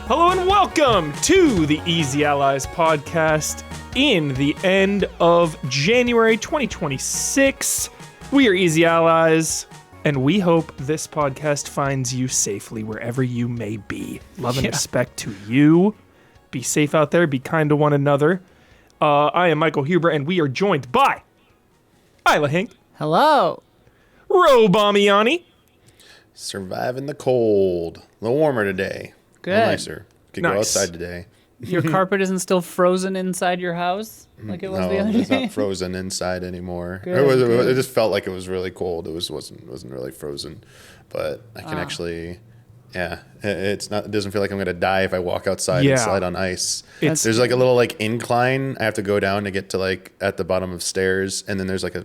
Hello and welcome to the Easy Allies podcast in the end of January 2026. We are Easy Allies, and we hope this podcast finds you safely wherever you may be. Love and respect to you. Be safe out there. Be kind to one another. I am Michael Huber, and we are joined by Isla Hink. Hello. Ro Bamiani. Surviving the cold. A little warmer today. Good. A little nicer. Could go Nice. outside today. Your carpet isn't still frozen inside your house like it was the other it's day? not frozen inside anymore. Good. It just felt like it was really cold. It wasn't really frozen, but I can actually, it's not. It doesn't feel like I'm gonna die if I walk outside and slide on ice. There's like a little incline I have to go down to get to at the bottom of stairs, and then there's like a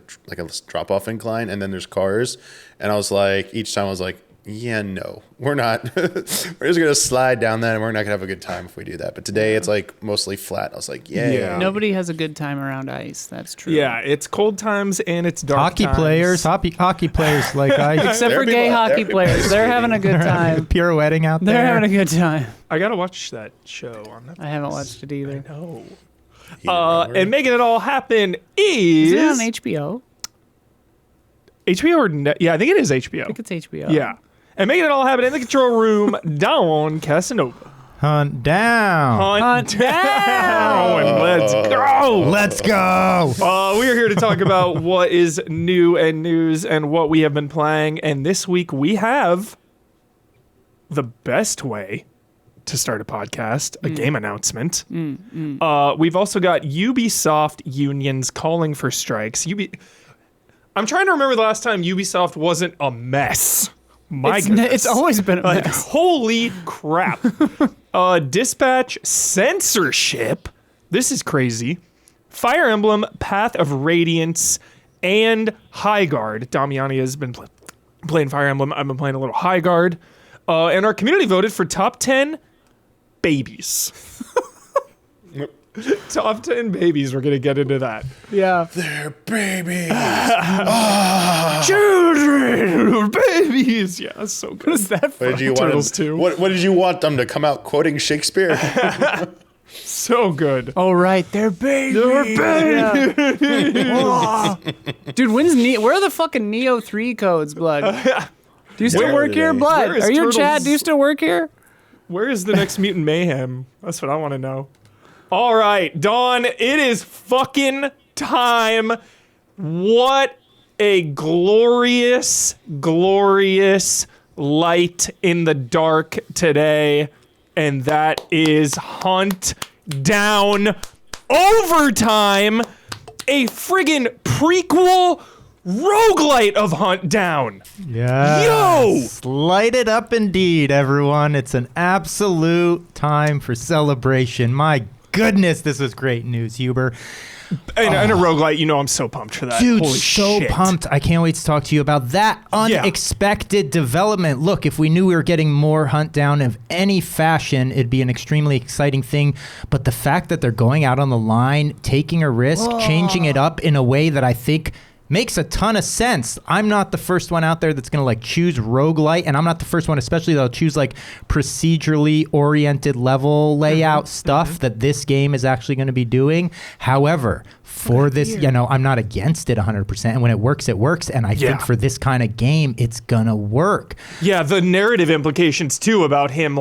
drop off incline, and then there's cars, and I was like, each time I was like, yeah, no, we're not. We're just gonna slide down that, and we're not gonna have a good time if we do that. But today it's mostly flat. I was like, yeah. Nobody has a good time around ice. That's true. Yeah, it's cold times and it's dark hockey times. Hockey players like I. Except for gay hockey players. They're having a good time. Pirouetting out there. They're having a good time. I gotta watch that show on Netflix. I haven't watched it either. No. And making it all happen is Is it on HBO? HBO or yeah, I think it is HBO. I think it's HBO. Yeah. And making it all happen in the control room, Dawn Casanova. Hunt down. Hunt down. And let's go. Let's go. We are here to talk about what is new and news and what we have been playing. And this week we have the best way to start a podcast, a game announcement. We've also got Ubisoft unions calling for strikes. I'm trying to remember the last time Ubisoft wasn't a mess. My goodness. It's always been a mess. Holy crap. Dispatch censorship. This is crazy. Fire Emblem, Path of Radiance, and Highguard. Damiani has been playing Fire Emblem. I've been playing a little Highguard. And our community voted for top 10 babies. Top 10 babies. We're going to get into that. Yeah. They're babies. Children, babies. Yeah, that's so good. What is that What for? did you Turtles want? too. What did you want them to come out quoting Shakespeare? So good. Oh, right. They're babies. They're babies. Yeah. Dude, where are the fucking Neo 3 codes, Blood? Do you still Where work are here, they? Blood? Where is Are you Turtles? Chad? Do you still work here? Where is the next Mutant Mayhem? That's what I want to know. All right, Dawn, it is fucking time. What a glorious, glorious light in the dark today. And that is Hunt Down Overtime, a friggin' prequel roguelite of Hunt Down. Yes. Light it up indeed, everyone. It's an absolute time for celebration. My goodness, this was great news, Huber. And a roguelite, I'm so pumped for that. Dude, Holy so shit. pumped. I can't wait to talk to you about that unexpected development. Look, if we knew we were getting more Hunt Down of any fashion, it'd be an extremely exciting thing. But the fact that they're going out on the line, taking a risk, changing it up in a way that I think makes a ton of sense. I'm not the first one out there that's going to choose roguelite, and I'm not the first one especially that'll choose procedurally oriented level layout stuff that this game is actually going to be doing. However, for this, I'm not against it 100%. And when it works, it works. And I think for this kind of game, it's going to work. Yeah, the narrative implications, too, about him,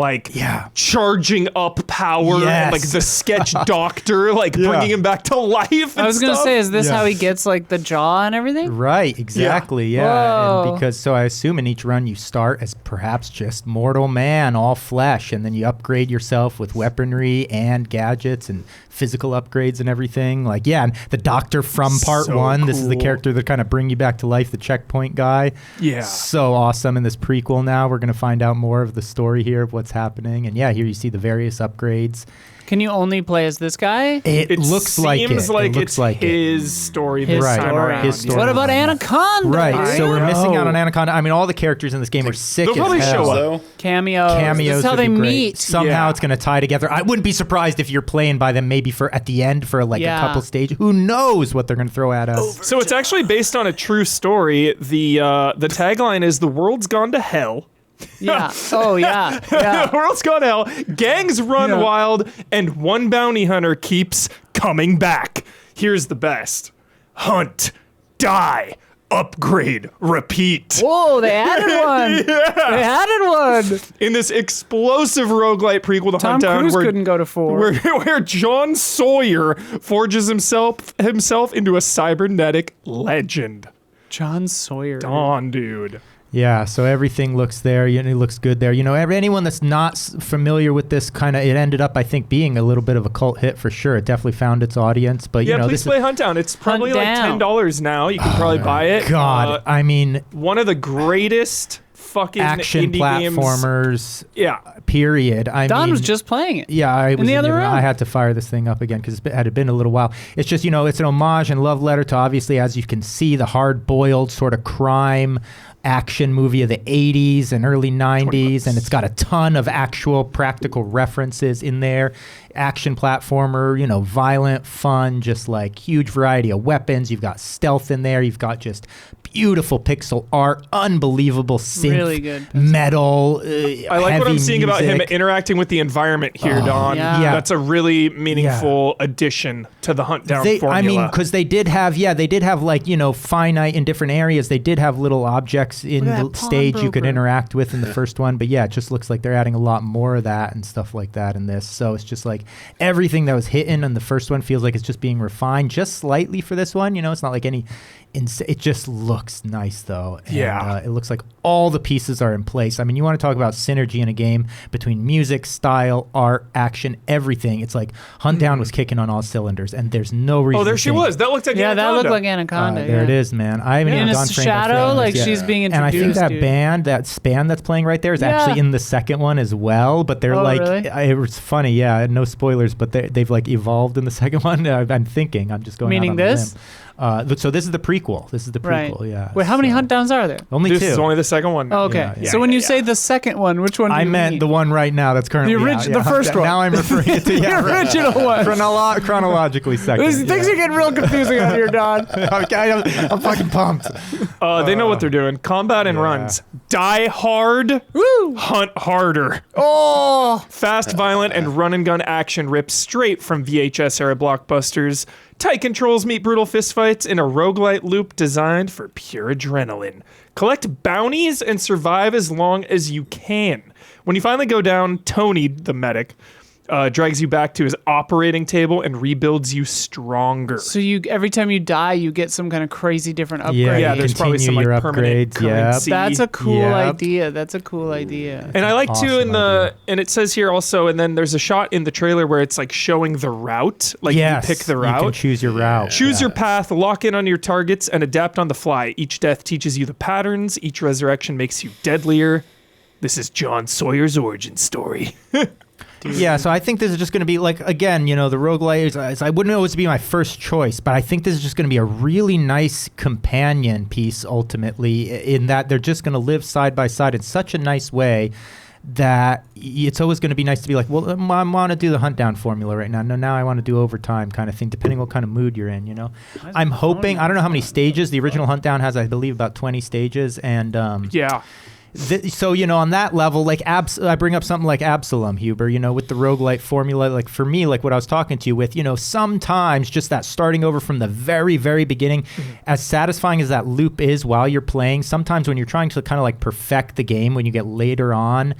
charging up power and, the sketch doctor, bringing him back to life and I was going to stuff. say, is this how he gets, the jaw and everything? Right, exactly, yeah. Whoa. And so I assume in each run you start as perhaps just mortal man, all flesh, and then you upgrade yourself with weaponry and gadgets and physical upgrades and everything. And the doctor from part So 1, this is the cool. character that kind of bring you back to life, the checkpoint guy. Yeah. So awesome. In this prequel now, we're going to find out more of the story here of what's happening. And here you see the various upgrades. Can you only play as this guy? It looks like it. Seems like It looks it's like his story His this time story. around. His story. What about Anaconda? Right, so we're missing out on know. Anaconda. I mean, all the characters in this game are sick They'll as probably hell. show up. Cameos. Cameos That's how would they be great. meet. Somehow Yeah. it's going to tie together. I wouldn't be surprised if you're playing by them maybe at the end for a couple stages. Who knows what they're going to throw at us? So it's actually based on a true story. The tagline is "The world's gone to hell. Yeah. Oh, yeah. Yeah. The world's gone to hell. Gangs run wild, and one bounty hunter keeps coming back. Here's the best: hunt, die, upgrade, repeat. Whoa, they added one. They added one. In this explosive roguelite prequel to Tom Huntdown, Cruise couldn't go to 4. where John Sawyer forges himself into a cybernetic legend. John Sawyer. Dawn, dude. Yeah, so everything looks there. It looks good there. Anyone that's not familiar with this kind of, it ended up, I think, being a little bit of a cult hit for sure. It definitely found its audience. But please play Huntdown. It's probably like $10 now. You can probably buy it. God, one of the greatest fucking action indie platformers. Yeah. Period. Don was just playing it. Yeah, I was in the other room. I had to fire this thing up again because it had been a little while. It's just it's an homage and love letter to, obviously, as you can see, the hard-boiled sort of crime action movie of the 80s and early 90s, and it's got a ton of actual practical references in there. Action platformer, violent, fun, just like huge variety of weapons. You've got stealth in there. You've got just beautiful pixel art, unbelievable synth, really good metal. I like what I'm seeing about him interacting with the environment here, Don. Yeah. That's a really meaningful addition to the Huntdown formula. Because they did have like, finite in different areas. They did have little objects in the stage you could interact with in the first one. But yeah, it just looks like they're adding a lot more of that and stuff like that in this. So it's just like everything that was hitting in the first one feels like it's just being refined just slightly for this one. It's not like any... It just looks nice, though. And, it looks like all the pieces are in place. You want to talk about synergy in a game between music, style, art, action, everything. It's like Huntdown was kicking on all cylinders, and there's no reason. Oh, there she was. That looked like Anaconda. that looked like Anaconda. There it is, man. I haven't even gone frame by shadow, frame she's being introduced. And I think that band that's playing right there is actually in the second one as well. But they're really? It was funny, no spoilers, but they've like evolved in the second one. I'm thinking, I'm just going. Meaning out on this? So this is the prequel. Right. Yeah. Wait, how many Huntdowns are there? Only this 2. This is only the second one. Oh, okay. So when you say the second one, which one do you meant mean? the one right now that's currently the first one. Now I'm referring to the original one. Chronologically second. Things are getting real confusing out here, Don. Okay, I'm fucking pumped. They know what they're doing. Combat and runs. Die hard. Woo! Hunt harder. Oh! Fast, violent, and run-and-gun action ripped straight from VHS-era blockbusters. Tight controls meet brutal fistfights in a roguelite loop designed for pure adrenaline. Collect bounties and survive as long as you can. When you finally go down, Tony, the medic, drags you back to his operating table and rebuilds you stronger. So every time you die, you get some kind of crazy different upgrade. Yeah, there's probably some like permanent currency. That's a cool idea. That's a cool idea. And I like too and it says here also, and then there's a shot in the trailer where it's like showing the route. Like you pick the route. You can choose your route. Choose your path, lock in on your targets, and adapt on the fly. Each death teaches you the patterns. Each resurrection makes you deadlier. This is John Sawyer's origin story. Yeah, so I think this is just going to be like, again, the roguelite, I wouldn't always be my first choice, but I think this is just going to be a really nice companion piece ultimately, in that they're just going to live side by side in such a nice way that it's always going to be nice to be like, well, I want to do the Huntdown formula right now. No, now I want to do overtime kind of thing, depending what kind of mood you're in, I'm hoping, I don't know how many stages. The original Huntdown has, I believe, about 20 stages, and so, on that level, like I bring up something like Absalom, Huber, with the roguelite formula, like for me, like what I was talking to you with, sometimes just that starting over from the very, very beginning, as satisfying as that loop is while you're playing, sometimes when you're trying to kind of like perfect the game, when you get later on,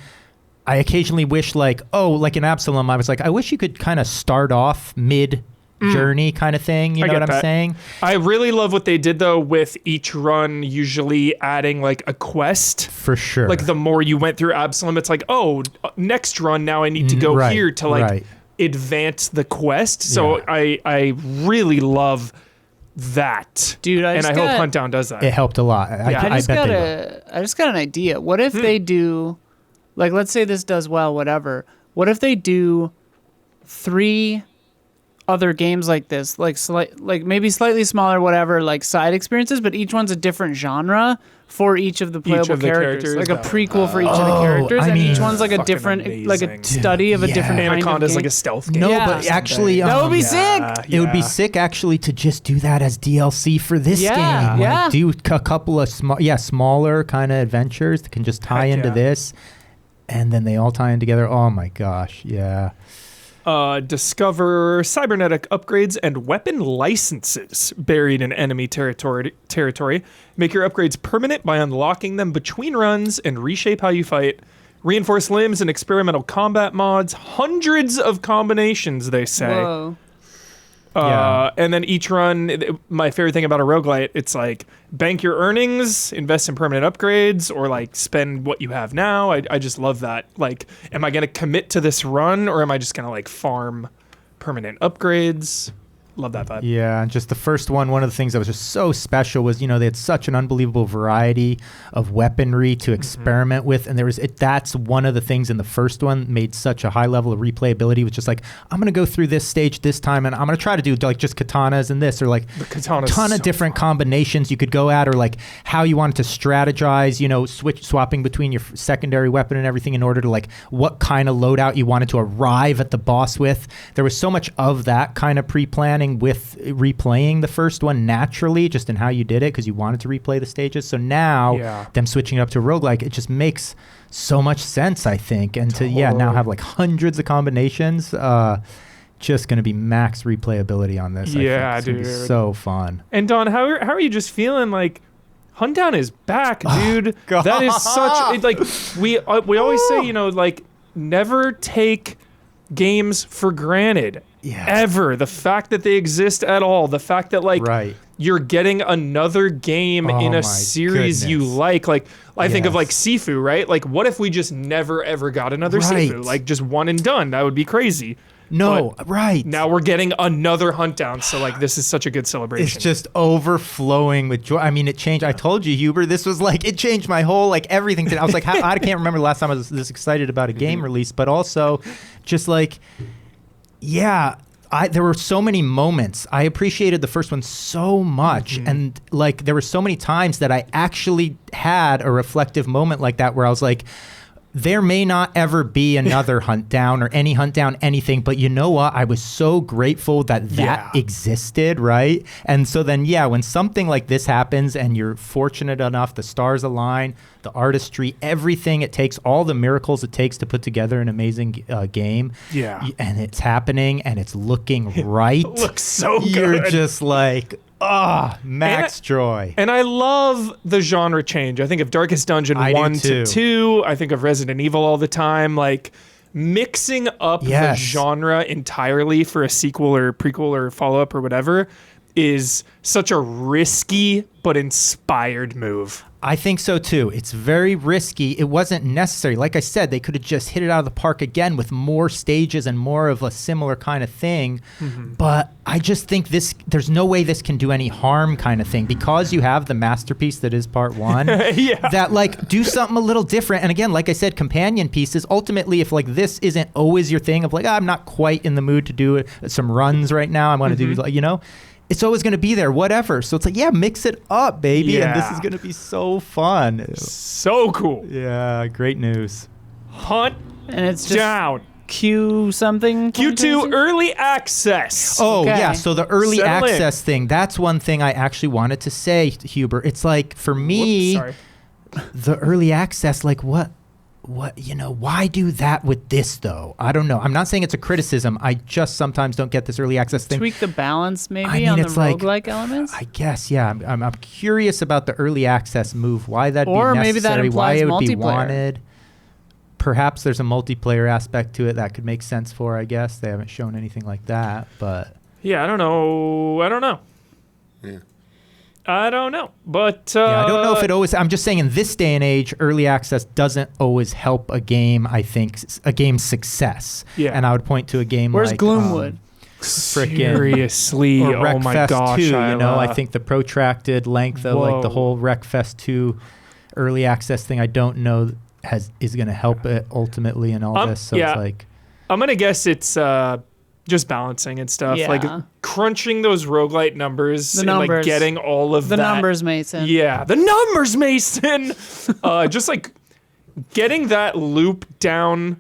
I occasionally wish like in Absalom, I was like, I wish you could kind of start off mid journey kind of thing, you know what I'm saying? I really love what they did though with each run usually adding like a quest. For sure. Like the more you went through Absalom, it's like, oh, next run now I need to go here to like advance the quest. So I really love that. Dude, I hope Huntdown does that. It helped a lot. I just got an idea. What if they do, like, let's say this does well, whatever. What if they do 3 other games like this, like maybe slightly smaller, whatever, like side experiences, but each one's a different genre for each of the playable characters. Like a prequel for each of the characters, and each one's like a different, amazing. like a study of a different kind of Anaconda's game. like a stealth game. No, Yeah. but actually, That would be sick. it would be sick actually to just do that as DLC for this game. Yeah. Like, do a couple of smaller kind of adventures that can just tie Heck into yeah. this, and then they all tie in together. Oh my gosh, yeah. Discover cybernetic upgrades and weapon licenses buried in enemy territory. Make your upgrades permanent by unlocking them between runs and reshape how you fight. Reinforce limbs and experimental combat mods. Hundreds of combinations, they say. Whoa. And then each run, my favorite thing about a roguelite, it's like bank your earnings, invest in permanent upgrades, or like spend what you have now. I just love that. Like, am I going to commit to this run, or am I just going to like farm permanent upgrades? Love that vibe. Yeah, and just the first one of the things that was just so special was, they had such an unbelievable variety of weaponry to experiment with, and that's one of the things in the first one made such a high level of replayability, was just like, I'm going to go through this stage this time, and I'm going to try to do like just katanas and this, or like a ton of different combinations you could go at, or like how you wanted to strategize, swapping between your secondary weapon and everything in order to like what kind of loadout you wanted to arrive at the boss with. There was so much of that kind of pre-planning with replaying the first one naturally, just in how you did it, because you wanted to replay the stages. So now them switching it up to a roguelike, it just makes so much sense, I think. And to now have like hundreds of combinations, just going to be max replayability on this. Yeah, I think. It's gonna be so fun. And Don, how are you just feeling? Like, Huntdown is back, dude. That is such like we always say, like, never take games for granted. Yeah. Ever. The fact that they exist at all, the fact that like you're getting another game in a series you like. Like, I think of like Sifu, right? Like, what if we just never ever got another Sifu? Like, just one and done. That would be crazy. No, but now we're getting another Huntdown, so like this is such a good celebration. It's just overflowing with joy. I mean, it changed. I told you, Huber, this was like, it changed my whole like everything. I was like, I can't remember the last time I was this excited about a game release, but also just like, there were so many moments. I appreciated the first one so much, and like there were so many times that I actually had a reflective moment like that, where I was like, there may not ever be another Huntdown or any Huntdown anything, but you know what? I was so grateful that existed, right? And so then, when something like this happens and you're fortunate enough, the stars align, the artistry, everything it takes, all the miracles it takes to put together an amazing game. Yeah. And it's happening and it's looking right. It looks so good. You're just like, max joy. And I love the genre change. I think of Darkest Dungeon 1 to 2. I think of Resident Evil all the time. Like, mixing up the genre entirely for a sequel or prequel or follow-up or whatever is such a risky but inspired move. I think so too. It's very risky. It wasn't necessary. Like I said, they could have just hit it out of the park again with more stages and more of a similar kind of thing. But I just think there's no way this can do any harm kind of thing, because you have the masterpiece that is part one. That like do something a little different. And again, like I said, companion pieces, ultimately, if like this isn't always your thing of like, I'm not quite in the mood to do some runs right now, I want to do, it's always going to be there, whatever. So it's like, mix it up, baby. And this is going to be so fun. So cool. Yeah, great news. Hunt and it's just down. Q something? Q2 early access. Oh, yeah. So the early access thing, that's one thing I actually wanted to say, Huber. It's like, for me, the early access, like what, why do that with this though? I don't know. I'm not saying it's a criticism. I just sometimes don't get this early access thing. Tweak the balance maybe on the roguelike elements? I guess, yeah. I'm curious about the early access move, why that'd be necessary, maybe that implies why it would be multiplayer. wanted. Perhaps there's a multiplayer aspect to it that could make sense for, I guess. They haven't shown anything like that, but... Yeah, I don't know. Yeah. I don't know, but I don't know if it always. I'm just saying, in this day and age, early access doesn't always help a game. I think a game's success. Yeah, and I would point to a game Where's like Gloomwood? Seriously, or oh my Wreckfest gosh! 2, I think the protracted length of like the whole Wreckfest 2 early access thing, I don't know is going to help it ultimately in all this. So it's like, I'm gonna guess it's just balancing and stuff. Yeah. Like crunching those roguelite numbers and like getting all of the that. numbers, Mason. Yeah, the numbers, Mason. Just like getting that loop down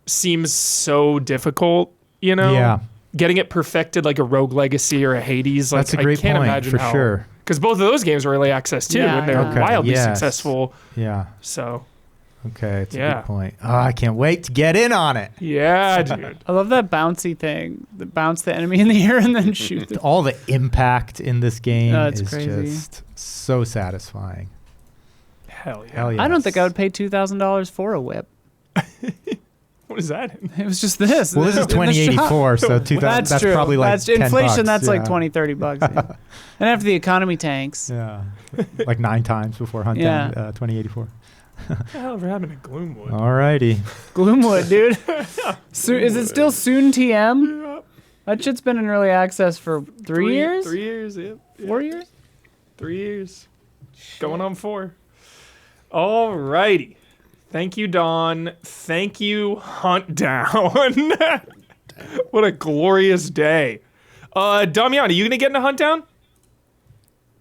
seems so difficult, you know? Yeah. Getting it perfected like a Rogue Legacy or a Hades. Like, That's a great I can't point, imagine for how, sure. Because both of those games were early access too, Yeah, and they're yeah. wildly Yes. successful. Yeah. So, Okay, it's a Yeah. good point. Oh, I can't wait to get in on it. yeah, dude. I love that bouncy thing. That bounce the enemy in the air and then shoot them. All the impact in this game it's is crazy. just so satisfying. Hell yeah. Hell yeah. I don't think I would pay $2,000 for a whip. What is that? It was just this. Well, this is in the shop. 2084, so 2000, that's true. probably like that's 10 inflation. bucks, That's like yeah. 20, 30 bucks. Yeah. And after the economy tanks, Yeah. Like 9 times before Huntdown Yeah. 2084. What the hell ever happened to Gloomwood? Alrighty. Gloomwood, dude. Is it still soon TM? That shit's been in early access for 3 years? 3 years, yep. 4 years? 3 years. Going on 4. Alrighty. Thank you, Dawn. Thank you, Huntdown. What a glorious day. Damian, are you gonna get into Huntdown?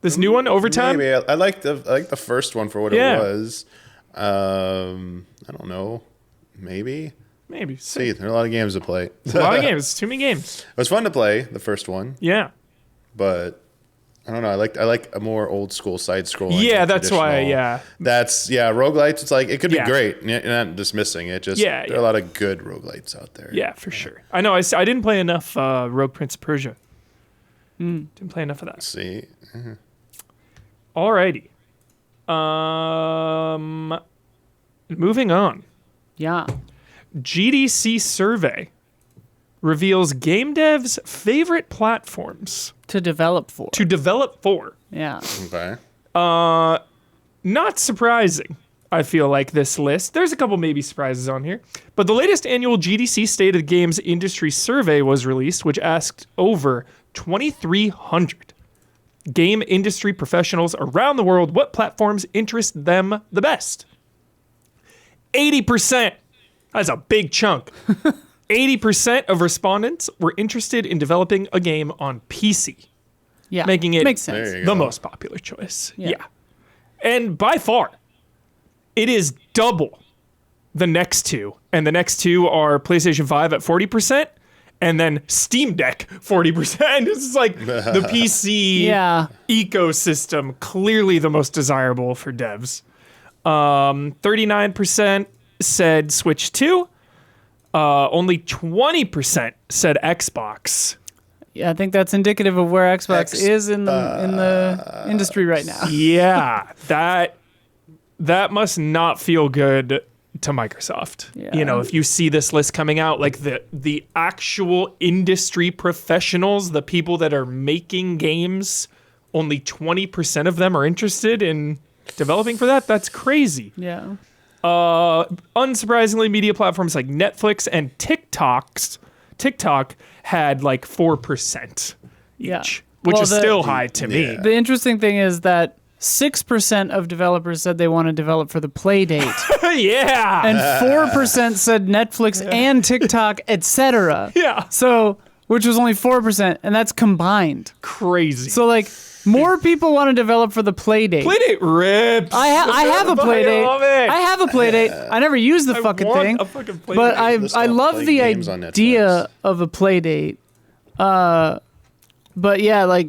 This new one, Overtime? Maybe. I like the first one for what it was. I don't know. Maybe. Maybe. See, there are a lot of games to play. It's a lot of games. Too many games. It was fun to play the first one, Yeah. but I don't know. I like a more old school side scrolling. Yeah, that's why. traditional- Yeah. That's roguelites. It's like it could be Yeah. great. You're not dismissing it. Just Yeah, there are a lot of good roguelites out there. Yeah, for sure. I know. I didn't play enough Rogue Prince of Persia. Didn't play enough of that. See, Alrighty. Moving on. Yeah. GDC survey reveals game devs' favorite platforms To develop for. to develop for. Yeah. okay. Not surprising, I feel like, this list. There's a couple maybe surprises on here. But the latest annual GDC State of the Games Industry Survey was released, which asked over 2,300 game industry professionals around the world what platforms interest them the best. 80%. That's a big chunk. 80% of respondents were interested in developing a game on PC, Yeah. making it Makes sense. There you the go. most popular choice. Yeah. Yeah. And by far, it is double the next two. And the next two are PlayStation 5 at 40%, and then Steam Deck 40%. It's like the PC Yeah. ecosystem, clearly the most desirable for devs. 39% said Switch 2. Only 20% said Xbox. Yeah, I think that's indicative of where Xbox is in the industry right now. Yeah, that must not feel good to Microsoft. Yeah. You know, if you see this list coming out, like the actual industry professionals, the people that are making games, only 20% of them are interested in developing for that. That's crazy. Yeah. Unsurprisingly, media platforms like Netflix and TikTok had like 4% each, Yeah. which Well, is still high to me. Yeah. The interesting thing is that 6% of developers said they want to develop for the play date, Yeah. and 4% said Netflix and TikTok, etc. Yeah. So, which was only 4%, and that's combined. Crazy. So, like, more people want to develop for the play date. Playdate rips. I have a play date. I love it. I have a play date. I never use the fucking want thing. a fucking Playdate. But I Just I don't love play the games on idea Netflix. of a play date. But yeah, like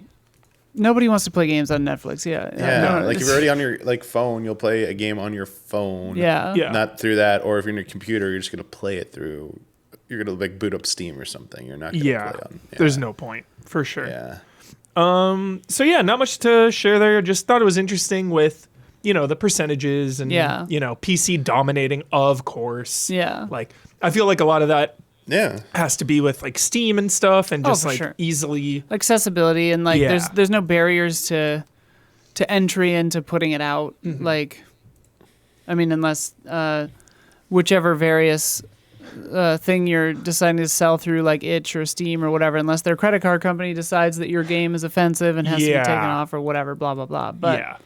nobody wants to play games on Netflix. Yeah. Yeah, No, like if it's- you're already on your phone, you'll play a game on your phone. Yeah. Yeah. Not through that, or if you're on your computer, you're just gonna play it through. You're gonna like boot up Steam or something. You're not gonna Yeah. play on. Yeah. There's no point for sure. Yeah. So yeah, not much to share there. Just thought it was interesting with, you know, the percentages and, Yeah. you know, PC dominating, of course. Yeah. Like, I feel like a lot of that Yeah. has to be with like Steam and stuff and Oh, just for like sure. easily. accessibility and like Yeah. there's no barriers to entry into putting it out. Mm-hmm. Like, I mean, unless whichever various thing you're deciding to sell through, like itch or Steam or whatever, unless their credit card company decides that your game is offensive and has to be Yeah. taken off or whatever, blah blah blah. But yeah.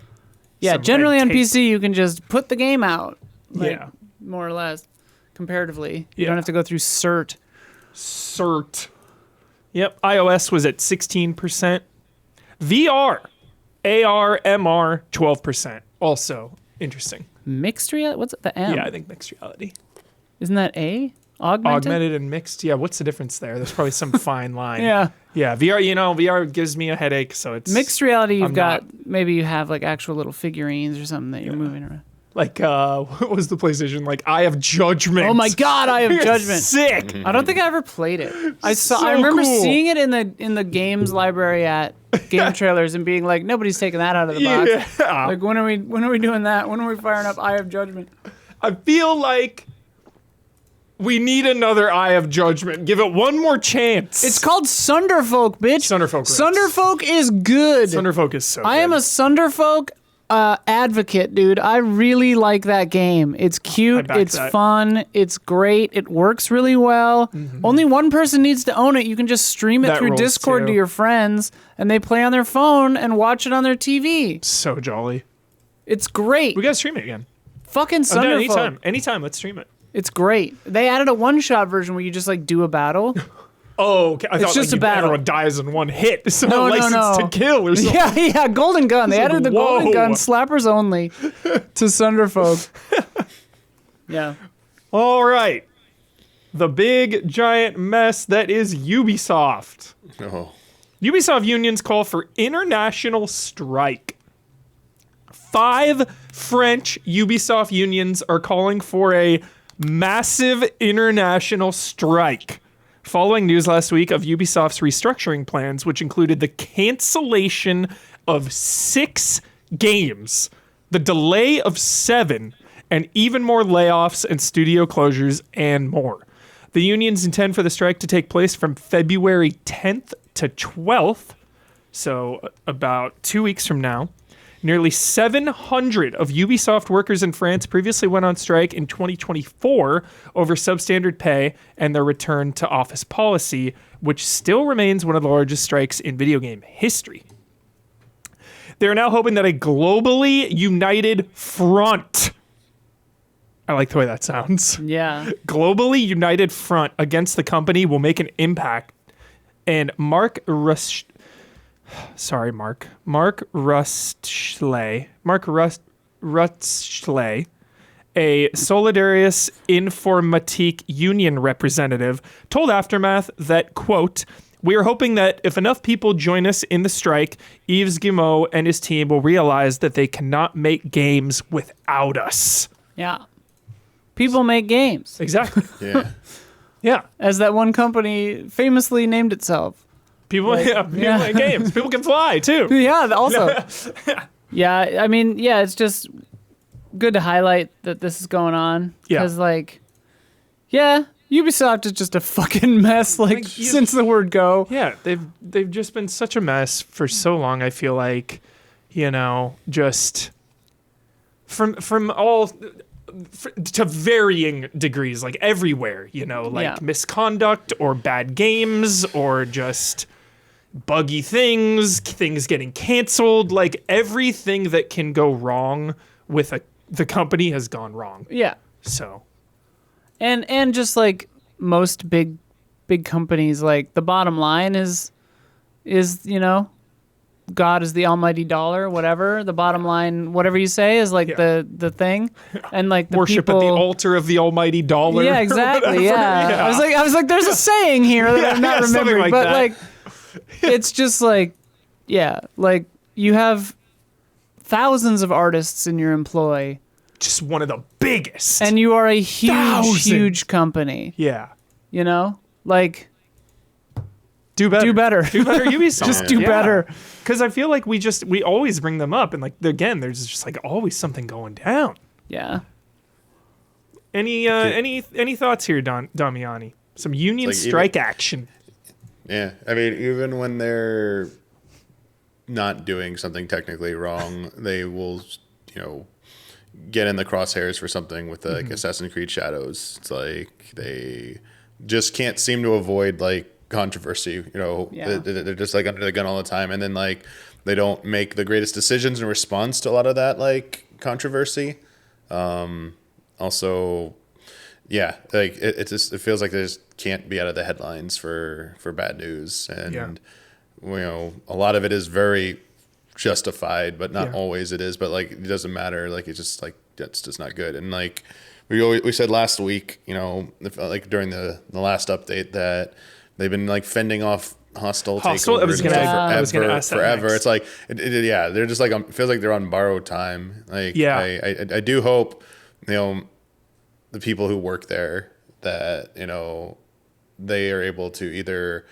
yeah, Some generally red on tape. PC you can just put the game out. Like, Yeah. more or less, comparatively. You Yeah. don't have to go through cert. Cert. Yep. iOS was at 16%. VR, AR, MR, 12%. Also interesting. Mixed reality? What's it? The M? Yeah, I think mixed reality. Isn't that A? Augmented? Augmented and mixed. Yeah, what's the difference there? There's probably some fine line. Yeah. Yeah, VR, VR gives me a headache, so it's... Mixed reality, maybe you have like actual little figurines or something that you're moving around. Like, what was the PlayStation? Like, Eye of Judgment. Oh my God, Eye of Judgment. Sick. I don't think I ever played it. I remember seeing it in the games library at game trailers and being like, nobody's taking that out of the box. Yeah. Like, when are we doing that? When are we firing up Eye of Judgment? I feel like we need another Eye of Judgment. Give it one more chance. It's called Sunderfolk, bitch. Sunderfolk. Sunderfolk is good. Sunderfolk is so good. I am a Sunderfolk advocate, dude. I really like that game. It's cute. It's fun. It's great. It works really well. Mm-hmm. Only one person needs to own it. You can just stream it through Discord to your friends, and they play on their phone and watch it on their TV. So jolly. It's great. We gotta stream it again. Fucking Sunderfolk. Anytime. Let's stream it. It's great. They added a one-shot version where you just like do a battle. Oh, okay. I thought just a battle. Everyone dies in one hit. So no, license to kill or something. Yeah, Golden Gun. They added the Golden Gun slappers only to Sunderfolk. Yeah. All right. The big giant mess that is Ubisoft. Oh. Ubisoft unions call for international strike. 5 French Ubisoft unions are calling for a massive international strike following news last week of Ubisoft's restructuring plans, which included the cancellation of 6 games, the delay of 7, and even more layoffs and studio closures and more. The unions intend for the strike to take place from February 10th to 12th, so about 2 weeks from now. Nearly 700 of Ubisoft workers in France previously went on strike in 2024 over substandard pay and their return to office policy, which still remains one of the largest strikes in video game history. They are now hoping that a globally united front, I like the way that sounds. Yeah. Globally united front against the company will make an impact. And Mark Rustley, a Solidarius Informatique union representative, told Aftermath that, quote, "We are hoping that if enough people join us in the strike, Yves Guillemot and his team will realize that they cannot make games without us." Yeah. People make games. Exactly. Yeah. Yeah. As that one company famously named itself. People make games. People can fly, too. Yeah, also. Yeah, I mean, it's just good to highlight that this is going on. Yeah. Because, Ubisoft is just a fucking mess, since the word go. Yeah, they've just been such a mess for so long, I feel like, just from all... to varying degrees, like everywhere, misconduct or bad games or just buggy things getting canceled, like everything that can go wrong with the company has gone wrong. Yeah. So. And just like most big companies, like the bottom line is God is the almighty dollar, whatever. The bottom line, whatever you say, is the thing, and the worship people, at the altar of the almighty dollar. Yeah, exactly. Yeah. I was like, there's a saying here that I'm not remembering, but it's just you have thousands of artists in your employ, just one of the biggest, and you are a huge company. Yeah, Do better, Ubisoft. Just do better. Because I feel like we always bring them up, and again, there's just always something going down. Yeah. Any thoughts here, Damiani? Some union strike action. Yeah, I mean, even when they're not doing something technically wrong, they will, get in the crosshairs for something with Assassin's Creed Shadows. It's they just can't seem to avoid controversy. They're just under the gun all the time, and then they don't make the greatest decisions in response to a lot of that controversy. Also, yeah, like it just, it feels like they just can't be out of the headlines for bad news. And, a lot of it is very justified, but not always it is. But like, it doesn't matter. Like, it's just like, that's just not good. And like, we said last week, like during the last update that they've been like fending off hostile takeovers I was gonna ask that forever. next. It's like, they're just like, it feels like they're on borrowed time. Like, I do hope, the people who work there that, they are able to either,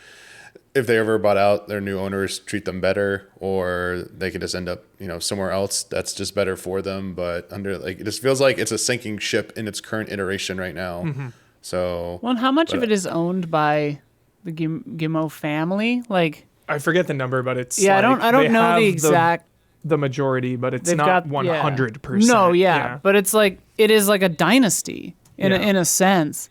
if they ever bought out, their new owners treat them better, or they could just end up, somewhere else that's just better for them. But it just feels like it's a sinking ship in its current iteration right now. Mm-hmm. So, well, and how much of it is owned by the Guillemot family? Like, I forget the number, but it's I don't know the exact. The majority, but it's They've not got 100%. No, but it's like it is like a dynasty in a sense.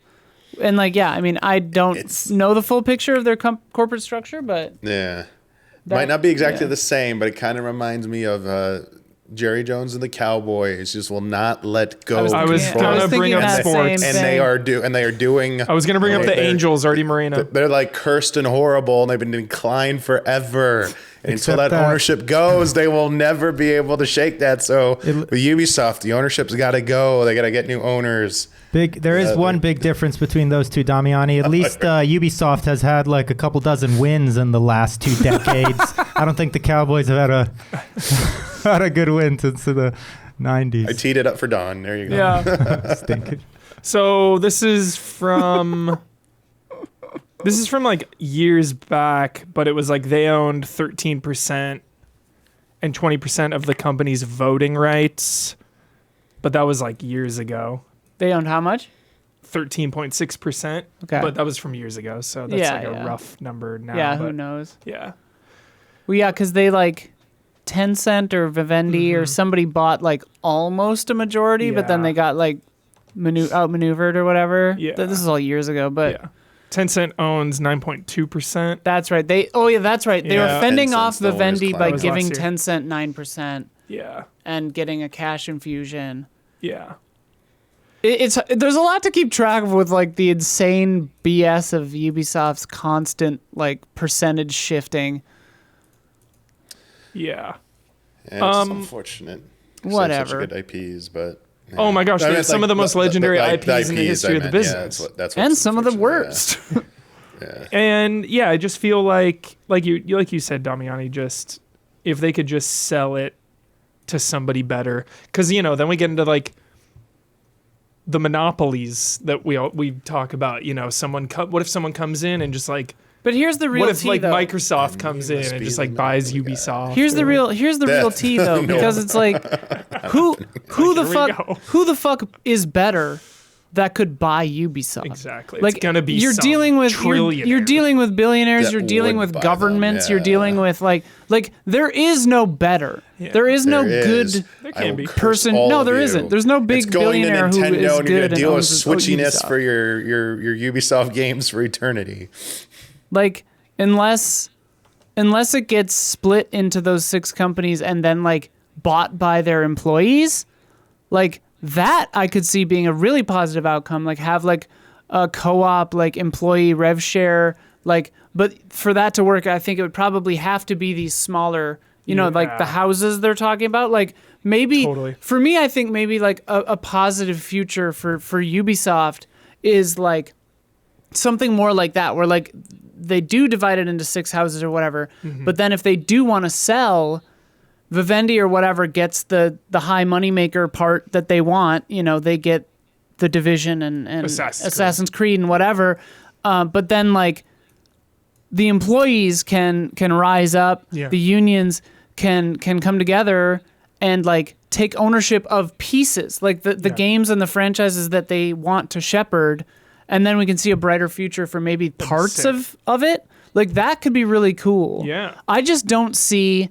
And like, I mean, I don't know the full picture of their corporate structure, but might not be exactly the same, but it kind of reminds me of Jerry Jones and the Cowboys. Just will not let go. I was going to bring up sports, and they are doing. I was going to bring up the Angels, Artie Moreno. They're like cursed and horrible, and they've been declined forever. And until that ownership goes, they will never be able to shake that. So with Ubisoft, the ownership's got to go. They got to get new owners. There is one big difference between those two, Damiani. At least Ubisoft has had like a couple dozen wins in the last 2 decades. I don't think the Cowboys have had a good win since the 90s. I teed it up for Don. There you go. Yeah. So this is from like years back, but it was like they owned 13% and 20% of the company's voting rights. But that was like years ago. They owned how much? 13.6%. Okay. But that was from years ago, so that's a rough number now. Yeah, who knows? Yeah. Well, because they like Tencent or Vivendi or somebody bought like almost a majority, but then they got like outmaneuvered or whatever. Yeah. This is all years ago, but Tencent owns 9.2%. That's right. That's right. They were fending off Vivendi by giving Tencent 9%. Yeah. And getting a cash infusion. Yeah. There's a lot to keep track of with like the insane BS of Ubisoft's constant like percentage shifting. Yeah, it's unfortunate. Whatever. Such good IPs, but oh my gosh, they're some of the most legiondary IPs in the history of the business, that's and some of the worst. And I just feel like you said, Damiani, just if they could just sell it to somebody better, because then we get into like the monopolies that we talk about. What if someone comes in and just like. But here's the real what if tea, like though? Microsoft comes in and just like buys Ubisoft? Here's the real tea though, because it's like who the fuck is better that could buy Ubisoft? Exactly. Like it's gonna be you're dealing with billionaires, you're dealing with governments, you're dealing with like there is no better. Yeah. There is no good person. No, there isn't. There's no big billionaire who is good. And you're gonna deal with owns switchiness Ubisoft. for your Ubisoft games for eternity. Like unless it gets split into those 6 companies and then like bought by their employees, like that I could see being a really positive outcome. Like have like a co-op, like employee rev share, like. But for that to work, I think it would probably have to be these smaller, like the houses they're talking about. Like maybe for me, I think maybe like a positive future for Ubisoft is like something more like that, where like they do divide it into 6 houses or whatever. Mm-hmm. But then if they do want to sell, Vivendi or whatever gets the high moneymaker part that they want. They get the Division and Assassin's Creed and whatever. But then like the employees can rise up. Yeah. The unions can come together and like take ownership of pieces, like the games and the franchises that they want to shepherd. And then we can see a brighter future for maybe parts of it. Like that could be really cool. Yeah. I just don't see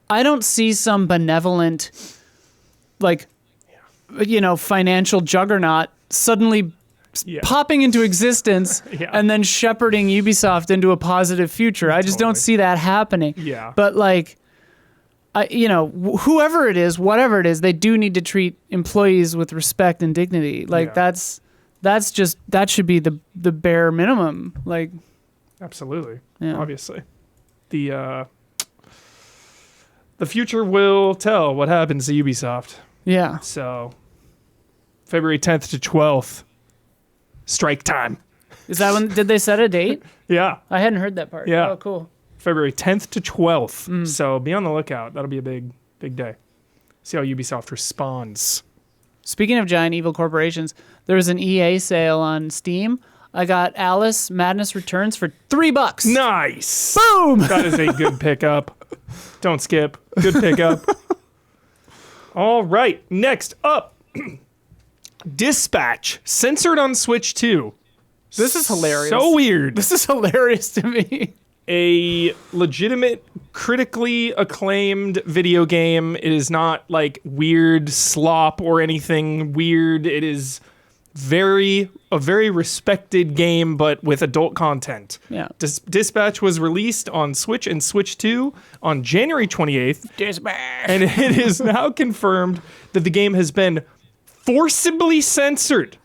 some benevolent, like, financial juggernaut suddenly popping into existence and then shepherding Ubisoft into a positive future. I just don't see that happening. Yeah. But like, whoever it is, whatever it is, they do need to treat employees with respect and dignity. Like that's that should be the bare minimum. Like, Absolutely. Yeah. Obviously. The future will tell what happens to Ubisoft. yeah. So, February 10th to 12th, strike time. Is that when? Did they set a date? Yeah, I hadn't heard that part. Yeah. Oh, cool. February 10th to 12th. So be on the lookout. That'll be a big day. See how Ubisoft responds. Speaking of giant evil corporations, there was an EA sale on Steam. I got Alice Madness Returns for $3. Nice. Boom! That is a good pickup. Don't skip. Good pickup. All right. Next up, Dispatch, censored on Switch 2. This is hilarious. So weird. This is hilarious to me. A legitimate, critically acclaimed video game. It is not like weird slop or anything weird. It is a very respected game, but with adult content. Yeah. Dispatch was released on Switch and Switch 2 on January 28th. Dispatch. And it is now confirmed that the game has been forcibly censored.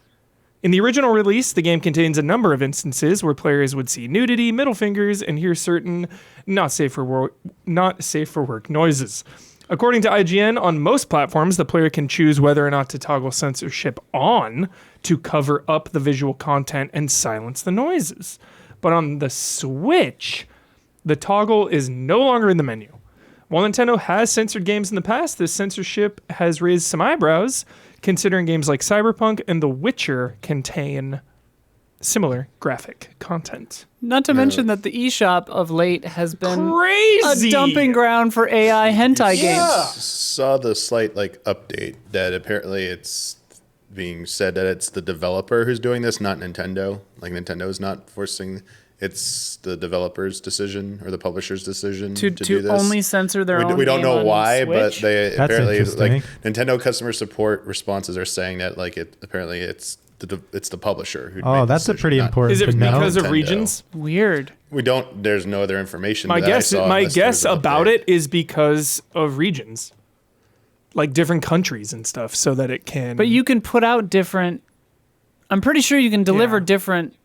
In the original release, the game contains a number of instances where players would see nudity, middle fingers, and hear certain not safe for work noises. According to IGN, on most platforms, the player can choose whether or not to toggle censorship on to cover up the visual content and silence the noises. But on the Switch, the toggle is no longer in the menu. While Nintendo has censored games in the past, this censorship has raised some eyebrows, considering games like Cyberpunk and The Witcher contain similar graphic content. Not to mention that the eShop of late has been Crazy! a dumping ground for AI hentai games. Saw the slight update that apparently it's being said that it's the developer who's doing this, not Nintendo. Like Nintendo's not forcing. It's the developer's decision or the publisher's decision to do this. Only censor their own. We don't game know on why, but Switch? they That's apparently interesting. Nintendo customer support responses are saying that apparently it's the publisher who. Oh, that's a pretty important Is it to know. because of Nintendo. regions? Weird. There's no other information. My that I guess saw unless there's an about update. it is because of regions. Like different countries and stuff, so that it can... But you can put out different. I'm pretty sure you can deliver Yeah. different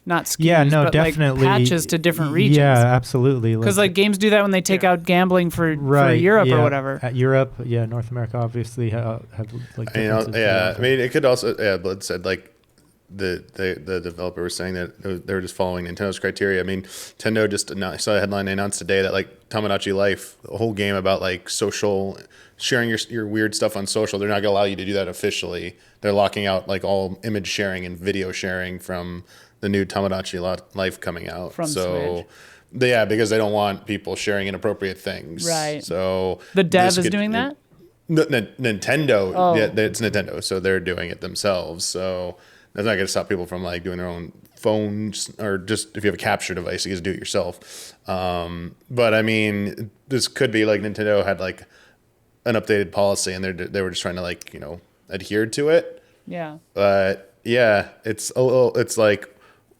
not SKUs, Yeah, no, but definitely. patches to different regions. Yeah, absolutely. Because games do that when they take out gambling for Europe or whatever. At Europe, North America obviously have differences. I mean, it could also. Blood said the developer was saying that they were just following Nintendo's criteria. I mean, Nintendo just announced, I saw a headline they announced today that Tamagotchi Life, a whole game about social sharing your weird stuff on social. They're not gonna allow you to do that officially. They're locking out all image sharing and video sharing from the new Tamagotchi Life coming out. From so. Switch. Yeah, because they don't want people sharing inappropriate things. Right. So The dev is doing that? Nintendo. Oh. Yeah, it's Nintendo, so they're doing it themselves. So that's not going to stop people from doing their own phones, or just if you have a capture device, you can just do it yourself. But I mean, this could be Nintendo had an updated policy, and they were just trying to adhere to it. Yeah. But yeah, it's a little. It's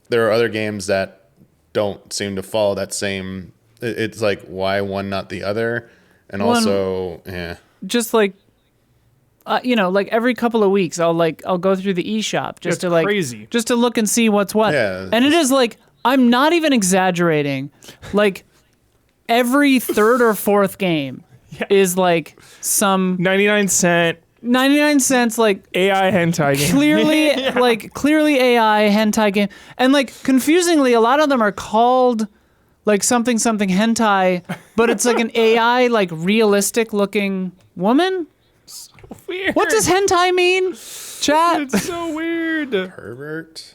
there are other games that don't seem to follow that same. It's why one, not the other, and also yeah. Just every couple of weeks, I'll go through the eShop just It's to crazy. just to look and see what's what. Yeah. And it is I'm not even exaggerating. Every third or fourth game is some 99 cent 99 cents AI hentai game. clearly clearly AI hentai game. And confusingly, a lot of them are called something hentai, but it's an AI realistic looking woman. Weird. What does hentai mean? Chat. It's so weird. Pervert.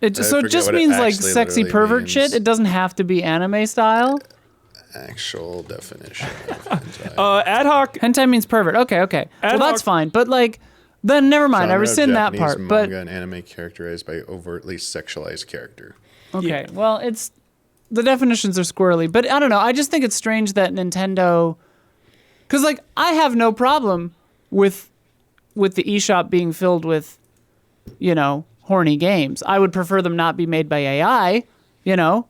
It forget just what it means actually sexy literally pervert means. shit. It doesn't have to be anime style. Actual definition. Of hentai. Ad hoc. Hentai means pervert. Okay. Well, Ad that's hoc- fine. But then never mind. I Genre of rescind that Japanese part. But manga and anime characterized by overtly sexualized character. okay. Well, it's the definitions are squirrely. But I don't know. I just think it's strange that Nintendo, because I have no problem with the eShop being filled with, horny games. I would prefer them not be made by AI.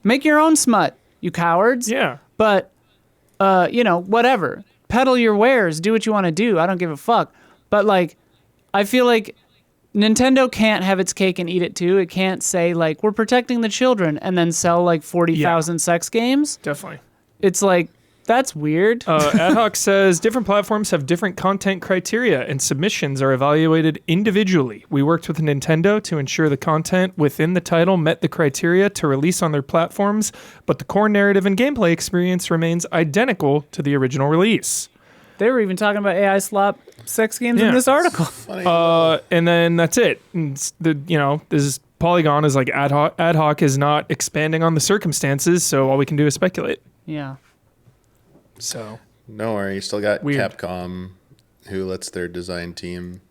Make your own smut, you cowards. Yeah. But, whatever. Peddle your wares. Do what you want to do. I don't give a fuck. But, I feel Nintendo can't have its cake and eat it too. It can't say like we're protecting the children and then sell like 40,000 sex games. Definitely. It's like that's weird. Ad hoc says different platforms have different content criteria and submissions are evaluated individually. We worked with Nintendo to ensure the content within the title met the criteria to release on their platforms, but the core narrative and gameplay experience remains identical to the original release. They were even talking about AI slop sex games in this article. And then that's it. And this Polygon is like ad hoc is not expanding on the circumstances, so all we can do is speculate. Yeah. So no worry, you still got weird. Capcom, who lets their design team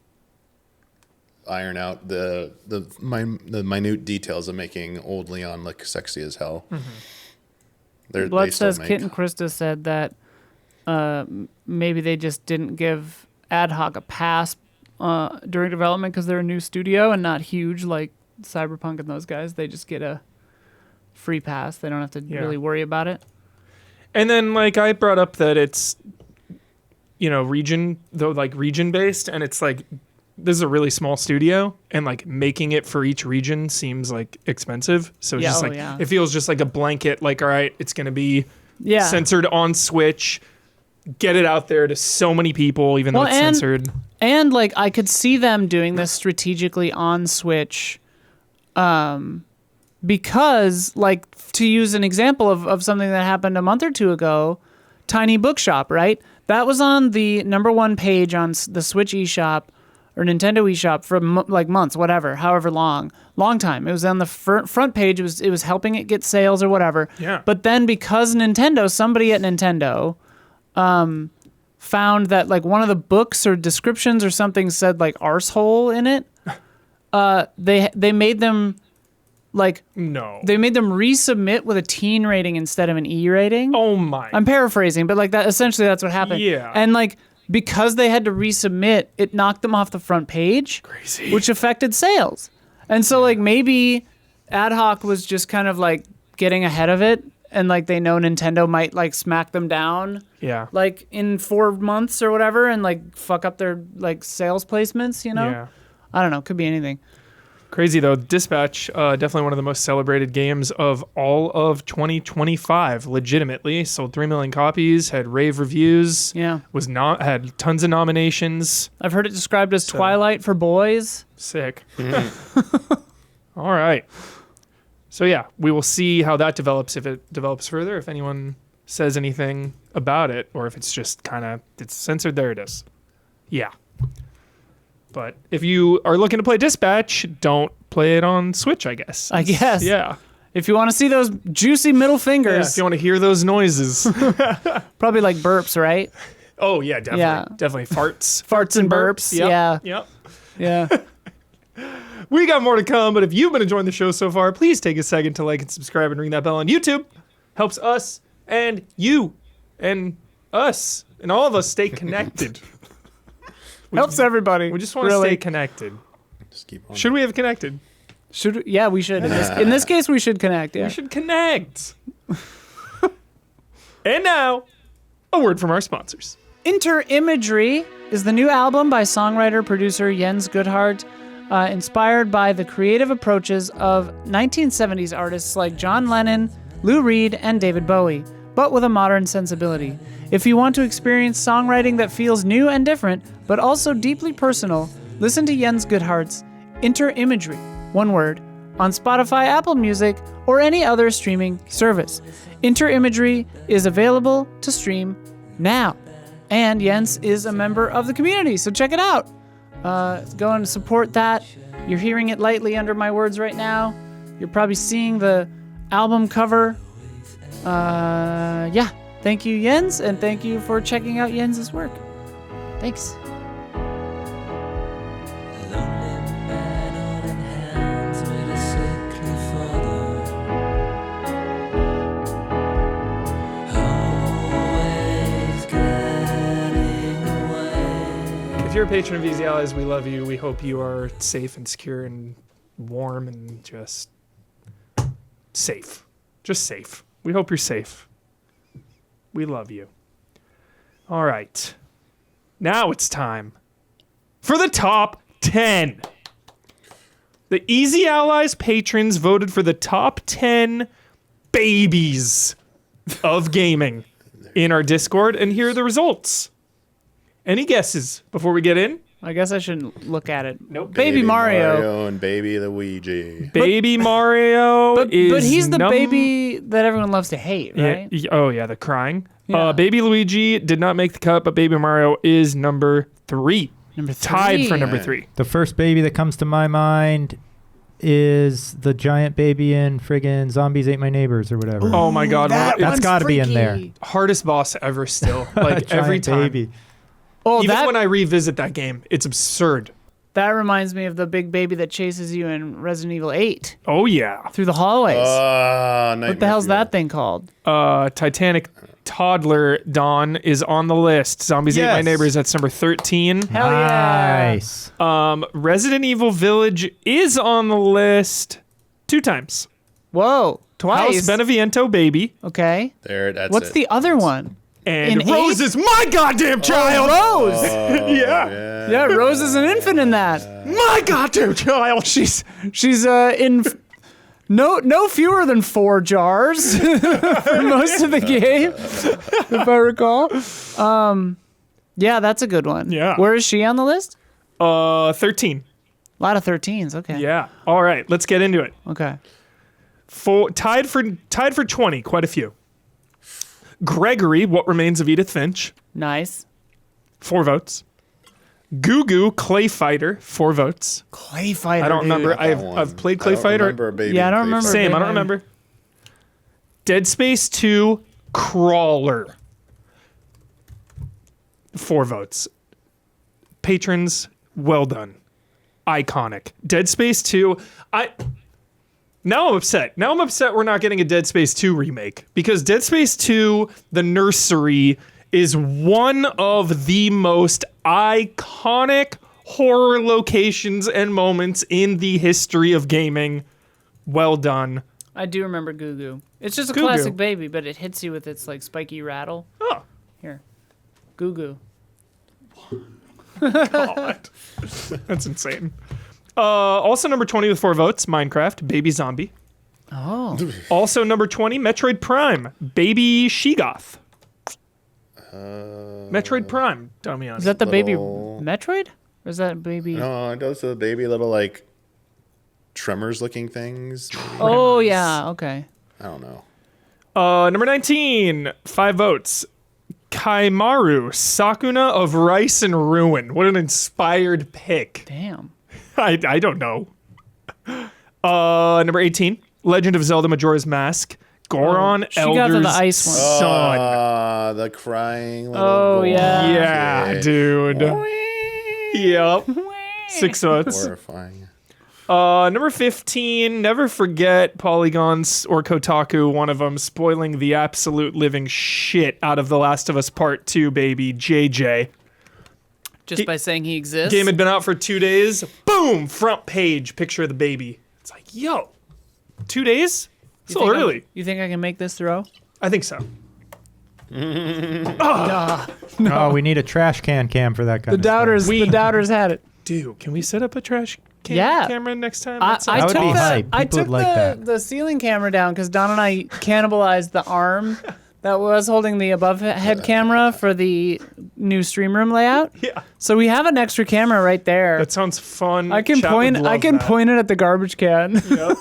iron out the minute details of making old Leon look sexy as hell. Mm-hmm. Blood says Kit and Krista said that maybe they just didn't give ad hoc a pass during development because they're a new studio and not huge like Cyberpunk and those guys. They just get a free pass. They don't have to really worry about it. And then, like, I brought up that it's, region based, and it's like, this is a really small studio, and like making it for each region seems like expensive. So it's just it feels just like a blanket, like, all right, it's going to be censored on Switch, get it out there to so many people, even though it's censored. And like, I could see them doing this strategically on Switch, because, like, to use an example of something that happened a month or two ago, Tiny Bookshop, right? That was on the #1 page on the Switch eShop or Nintendo eShop for like months, however long time. It was on the front page. It was helping it get sales or whatever. Yeah. But then because somebody at Nintendo, found that like one of the books or descriptions or something said like arsehole in it, they made them. They made them resubmit with a teen rating instead of an E rating. Oh my! I'm paraphrasing, but like that. Essentially, that's what happened. Yeah. And like because they had to resubmit, it knocked them off the front page. Crazy. Which affected sales. And so like maybe ad hoc was just kind of like getting ahead of it, and like they know Nintendo might like smack them down. Yeah. Like in 4 months or whatever, and like fuck up their like sales placements. Yeah. I don't know. Could be anything. Crazy though. Dispatch, definitely one of the most celebrated games of all of 2025. Legitimately sold 3 million copies, had rave reviews. Yeah, had tons of nominations. I've heard it described as Twilight for boys. Sick. All right. So yeah, we will see how that develops. If it develops further, if anyone says anything about it, or if it's just it's censored. There it is. Yeah. But if you are looking to play Dispatch, don't play it on Switch, I guess. Yeah. If you want to see those juicy middle fingers. Yeah, if you want to hear those noises. Probably like burps, right? Oh, yeah, definitely. Yeah. Definitely farts. Farts and burps. Yep. Yeah. Yeah. We got more to come, but if you've been enjoying the show so far, please take a second to like and subscribe and ring that bell on YouTube. Helps us and you and us and all of us stay connected. Helps everybody. We just want to stay connected. Just keep on. Should we have connected? Yeah, we should. In this case, we should connect. Yeah. We should connect. And now, a word from our sponsors. Inter-Imagery is the new album by songwriter-producer Jens Goodhart, inspired by the creative approaches of 1970s artists like John Lennon, Lou Reed, and David Bowie, but with a modern sensibility. If you want to experience songwriting that feels new and different, but also deeply personal, listen to Jens Goodhart's Inter-Imagery, one word, on Spotify, Apple Music, or any other streaming service. Inter-Imagery is available to stream now. And Jens is a member of the community, so check it out. Go and support that. You're hearing it lightly under my words right now. You're probably seeing the album cover. Yeah. Thank you, Jens, and thank you for checking out Jens's work. Thanks. If you're a patron of Easy Allies, we love you. We hope you are safe and secure and warm and just safe. Just safe. We hope you're safe. We love you. All right. Now it's time for the top 10. The Easy Allies patrons voted for the top 10 babies of gaming in our Discord, and here are the results. Any guesses before we get in? I guess I shouldn't look at it. Nope. Baby Mario. and Baby Luigi. Baby Mario is But he's the baby that everyone loves to hate, right? Oh, yeah, the crying. Yeah. Baby Luigi did not make the cut, but Baby Mario is number 3. Number 3. Tied for number 3. The first baby that comes to my mind is the giant baby in friggin' Zombies Ate My Neighbors or whatever. Oh my god, That's got to be in there. hardest boss ever still. Like every time. Baby. Oh, Even when I revisit that game, it's absurd. that reminds me of the big baby that chases you in Resident Evil 8 Oh yeah. through the hallways. What What the hell's that thing called? Titanic Toddler Dawn is on the list. Zombies Ate My Yes. Neighbors, that's number 13. Hell yeah. Nice. Resident Evil Village is on the list 2 times. Whoa, twice. House Beneviento Baby Okay. That's What's it. the other one? and In Rose 8? is my goddamn child. Rose. Yeah. Yeah, Rose is an infant in that. My goddamn child. She's in no fewer than 4 jars for most of the game, if I recall. Yeah, that's a good one. Yeah. Where is she on the list? 13. A lot of 13s. Okay. Yeah. All right, let's get into it. Okay. Tied for 20, quite a few. Gregory, What Remains of Edith Finch, Nice. 4 votes. Goo Goo, Clay Fighter, 4 votes. Clay Fighter. I don't dude. remember. I've played Clay Fighter. Remember a baby Yeah, I don't Clay remember. Fighter. Same. I don't Baby. remember. Dead Space 2, Crawler, 4 votes. Patrons, well done. Iconic. Dead Space 2. Now I'm upset. Now I'm upset we're not getting a Dead Space 2 remake, because Dead Space 2, The Nursery, is one of the most iconic horror locations and moments in the history of gaming. Well done. I do remember Goo Goo. It's just a Goo Goo. classic baby, but it hits you with its like spiky rattle. Oh, Here. Goo Goo. God. That's insane. Also number 20 with 4 votes, Minecraft, Baby Zombie. Oh. Also number 20, Metroid Prime, Baby Shegoth. Metroid Prime, dummy on. Is that the baby Little- Metroid? Or is that baby? No, those are the baby little like tremors looking things. Oh yeah. Okay. I don't know. Number 19, 5 votes. Kaimaru, Sakuna of Rice and Ruin. What an inspired pick. Damn. I don't know. Number 18, Legend of Zelda Majora's Mask. Goron, She got to Elder's the ice one. Son. The crying little Oh, golem yeah. Yeah, kid. dude. Yep. 6 votes. Horrifying. Number 15, never forget Polygons or Kotaku, one of them, spoiling the absolute living shit out of The Last of Us Part 2, baby, JJ. Just by saying he exists. Game had been out for 2 days. Boom! Front page, picture of the baby. It's like, yo, 2 days? You So think early. You think I can make this throw? I think so. Oh, we need a trash can cam for that kind The of stuff. doubters. The doubters had it. Dude, can we set up a trash Yeah. camera next time? I That's I That would took be the hype. I People took would like that. the ceiling camera down because Don and I cannibalized the arm that was holding the above head camera for the new stream room layout. yeah, So we have an extra camera right there. that sounds fun. I can Chat would point. I love can that. point it at the garbage can. Yep.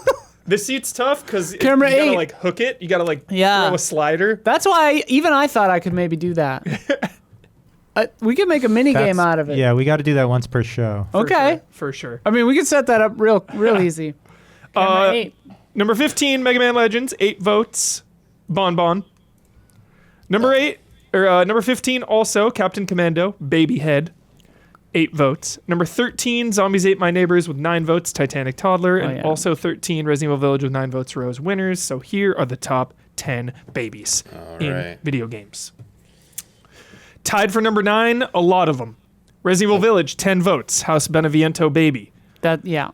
This seat's tough because you Camera gotta 8. like hook it. You gotta like Yeah. throw a slider. That's why even I thought I could maybe do that. We could make a mini game out of it. Yeah, we got to do that once per show. Okay. For sure. I mean, we could set that up real easy. Camera 8. Number 15, Mega Man Legends, 8 votes. Bon. Number 8, or number 15, also Captain Commando, Baby Head, 8 votes. Number 13, Zombies Ate My Neighbors with 9 votes, Titanic Toddler, and yeah. also 13, Resident Evil Village with 9 votes, Rose winners. So here are the top 10 babies in right. video games. Tied for number 9, a lot of them. Resident Evil Village, 10 votes, House Beneviento Baby. Yeah.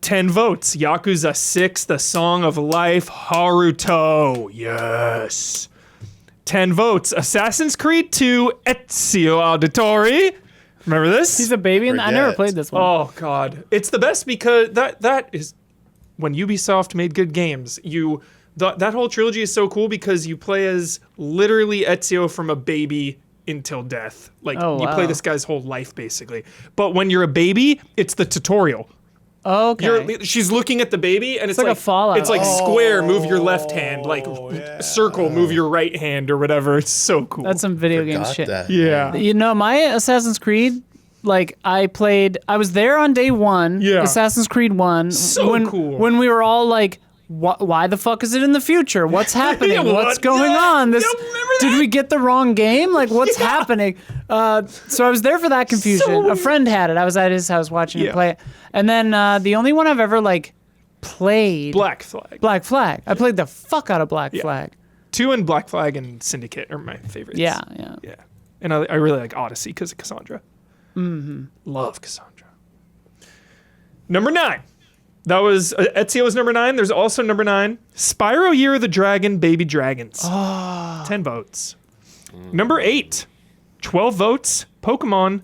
10 votes. Yakuza 6, The Song of Life, Haruto. Yes. 10 votes. Assassin's Creed 2, Ezio Auditore. Remember this? He's a baby, and I never Forget. played this one. Oh God, it's the best because that is when Ubisoft made good games. That whole trilogy is so cool because you play as literally Ezio from a baby until death. Like Oh, you play wow. this guy's whole life basically. But when you're a baby, it's the tutorial. Okay. She's looking at the baby, and it's like a Fallout. It's like square, move your left hand, like circle, move your right hand, or whatever. It's so cool. That's some video game Forgot shit. that. yeah. You know, my Assassin's Creed, like I was there on day one. Yeah. Assassin's Creed 1. So cool. When we were all like, why the fuck is it in the future? What's happening? Yeah, What's what? going Yeah, on? yeah, remember that? Did we get the wrong game? Like, what's happening? So I was there for that confusion. So A friend had it. I was at his house watching him Yeah. play it. And then the only one I've ever like played. Black Flag. Black Flag. I played the fuck out of Black Yeah. Flag. 2 and Black Flag and Syndicate are my favorites. Yeah. Yeah. And I really like Odyssey because of Cassandra. Mm-hmm. Love Cassandra. Number 9. That was Ezio was number 9. There's also number 9. Spyro Year of the Dragon, Baby Dragons. 10 votes. Number 8. 12 votes. Pokemon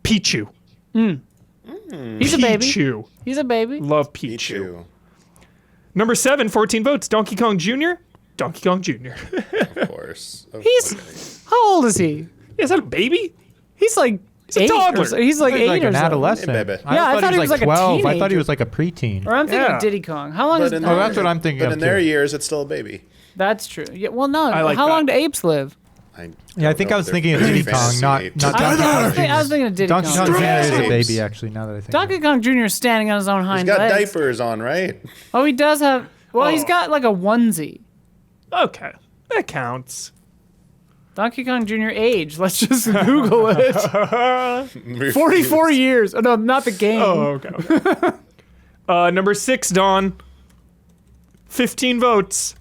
Pichu. He's a baby. Pichu. He's a baby. Love Pichu. Pichu. Number 7, 14 votes. Donkey Kong Jr. Donkey Kong Jr. Of course. How old is he? Is that a baby? He's like a 8 toddler. or so. He's like He's 8 like or an something. adolescent. Hey, baby. Yeah, I thought he was like a 12. I thought teenager. he was like a preteen. Or I'm thinking Yeah. Diddy Kong. How long is But in Oh, that's what I'm thinking But of in their too. years, it's still a baby. That's true. Yeah, well, no. I like how that. long do apes live? Yeah, I think I was thinking of Diddy Kong, not Donkey I was Kong. thinking of Diddy Donkey Kong Kong. Jr. is a Apes. baby, actually, now that I think Donkey Kong Jr. is standing on his own He's hind got legs. diapers on, right? Oh, he does have. Well, he's Oh. got like a onesie. Okay. That counts. Donkey Kong Jr. age. Let's just Google it. 44 years. Oh, no, not the game. Oh, okay. Number 6, Dawn. 15 votes.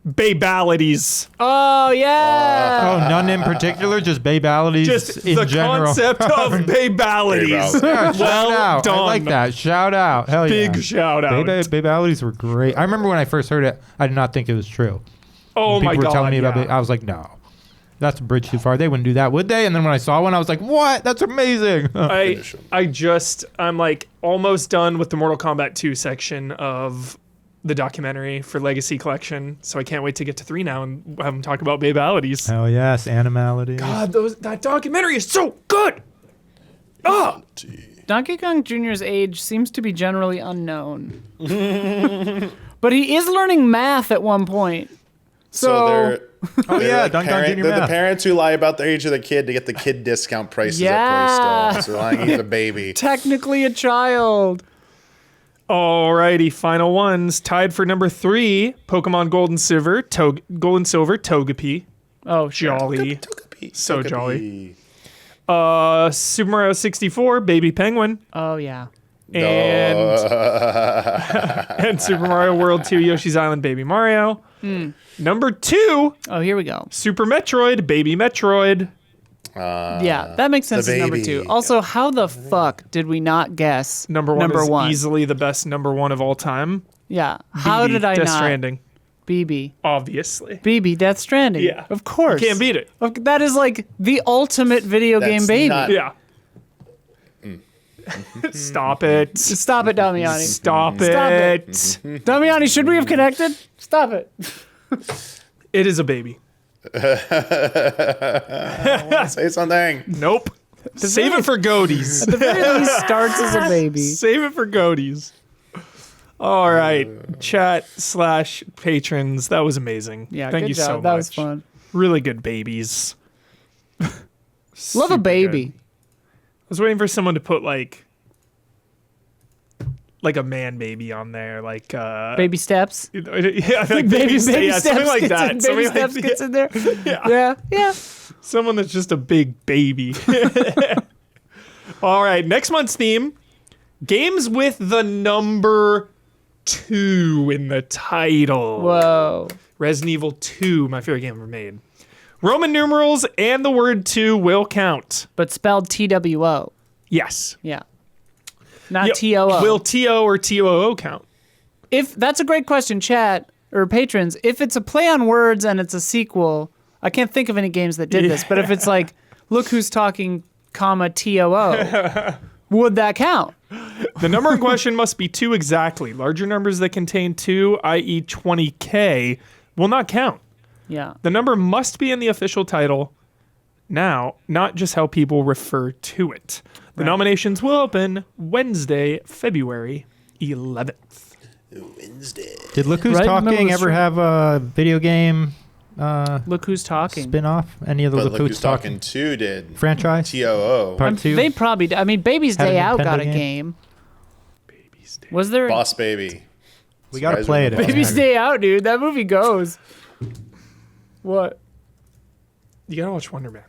Babalities. Oh, yeah. Oh, none in particular, just babalities Just in the general. concept of babalities. Yeah, shout Well out. done. I like that. Shout out. Hell yeah. Big shout out. Babalities were great. I remember when I first heard it, I did not think it was true. Oh People my were god. telling me about yeah. it. I was like, no. That's a bridge too far. They wouldn't do that, would they? And then when I saw one, I was like, what? That's amazing. I'm like almost done with the Mortal Kombat 2 section of the documentary for Legacy Collection, so I can't wait to get to 3 now and have them talk about babalities. Hell yes, animalities. God, that documentary is so good. Oh, Donkey Kong Jr.'s age seems to be generally unknown. But he is learning math at one point. So they're Oh they're yeah, like Donkey Kong Jr. they're the math. parents who lie about the age of the kid to get the kid discount prices Yeah. at Play Store. So they're lying he's a baby. Technically a child. alrighty, final ones. Tied for number 3, Pokemon Gold and Silver, Togepi. Oh, sure. Jolly. Togepi. So Togepi. jolly. Super Mario 64, Baby Penguin. Oh, yeah. And and Super Mario World 2, Yoshi's Island, Baby Mario. Number 2, Oh, here we go. Super Metroid, Baby Metroid. Yeah, that makes sense the as number baby. 2. Also, how the fuck did we not guess Number 1 number is 1? easily the best number 1 of all time. Yeah. How BB, did I Death not? Stranding, BB. obviously. BB, Death Stranding. Yeah. Of course. Can't beat it. That is like the ultimate video That's game baby. not- Yeah. Stop it. Stop it, Damiani. Stop Stop it. Damiani, should we have connected? Stop it. It is a baby. Say something. Nope. Save it for goaties. At the very least, starts as a baby. Save it for goaties. All right. Chat/patrons. That was amazing. Yeah, Thank good you job. so much. That was fun. Really good babies. Love a Super baby. good. I was waiting for someone to put like a man baby on there, like Baby steps. yeah, like baby yeah, something like that. Baby Something steps like, gets in there. yeah. Yeah. Someone that's just a big baby. All right, next month's theme: games with the number 2 in the title. Whoa. Resident Evil 2, my favorite game ever made. Roman numerals and the word 2 will count. But spelled TWO. Yes. Yeah. Not Yep. TOO. Will TO or TOO count? If that's a great question, chat or patrons. If it's a play on words and it's a sequel, I can't think of any games that did this. But if it's like, look who's talking, comma TOO. Would that count? The number in question must be 2 exactly. Larger numbers that contain 2, i.e. 20K, will not count. Yeah. The number must be in the official title now, not just how people refer to it. The nominations will open Wednesday, February 11th. Wednesday. Did Look Who's Right in the middle Talking of the ever street. have a video game Look Who's Talking. spin-off? Any of the But Look Look Who's Who's Talking 2 did. franchise? TOO. Part 2? They probably did. I mean, Baby's Had a Day Out Nintendo got a game? game. Baby's Day. Was there? Boss Baby. We gotta Surprise play me it. with Boss Baby's Baby. Day Out, dude. That movie goes. What? You gotta watch Wonder Man.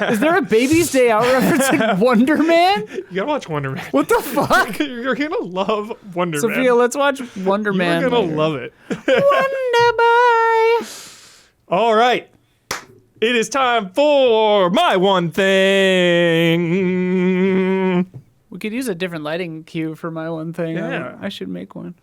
Is there a Baby's Day Out reference in Wonder Man? You gotta watch Wonder Man. What the fuck? You're gonna love Wonder Sophia, Man. let's watch Wonder Man. You're gonna later. love it. Wonder Boy. All right. It is time for my one thing. We could use a different lighting cue for my one thing. Yeah. I should make one.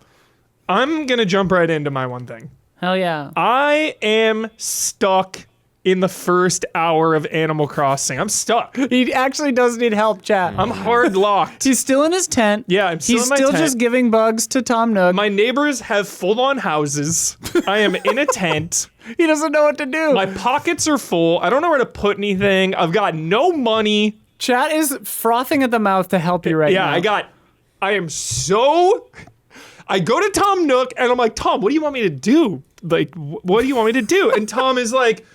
I'm going to jump right into my one thing. Hell yeah. I am stuck in the first hour of Animal Crossing. I'm stuck. He actually does need help, chat. I'm hard locked. He's still in his tent. Yeah, I'm still He's in my still tent. just giving bugs to Tom Nook. My neighbors have full-on houses. I am in a tent. He doesn't know what to do. My pockets are full. I don't know where to put anything. I've got no money. Chat is frothing at the mouth to help you right now. I go to Tom Nook and I'm like, Tom, what do you want me to do? Like, what do you want me to do? And Tom is like,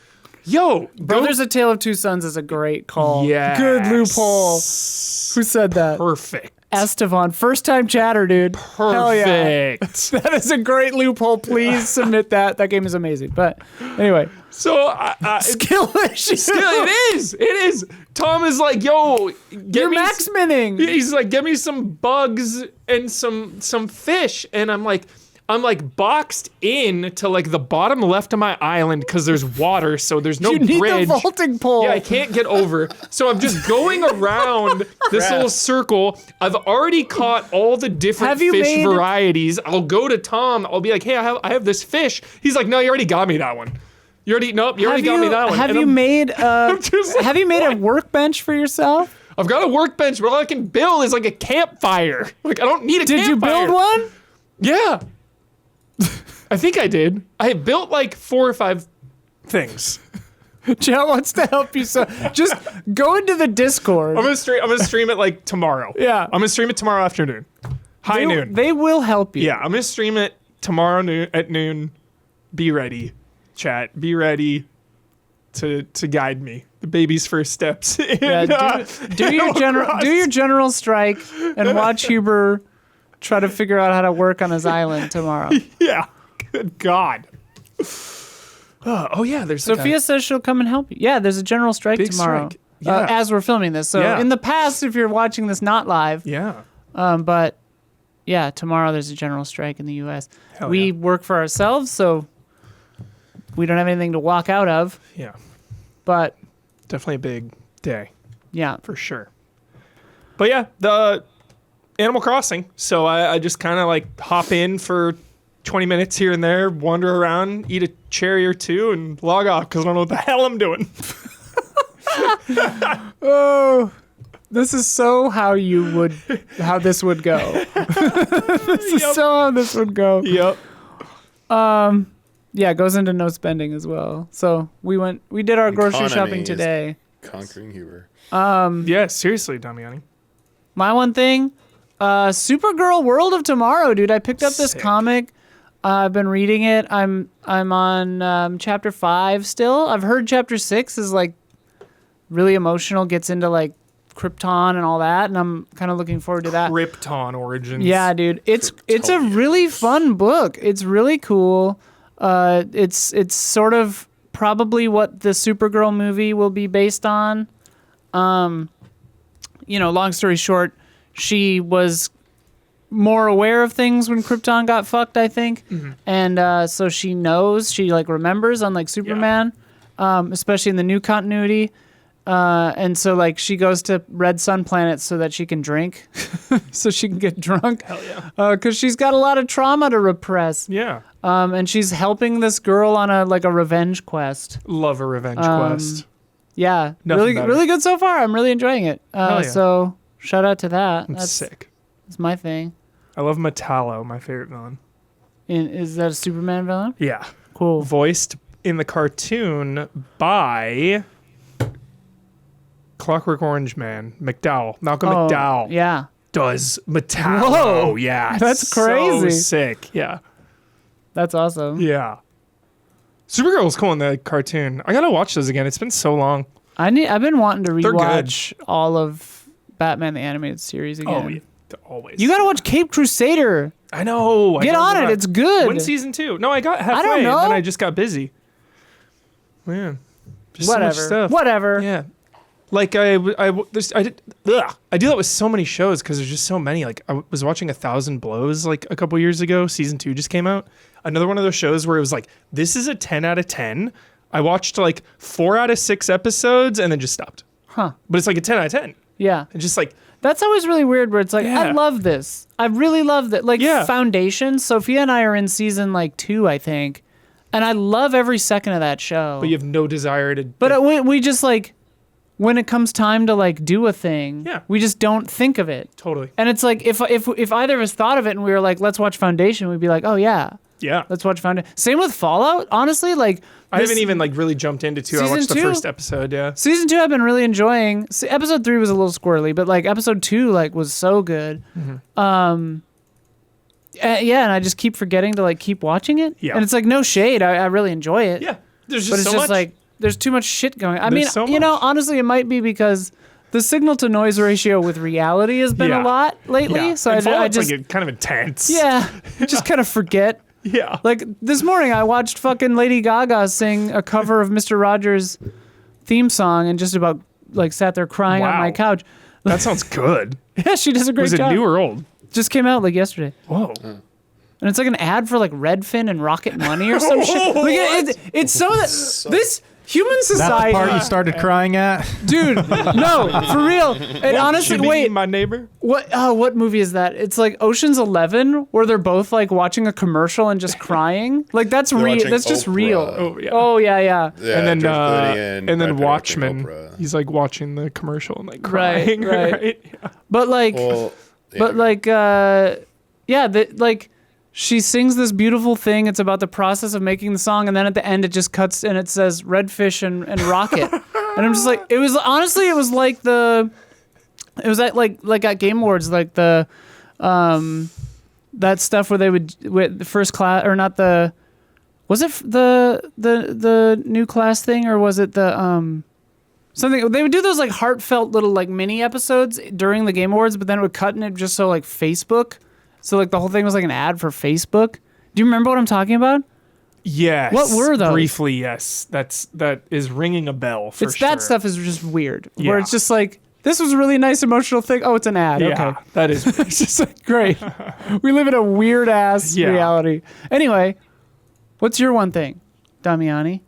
yo, Brothers A Tale of Two Sons is a great call. Yes. Good loophole. Who said that? Perfect. Estevan. First time chatter, dude. Hell yeah. Perfect. That is a great loophole. Please submit that. That game is amazing. But anyway, So skill issue. it is. Tom is like, yo, You're max minning. He's like, get me some bugs and some fish, and I'm like boxed in to like the bottom left of my island because there's water, so there's no You need bridge. the vaulting pole. Yeah, I can't get over. So I'm just going around this little circle. I've already caught all the different Have you fish made- varieties. I'll go to Tom. I'll be like, hey, I have this fish. He's like, no, you already got me that one. You already got me that one. Have And you I'm- made just like, have you made a workbench for yourself? I've got a workbench, but all I can build is like a campfire. Like I don't need a Did you campfire. build one? Yeah. I think I did. I built like 4 or 5 things. Chat wants to help you, so just go into the Discord. I'm gonna stream it like tomorrow. Yeah. I'm gonna stream it tomorrow afternoon. High noon. They will help you. Yeah, I'm gonna stream it tomorrow at noon. Be ready, chat. Be ready to guide me. The baby's first steps. Yeah, do your general strike and watch Huber try to figure out how to work on his island tomorrow. Yeah. Good God. Oh yeah, there's Sophia says she'll come and help you. Yeah, there's a general strike Big tomorrow. strike. Yeah. As we're filming this. So Yeah. in the past, if you're watching this not live, Yeah. but yeah, tomorrow there's a general strike in the U.S. Hell We yeah. work for ourselves, so we don't have anything to walk out of. Yeah. But Definitely a big day yeah, for sure. But yeah, the Animal Crossing. So I just kind of like hop in for 20 minutes here and there, wander around, eat a cherry or two, and log off because I don't know what the hell I'm doing. oh, this is so how this would go. This is so how this would go. Yep. Yeah, it goes into no spending as well. So we did our grocery Economy shopping is- today. Conquering Huber. Yeah, seriously, Damiani. My one thing, Supergirl World of Tomorrow, dude. I picked up this Sick. comic. I've been reading it. I'm on chapter 5 still. I've heard chapter 6 is like really emotional, gets into like Krypton and all that, and I'm kind of looking forward to that. Krypton Origins. Yeah, dude. It's a really fun book. It's really cool. It's sort of probably what the Supergirl movie will be based on. Long story short, she was more aware of things when Krypton got fucked, I think. Mm-hmm. And so she knows, she like remembers, unlike Superman, especially in the new continuity. And so like she goes to red sun planets so that she can drink, so she can get drunk. Hell yeah. Because she's got a lot of trauma to repress. Yeah. And she's helping this girl on a revenge quest. Love a revenge quest. Yeah, Nothing really, better. really good so far. I'm really enjoying it. Hell yeah. So shout out to that. That's sick. That's my thing. I love Metallo, my favorite villain. Is that a Superman villain? Yeah. Cool. Voiced in the cartoon by Clockwork Orange Man, McDowell. Malcolm McDowell Yeah. does Metallo. Whoa. Yeah. That's so crazy. sick. Yeah. That's awesome. Yeah. Supergirl's cool in the cartoon. I gotta watch those again. It's been so long. I've been wanting to They're good. rewatch all of Batman the Animated Series again. Oh, yeah. Always. You gotta watch Cape Crusader. I know. Get on it. It's good. When season 2? No, I got halfway. don't know. And then I just got busy. Man. Just Whatever. So much stuff. Whatever. Yeah. Like I do that with so many shows because there's just so many. Like I was watching 1,000 Blows like a couple years ago. Season 2 just came out. Another one of those shows where it was like, this is a 10 out of 10. I watched like 4 out of 6 episodes and then just stopped. Huh. But it's like a 10 out of 10. Yeah. It's just like, That's always really weird where it's like, Yeah. I love this. I really love that. Like Yeah. Foundation, Sophia and I are in season like 2, I think. And I love every second of that show. but you have no desire to. But we just like, when it comes time to like do a thing, Yeah. we just don't think of it. Totally. And it's like, if either of us thought of it and we were like, let's watch Foundation, we'd be like, oh yeah, Yeah. let's watch Foundation. Same with Fallout, honestly. Like, I this- haven't even like really jumped into 2. I Season watched the 2? first episode. Yeah. Season 2 I've been really enjoying. Episode 3 was a little squirrely, but like episode 2 like was so good. Mm-hmm. Yeah, and I just keep forgetting to like keep watching it. Yeah. And it's like no shade. I really enjoy it. Yeah. There's But just it's so just much. like there's too much shit going on. I There's mean, so you know, much. honestly it might be because the signal to noise ratio with reality has been Yeah. a lot lately. Yeah. So And I Fallout's just like kind of intense. yeah, just kind of forget. Yeah. Like this morning, I watched fucking Lady Gaga sing a cover of Mr. Rogers' theme song, and just about like sat there crying on Wow. my couch. That sounds good. Yeah, she does a great Was it job. new or old? Just came out like yesterday, Whoa. and it's like an ad for like Redfin and Rocket Money or some shit. Like it's some of that. This human That's the society, part you started crying at? dude. No, for real. And honestly, Should be wait. my neighbor. What movie is that? It's like Ocean's 11, where they're both like watching a commercial and just crying. Like that's real. watching That's just Oprah. real. Oh, yeah. Yeah. Yeah, And then George Clooney and then Brad Pitt watching Watchmen. Oprah. He's like watching the commercial and like Right, crying. right. Right. Yeah. But like, Well, yeah. but like, like she sings this beautiful thing. It's about the process of making the song, and then at the end it just cuts and it says Redfish and Rocket, and I'm just like, it was like like at Game Awards, like the that stuff where they would with the first class or not the. Was it the new class thing, or was it the something? They would do those like heartfelt little like mini episodes during the Game Awards, but then it would cut in it just so like Facebook. So like the whole thing was like an ad for Facebook. Do you remember what I'm talking about? Yes. What were those? Briefly, yes. That is ringing a bell for It's sure. that stuff is just weird. Yeah. Where it's just like, this was a really nice emotional thing. Oh, it's an ad. Yeah, Okay. that is. It's just like, great. We live in a weird ass Yeah. reality. Anyway, what's your one thing, Damiani?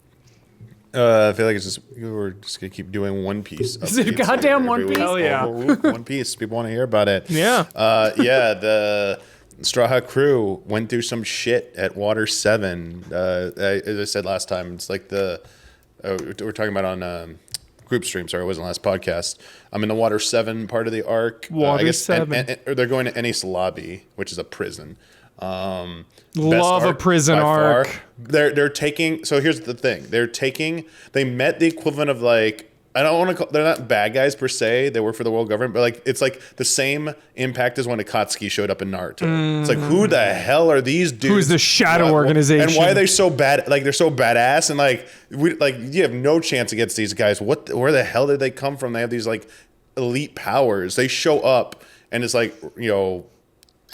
I feel like we're just gonna keep doing One Piece. Is it updates goddamn every One week. Piece? Hell yeah. One Piece. People want to hear about it. Yeah. The Straw Hat crew went through some shit at Water 7. As I said last time, it's like we're talking about on group stream. Sorry, it wasn't last podcast. I'm in the Water 7 part of the arc. Water 7. Or they're going to Ennis Lobby, which is a prison. Love Best a prison by far. arc. They're taking. So here's the thing. They met the equivalent of like. I don't want to call. They're not bad guys per se. They work for the world government, but like it's like the same impact as when Akatsuki showed up in Naruto. It's like, who the hell are these dudes? Who's the shadow organization? And why are they so bad? Like they're so badass, and like you have no chance against these guys. Where the hell did they come from? They have these like elite powers. They show up, and it's like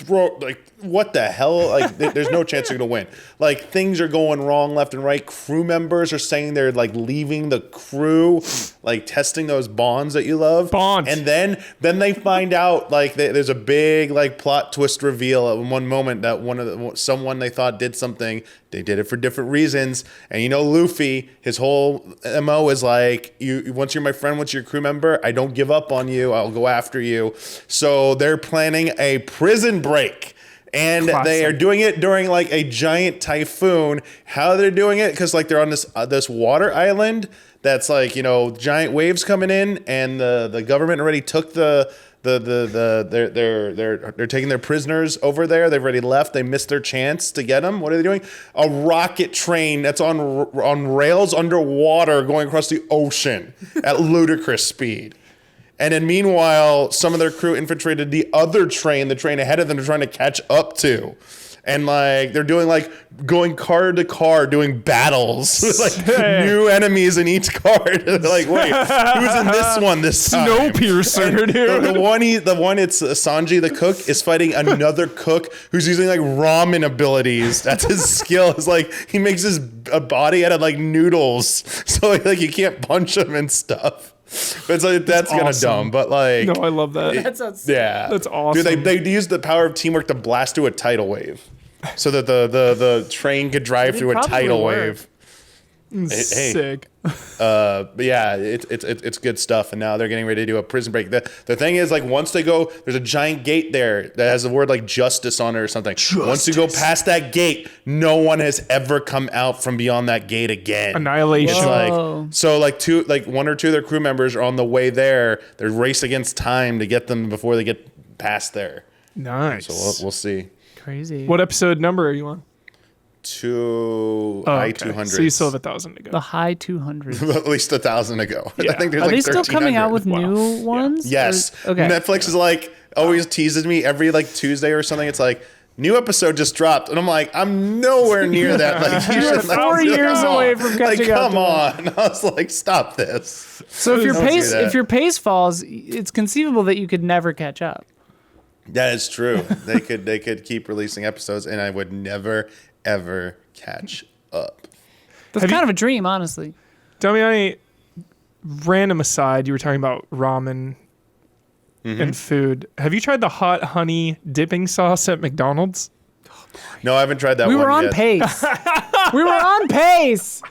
what the hell? Like there's no chance you're gonna win. Like things are going wrong left and right. Crew members are saying they're like leaving the crew, like testing those bonds that you love. Bonds. And then they find out like there's a big like plot twist reveal at one moment that someone they thought did something. They did it for different reasons. And Luffy, his whole MO is like, once you're my friend, once you're a crew member, I don't give up on you. I'll go after you. So they're planning a prison break. And Classic. they are doing it during like a giant typhoon. How they're doing it? Because like they're on this water island that's like, you know, giant waves coming in, and the government already took they're taking their prisoners over there. They've already left. They missed their chance to get them. What are they doing? A rocket train that's on rails underwater going across the ocean at ludicrous speed. And then meanwhile, some of their crew infiltrated the other train, the train ahead of them, they're trying to catch up to. And like they're doing like going car to car, doing battles with like new enemies in each car. They're like, wait, who's in this one this time? Snowpiercer, dude. The one it's Sanji the cook is fighting another cook who's using like ramen abilities. That's his skill. It's like he makes his body out of like noodles, so like you can't punch him and stuff. But it's like that's kind of dumb, but like No, I love that. That sounds yeah, That's awesome. Dude, they use the power of teamwork to blast through a tidal wave, so that the train could drive It'd through a probably tidal work. wave. Hey, Sick. but yeah, it's good stuff. And now they're getting ready to do a prison break. The thing is, like, once they go, there's a giant gate there that has the word like justice on it or something. Once you go past that gate, no one has ever come out from beyond that gate again. Annihilation. It's Whoa. like so, like one or two of their crew members are on the way there. They're race against time to get them before they get past there. Nice. So we'll see. crazy. What episode number are you on? High 200s. So you still have 1,000 to go. The high 200s. At least 1,000 ago. Yeah. I think there's Are like they still coming out 1,300. with new ones? Yes. Or- okay. Netflix is like always teases me every like Tuesday or something. It's like new episode just dropped, and I'm like, I'm nowhere near that. Like you You're should 4 years away from like, catching up come to on. I was like, stop this. So if your Don't do pace that. falls, it's conceivable that you could never catch up. That is true. They could keep releasing episodes, and I would never ever catch up. That's Have kind you- of a dream, honestly. Damiani, random aside, you were talking about ramen and food. Have you tried the hot honey dipping sauce at McDonald's? No, I haven't tried that We one were on yet. pace. We were on pace.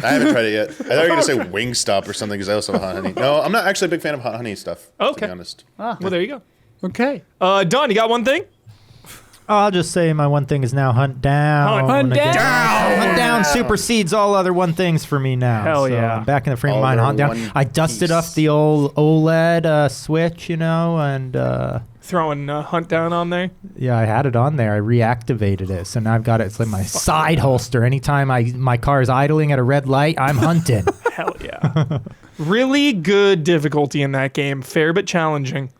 I haven't tried it yet. I thought you were going to say Wingstop or something because I also have hot honey. No, I'm not actually a big fan of hot honey stuff, to Okay. be honest. Well, there you go. Okay. Don, you got one thing? I'll just say my one thing is now Hunt Down. Hunt again. Down! Hunt Down supersedes all other one things for me now. Hell So yeah. I'm back in the frame of All mind. their Hunt Down. one I dusted piece. off the old OLED Switch, and Throwing Hunt Down on there? yeah, I had it on there. I reactivated it, so now I've got it. It's like my side holster. Anytime my car is idling at a red light, I'm hunting. Hell yeah. Really good difficulty in that game. Fair but challenging.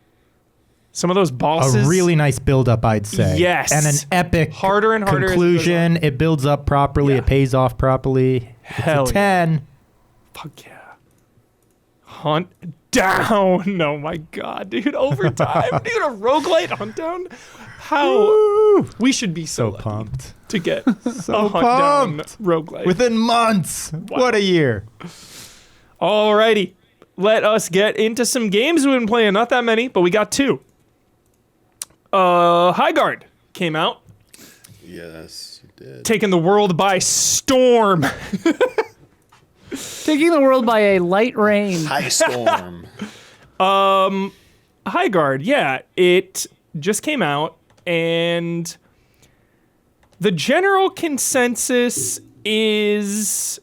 Some of those bosses. A really nice build-up, I'd say. Yes. And an epic Harder and harder as it goes conclusion. It builds up properly. Yeah. It pays off properly. Hell it's a 10. Fuck yeah. Hunt Down. Oh my god, dude. Overtime. Dude, a roguelite Hunt Down? How? We should be so So lucky pumped. to get So a Hunt Down pumped. roguelite. Within months. What a year. Alrighty. Let us get into some games we've been playing. Not that many, but we got 2. Highguard came out, Yes, you did. taking the world by storm. Taking the world by a light rain. High storm. Highguard, yeah, it just came out, and the general consensus is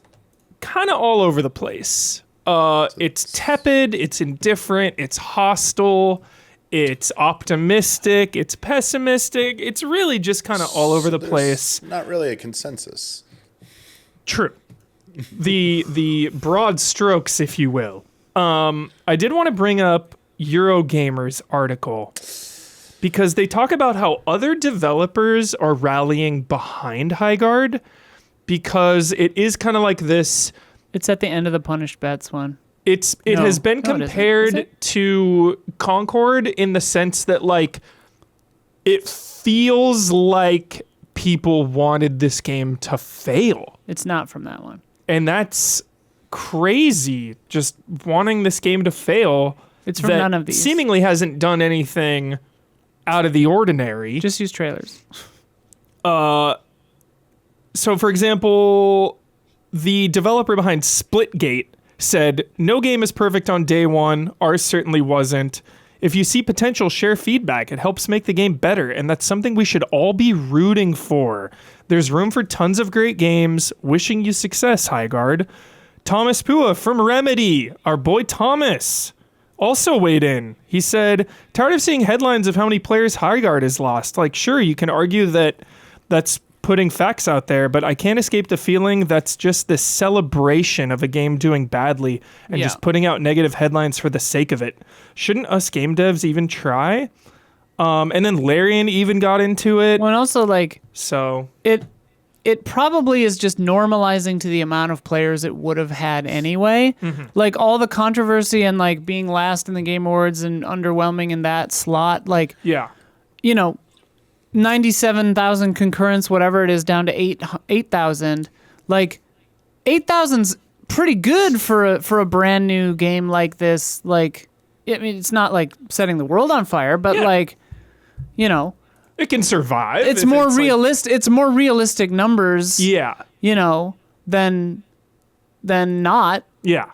kind of all over the place. It's tepid, it's indifferent, it's hostile, it's optimistic, it's pessimistic. It's really just kind of all over the place. Not really a consensus. True. The broad strokes, if you will. I did want to bring up Eurogamer's article because they talk about how other developers are rallying behind Highguard because it is kind of like this. It's at the end of the Punished Bets one. It No. has been No, it isn't. Is compared it? to Concord in the sense that like it feels like people wanted this game to fail. It's not from that one. And that's crazy, just wanting this game to fail. It's from that none of these. seemingly hasn't done anything out of the ordinary. Just use trailers. So, for example, the developer behind Splitgate said, "No game is perfect on day one. Ours certainly wasn't. If you see potential, share feedback. It helps make the game better, and that's something we should all be rooting for. There's room for tons of great games. Wishing you success, Highguard. Thomas Pua from Remedy, our boy Thomas, also weighed in. He said, tired of seeing headlines of how many players Highguard has lost. Like, sure, you can argue that that's putting facts out there, but I can't escape the feeling that's just this celebration of a game doing badly and just putting out negative headlines for the sake of it. Shouldn't us game devs even try? And then Larian even got into it. Well, and also, like, so it probably is just normalizing to the amount of players it would have had anyway. Mm-hmm. Like, all the controversy and, like, being last in the Game Awards and underwhelming in that slot, like, yeah, 97,000 concurrents, whatever it is, down to 8,000. Like, 8,000's pretty good for a brand new game like this. Like, I mean, it's not like setting the world on fire, but like, it can survive. It's more realistic. It's more realistic numbers. Yeah. Than not. Yeah.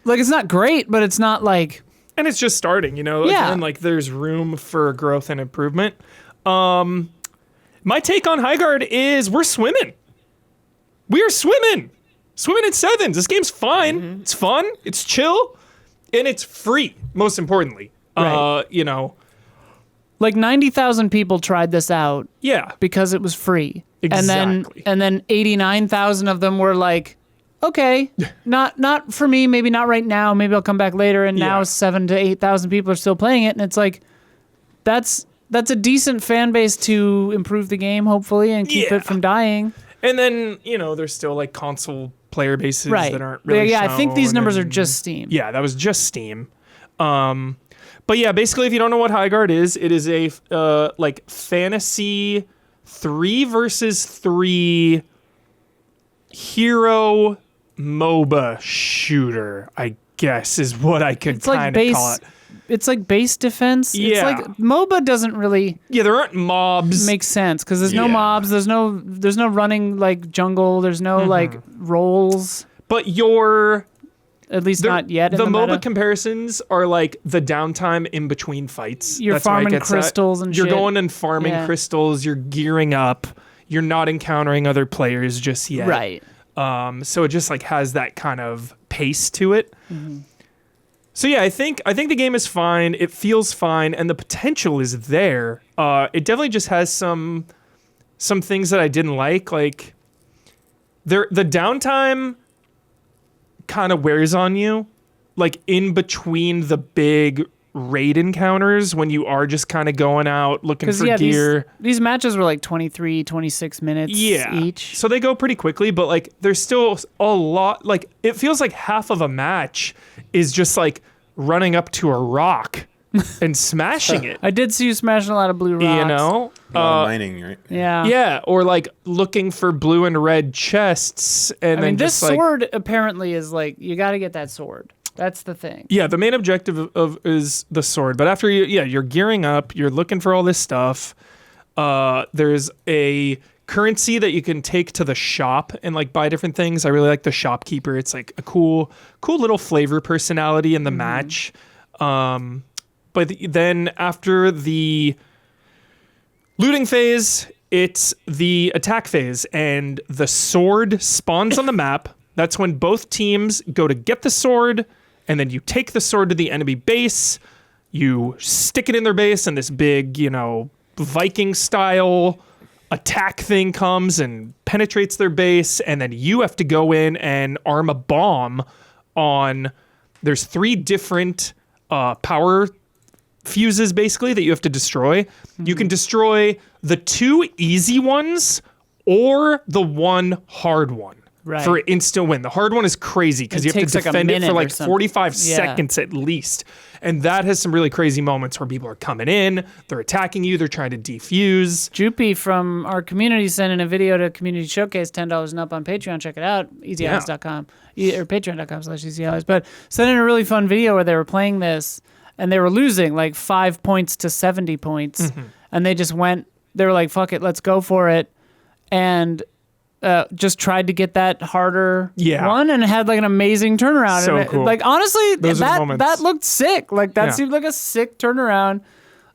Like, it's not great, but it's not like. And it's just starting, Again, like, there's room for growth and improvement. My take on Highguard is we're swimming. We are swimming in sevens. This game's fine. Mm-hmm. It's fun. It's chill, and it's free. Most importantly, right. Like 90,000 people tried this out. Yeah, because it was free. Exactly. And then 89,000 of them were like, okay, not for me. Maybe not right now. Maybe I'll come back later. And now 7,000 to 8,000 people are still playing it, and it's like, that's a decent fan base to improve the game, hopefully, and keep it from dying. And then, there's still like console player bases that aren't really I think these numbers are just Steam. Yeah, that was just Steam. But yeah, basically, if you don't know what Highguard is, it is a like fantasy 3 versus 3 hero MOBA shooter, I guess is what I could kind of call it. It's like base defense. Yeah. It's like MOBA doesn't really. Yeah, there aren't mobs. Make sense because there's no mobs. There's no running like jungle. There's no like roles. But at least not yet. The MOBA meta. Comparisons are like the downtime in between fights. You're farming crystals and You're shit. going and farming crystals. You're gearing up. You're not encountering other players just yet. Right. So it just like has that kind of pace to it. Mm-hmm. So yeah, I think the game is fine. It feels fine, and the potential is there. It definitely just has some things that I didn't like. Like the downtime kind of wears on you, like in between the big raid encounters when you are just kind of going out looking for gear. These matches were like 23, 26 minutes each. So they go pretty quickly, but like there's still a lot. Like it feels like half of a match is just like running up to a rock and smashing it. I did see you smashing a lot of blue rocks. A lot of mining, right? Yeah. Yeah, or like looking for blue and red chests. And I mean, this sword apparently is like, you got to get that sword. That's the thing. Yeah, the main objective is the sword. But after you're gearing up, you're looking for all this stuff. There's a currency that you can take to the shop and like buy different things. I really like the shopkeeper. It's like a cool little flavor personality in the match. But then after the looting phase, it's the attack phase, and the sword spawns on the map. That's when both teams go to get the sword, and then you take the sword to the enemy base. You stick it in their base, and this big, Viking-style attack thing comes and penetrates their base, and then you have to go in and arm a bomb on. There's 3 different power fuses, basically, that you have to destroy. Mm-hmm. You can destroy the 2 easy ones or the 1 hard one. Right. For instant win. The hard one is crazy because you have to defend it for like 45 seconds at least. And that has some really crazy moments where people are coming in, they're attacking you, they're trying to defuse. Joopy from our community sent in a video to Community Showcase, $10 and up on Patreon. Check it out, easyallies.com or patreon.com/easyallies. But sent in a really fun video where they were playing this and they were losing like 5 points to 70 points. Mm-hmm. And they just went, they were like, fuck it, let's go for it. And just tried to get that harder Yeah. one, and it had like an amazing turnaround. So and cool. Like honestly, Those are the moments. that looked sick. Like that Yeah. seemed like a sick turnaround,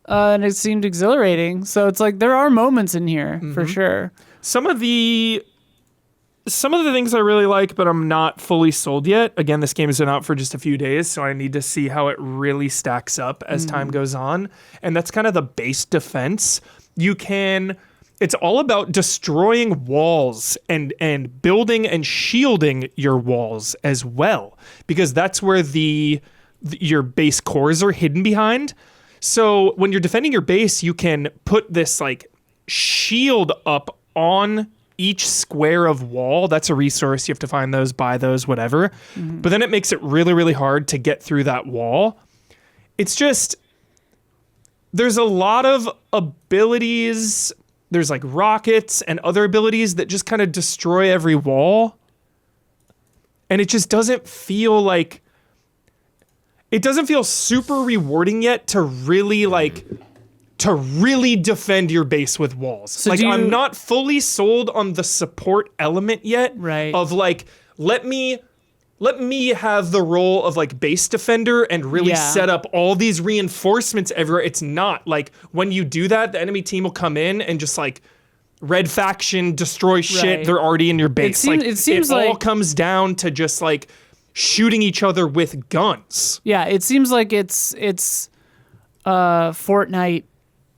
and it seemed exhilarating. So it's like there are moments in here for sure. Some of the things I really like, but I'm not fully sold yet. Again, this game has been out for just a few days, so I need to see how it really stacks up as time goes on. And that's kind of the base defense. It's all about destroying walls and building and shielding your walls as well, because that's where your base cores are hidden behind. So when you're defending your base, you can put this like shield up on each square of wall. That's a resource. You have to find those, buy those, whatever. But then it makes it really, really hard to get through that wall. It's just, there's a lot of abilities. There's like rockets and other abilities that just kind of destroy every wall. And it just doesn't feel like, it doesn't feel super rewarding yet to really defend your base with walls. So like I'm not fully sold on the support element yet. Right. Of like, let me have the role of like base defender and really set up all these reinforcements everywhere. It's not like when you do that, the enemy team will come in and just like red faction destroy shit. Right. They're already in your base. It seems all like comes down to just like shooting each other with guns. Yeah, it seems like it's Fortnite,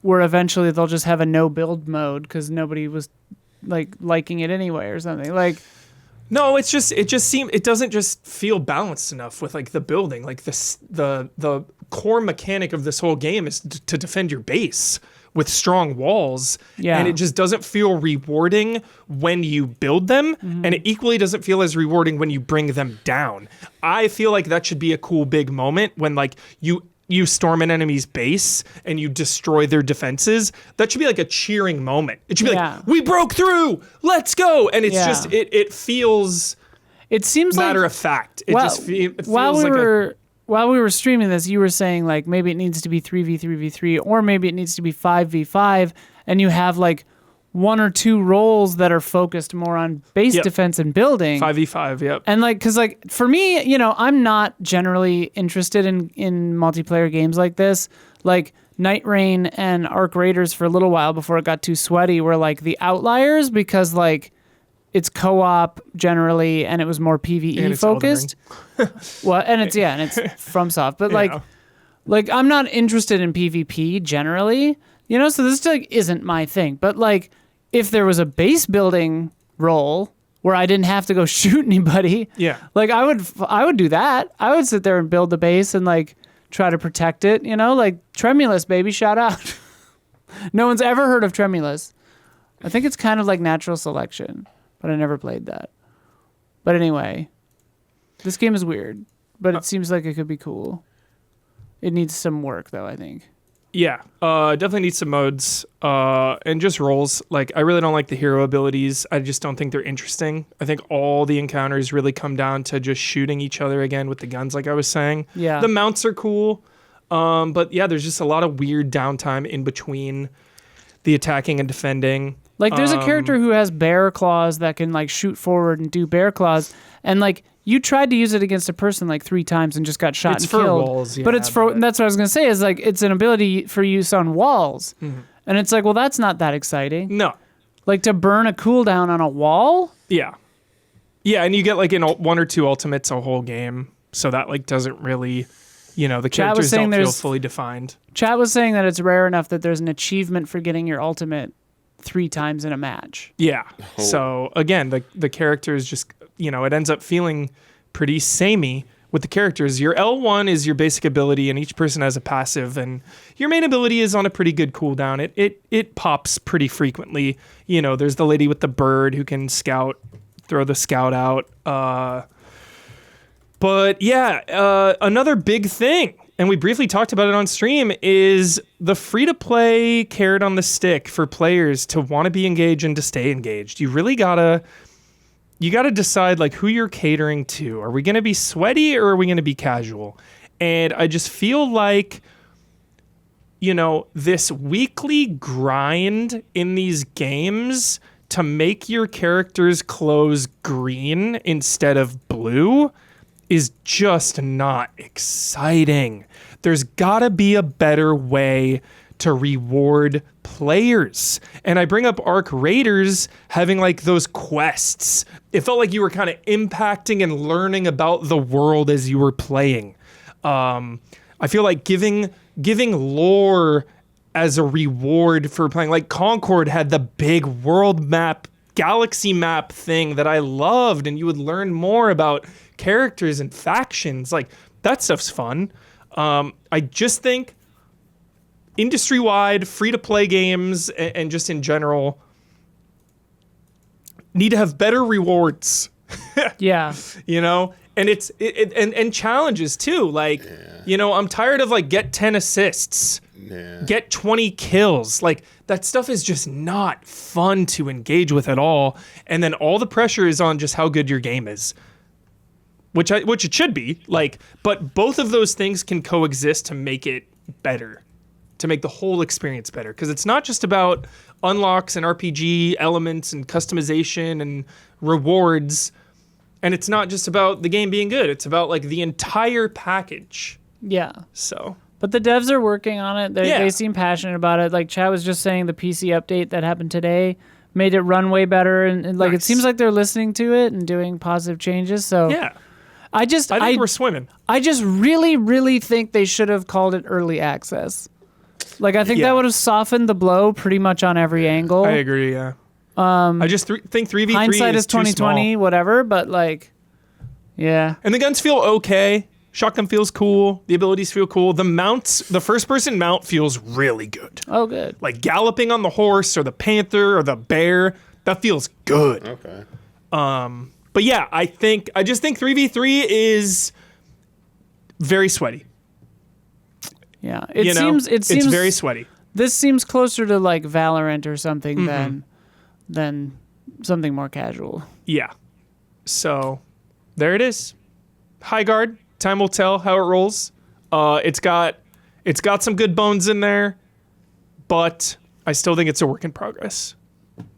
where eventually they'll just have a no build mode because nobody was like liking it anyway or something. Like, no, it doesn't just feel balanced enough with like the building. Like the core mechanic of this whole game is to defend your base with strong walls. Yeah. And it just doesn't feel rewarding when you build them. And it equally doesn't feel as rewarding when you bring them down. I feel like that should be a cool big moment when like you storm an enemy's base and you destroy their defenses. That should be like a cheering moment. It should be like, we broke through, let's go. And it's just, it feels, it seems matter like, of fact. It feels while we were streaming this, you were saying like maybe it needs to be 3v3v3 or maybe it needs to be 5v5, and you have like one or two roles that are focused more on base defense and building. 5v5, yep. And like, cause like for me, you know, I'm not generally interested in multiplayer games like this. Like Night Rain and Arc Raiders for a little while before it got too sweaty were like the outliers because like it's co-op generally and it was more PvE focused. Well, and it's FromSoft, but like I'm not interested in PvP generally, you know, so this like isn't my thing. But like if there was a base building role where I didn't have to go shoot anybody, like I would do that. I would sit there and build the base and like try to protect it, you know, like Tremulous, baby, shout out. No one's ever heard of Tremulous. I think it's kind of like Natural Selection, but I never played that. But anyway, this game is weird, but it seems like it could be cool. It needs some work though, I think. Yeah, definitely needs some modes and just roles. Like, I really don't like the hero abilities. I just don't think they're interesting. I think all the encounters really come down to just shooting each other again with the guns, like I was saying. Yeah. The mounts are cool, but yeah, there's just a lot of weird downtime in between the attacking and defending. Like, there's a character who has bear claws that can, like, shoot forward and do bear claws, and, like, you tried to use it against a person like 3 times and just got shot and killed. It's for walls, yeah. But it's for, that's what I was going to say, is like, it's an ability for use on walls. Mm-hmm. And it's like, well, that's not that exciting. No. Like, to burn a cooldown on a wall? Yeah. Yeah, and you get like in 1 or 2 ultimates a whole game. So that like doesn't really, you know, the characters don't feel fully defined. Chat was saying that it's rare enough that there's an achievement for getting your ultimate 3 times in a match. Yeah. Oh. So again, the characters just, you know, it ends up feeling pretty samey with the characters. Your L1 is your basic ability, and each person has a passive, and your main ability is on a pretty good cooldown. It pops pretty frequently. You know, there's the lady with the bird who can scout, throw the scout out. But yeah, another big thing, and we briefly talked about it on stream, is the free-to-play carrot on the stick for players to want to be engaged and to stay engaged. You really gotta decide like who you're catering to. Are we going to be sweaty or are we going to be casual? And I just feel like, you know, this weekly grind in these games to make your character's clothes green instead of blue is just not exciting. There's gotta be a better way to reward players. And I bring up Arc Raiders having like those quests. It felt like you were kind of impacting and learning about the world as you were playing. I feel like giving lore as a reward for playing, like Concord had the big world map, galaxy map thing that I loved, and you would learn more about characters and factions. Like, that stuff's fun. I just think industry-wide, free-to-play games and just in general need to have better rewards. Yeah. You know? And and challenges too. Like, you know, I'm tired of like get 10 assists, get 20 kills. Like, that stuff is just not fun to engage with at all. And then all the pressure is on just how good your game is. Which it should be, like, but both of those things can coexist to make it better, to make the whole experience better. Because it's not just about unlocks and RPG elements and customization and rewards, and it's not just about the game being good. It's about like the entire package. Yeah. So. But the devs are working on it. They seem passionate about it. Like Chad was just saying, the PC update that happened today made it run way better, and like, nice. It seems like they're listening to it and doing positive changes. So yeah. I think we're swimming. I just really, really think they should have called it early access. Like, I think that would have softened the blow pretty much on every angle. I agree, yeah. I just think 3v3 hindsight is 2020, small. whatever, but like, yeah. And the guns feel okay. Shotgun feels cool. The abilities feel cool. The mounts, the first-person mount feels really good. Oh, good. Like galloping on the horse or the panther or the bear, that feels good. Okay. But yeah, I just think 3v3 is very sweaty. Yeah, it seems it's very sweaty. This seems closer to like Valorant or something than something more casual. Yeah. So there it is. Highguard. Time will tell how it rolls. It's got some good bones in there, but I still think it's a work in progress.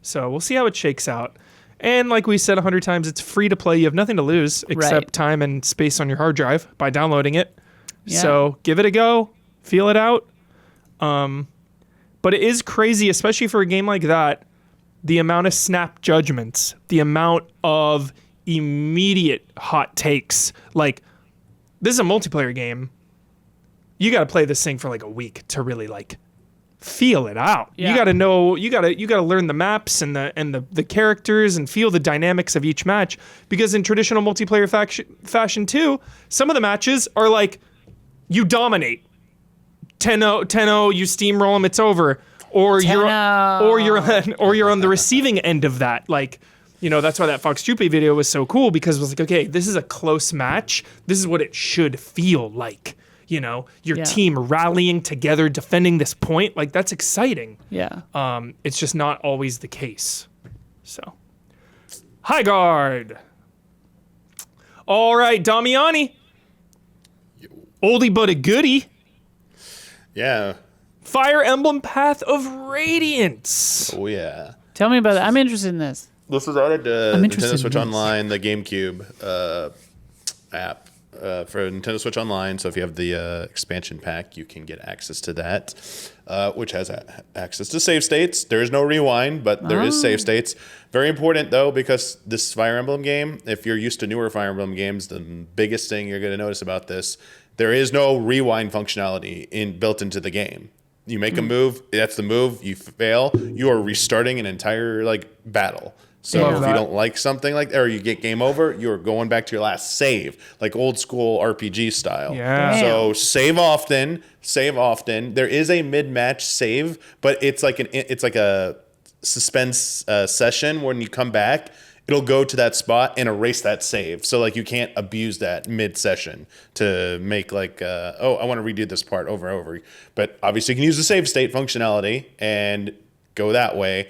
So we'll see how it shakes out. And like we said 100 times, it's free to play. You have nothing to lose except time and space on your hard drive by downloading it. Yeah. So give it a go. Feel it out. But it is crazy, especially for a game like that, the amount of snap judgments, the amount of immediate hot takes. Like, this is a multiplayer game. You got to play this thing for like a week to really like feel it out. Yeah. You got to know, you got to learn the maps and the characters and feel the dynamics of each match, because in traditional multiplayer fashion too, some of the matches are like you dominate 10-0, you steamroll them, it's over, or you're on the receiving end of that. Like, you know, that's why that Fox Jupe video was so cool, because it was like, okay, this is a close match. This is what it should feel like. You know, your team rallying together, defending this point. Like, that's exciting. Yeah. It's just not always the case. So, Highguard. All right, Damiani. Oldie but a goodie. Yeah. Fire Emblem Path of Radiance. Oh, yeah. Tell me about that. I'm interested in this. This was added to Nintendo Switch Online, the GameCube app for Nintendo Switch Online. So if you have the expansion pack, you can get access to that, which has access to save states. There is no rewind, but there is save states. Very important, though, because this Fire Emblem game, if you're used to newer Fire Emblem games, the biggest thing you're going to notice about this, there is no rewind functionality built into the game. You make a move, that's the move, you fail, you are restarting an entire battle. So if you don't like something like that, or you get game over, you're going back to your last save, like old school RPG style. Yeah. So save often. There is a mid-match save, but it's like a suspense session. When you come back, it'll go to that spot and erase that save. So like you can't abuse that mid-session to make I want to redo this part over and over. But obviously you can use the save state functionality and go that way.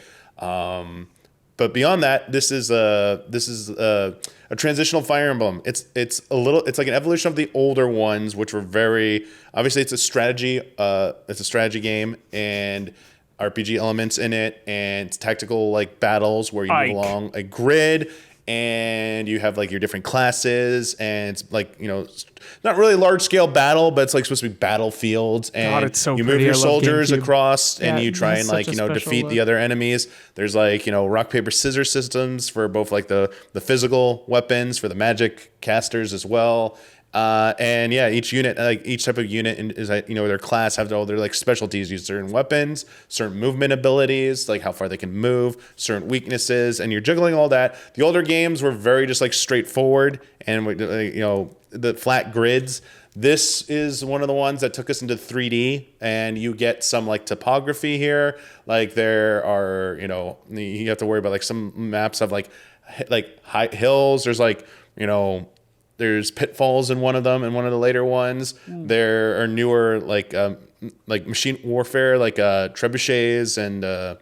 But beyond that, this is a transitional Fire Emblem. It's like an evolution of the older ones, which were very obviously it's a strategy game, and RPG elements in it, and it's tactical like battles where you Ike. move along a grid, and you have like your different classes, and it's like, you know, not really large scale battle, but it's like supposed to be battlefields, and God, it's so you move pretty. your I love soldiers GameCube. across, and Yeah, you it try has and like, such you a know, special defeat look. the other enemies. There's like, you know, rock paper scissors systems for both like the physical weapons, for the magic casters as well. And yeah, each unit, like each type of unit is, you know, their class have all their like specialties, use certain weapons, certain movement abilities, like how far they can move, certain weaknesses, and you're juggling all that. The older games were very just like straightforward and, you know, the flat grids. This is one of the ones that took us into 3D, and you get some like topography here. Like there are, you know, you have to worry about like some maps have like high hills. There's like, you know, there's pitfalls in one of them, and one of the later ones. There are newer like machine warfare, like trebuchets and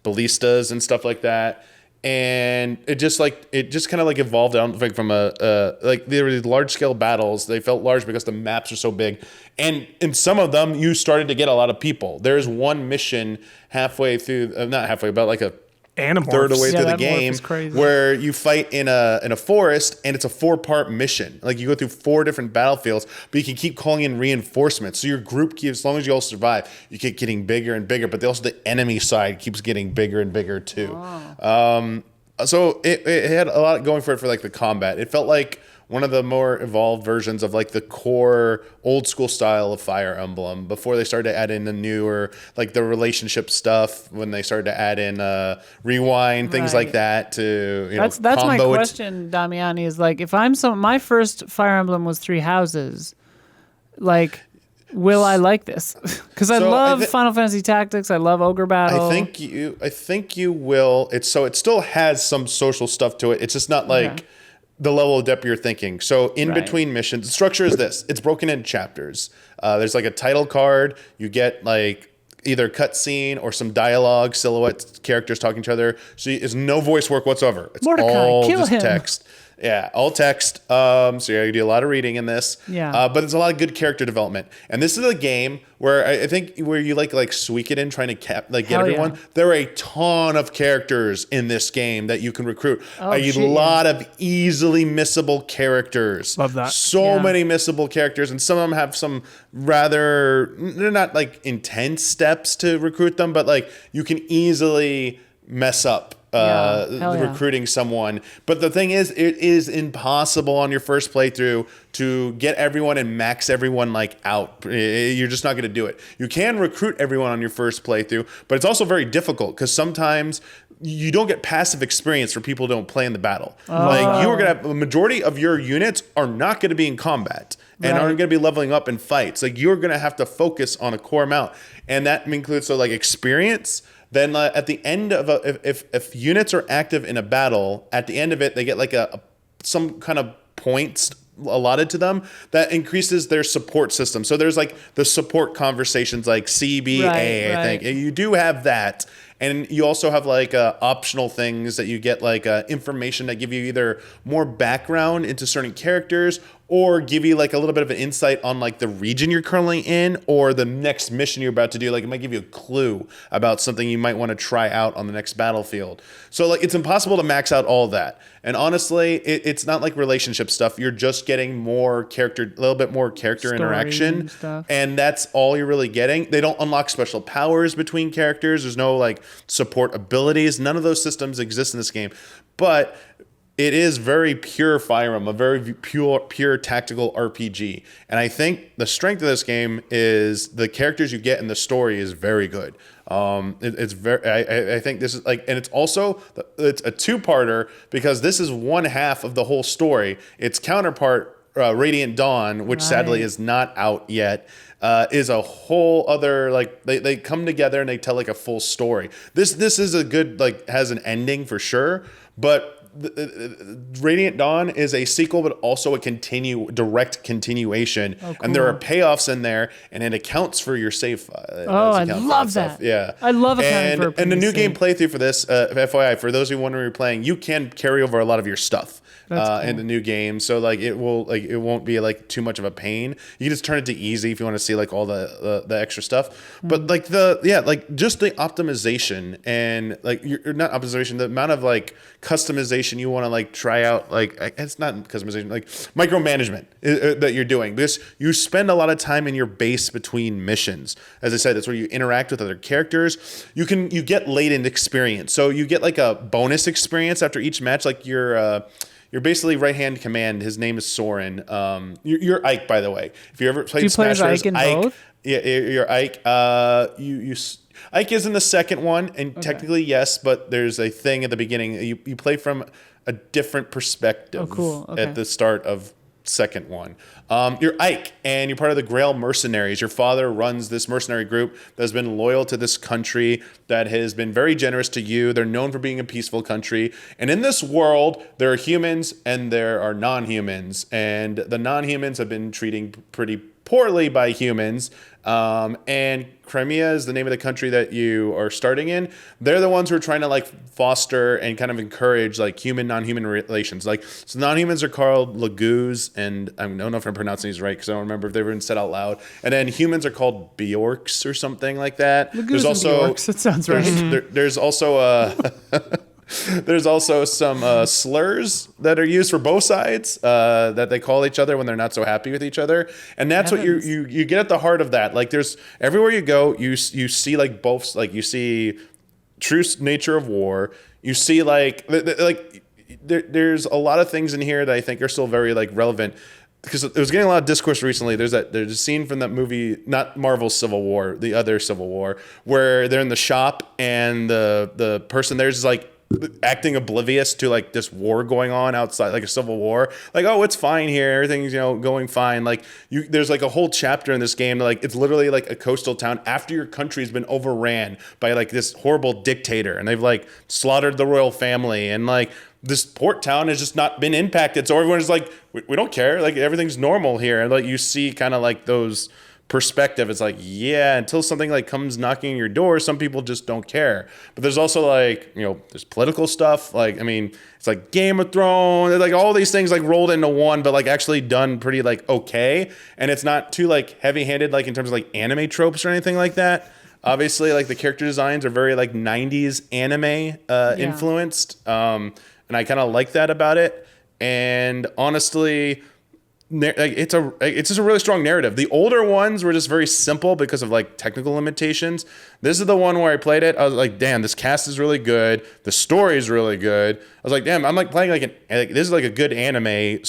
ballistas and stuff like that. And it just kind of like evolved out like from like there were these large scale battles. They felt large because the maps are so big, and in some of them you started to get a lot of people. There's one mission halfway through, not halfway, but like a Animorphs. third of the way Yeah, through the that morph game, is crazy. where you fight in a forest, and it's a 4-part mission. Like you go through 4 different battlefields, but you can keep calling in reinforcements. So your group keeps, as long as you all survive, you keep getting bigger and bigger. But also the enemy side keeps getting bigger and bigger too. So it had a lot going for it for like the combat. It felt like one of the more evolved versions of like the core old school style of Fire Emblem before they started to add in the newer, like the relationship stuff, when they started to add in rewind, things Right. like that to, you know, That's my combo it. question, Damiani, is like, if my first Fire Emblem was 3 houses, like, will I like this? Because I So love Final Fantasy Tactics. I love Ogre Battle. I think you will. It still has some social stuff to it. It's just not like Okay. the level of depth you're thinking. So in Right. between missions, the structure is this. It's broken into chapters. There's like a title card. You get like either cutscene or some dialogue, silhouette characters talking to each other. So there's no voice work whatsoever. It's Mordecai, all kill just him. text. Yeah, all text. So yeah, you do a lot of reading in this. Yeah. But there's a lot of good character development. And this is a game where I think where you like Suikoden trying to get Hell everyone. yeah. There are a ton of characters in this game that you can recruit. A shit, lot of easily missable characters. Love that. So Yeah. many missable characters, and some of them have some rather, they're not like intense steps to recruit them, but like you can easily mess up Hell yeah. recruiting someone. But the thing is, it is impossible on your first playthrough to get everyone and max everyone like out. You're just not going to do it. You can recruit everyone on your first playthrough, but it's also very difficult because sometimes you don't get passive experience for people who don't play in the battle. Like you are going to have a majority of your units are not going to be in combat and Right. aren't going to be leveling up in fights. Like you're going to have to focus on a core amount, and that includes like experience. Then at the end of if units are active in a battle, at the end of it they get like some kind of points allotted to them that increases their support system. So there's like the support conversations like CBA, Right, I think. right. You do have that. And you also have like optional things that you get, like information that give you either more background into certain characters or give you like a little bit of an insight on like the region you're currently in or the next mission you're about to do. Like it might give you a clue about something you might want to try out on the next battlefield. So like it's impossible to max out all that. And honestly, it's not like relationship stuff. You're just getting more character, a little bit more character Story interaction. and stuff. And that's all you're really getting. They don't unlock special powers between characters. There's no like support abilities. None of those systems exist in this game. But it is very pure Fire Emblem, a very pure tactical RPG. And I think the strength of this game is the characters you get and the story is very good. It's very. I think this is like, and it's also it's a 2-parter because this is one half of the whole story. Its counterpart, Radiant Dawn, which sadly is not out yet, is a whole other, like they come together and they tell like a full story. This is a good, like, has an ending for sure, but Radiant Dawn is a sequel, but also a direct continuation, and there are payoffs in there, and it accounts for your save file. I love that. Yeah, I love accounting for a and the new previous game save. playthrough for this, FYI, for those who wonder you're playing, you can carry over a lot of your stuff That's cool. in the new game, so like it won't be like too much of a pain. You can just turn it to easy if you want to see like all the extra stuff. But like just the optimization and like you're not optimization, the amount of like customization you want to like try out, like it's not customization, like micromanagement that you're doing. This, you spend a lot of time in your base between missions. As I said, that's where you interact with other characters. You get latent experience. So you get like a bonus experience after each match. Like you're basically right-hand command. His name is Soren. You're Ike, by the way. If you ever played Smash Bros. Ike in both? Yeah, you're Ike. Ike is in the second one, and technically yes, but there's a thing at the beginning. You play from a different perspective at the start of second one. You're Ike, and you're part of the Grail Mercenaries. Your father runs this mercenary group that has been loyal to this country, that has been very generous to you. They're known for being a peaceful country. And in this world, there are humans and there are non-humans. And the non-humans have been treating pretty poorly by humans. And Crimea is the name of the country that you are starting in. They're the ones who are trying to like foster and kind of encourage like human, non-human relations. Like, so non-humans are called Lagoos, and I don't know if I'm pronouncing these right because I don't remember if they've been said out loud. And then humans are called Bjorks or something like that. Lagoos there's also and Bjorks, that sounds right. There's also there's also some slurs that are used for both sides that they call each other when they're not so happy with each other, and that's what you get at the heart of that. Like, there's everywhere you go, you see like both, like you see true nature of war. You see there's a lot of things in here that I think are still very like relevant. Because it was getting a lot of discourse recently. There's a scene from that movie, not Marvel's Civil War, the other Civil War, where they're in the shop and the person there's like acting oblivious to like this war going on outside, like a civil war. Like, oh, it's fine here, everything's going fine. Like there's like a whole chapter in this game, like it's literally like a coastal town after your country's been overran by like this horrible dictator, and they've like slaughtered the royal family, and like this port town has just not been impacted. So everyone's like, we don't care, like everything's normal here. And like you see kind of like those perspective. It's like, yeah, until something like comes knocking on your door, some people just don't care. But there's also like, there's political stuff. Like, I mean, it's like Game of Thrones, like all these things like rolled into one, but like actually done pretty like okay. And it's not too like heavy-handed, like in terms of like anime tropes or anything like that. Obviously, like the character designs are very like 90s anime influenced. And I kind of like that about it. And honestly, it's just a really strong narrative. The older ones were just very simple because of like technical limitations. This is the one where I played it. I was like, damn, this cast is really good. The story is really good. I was like, damn, I'm like playing this is like a good anime,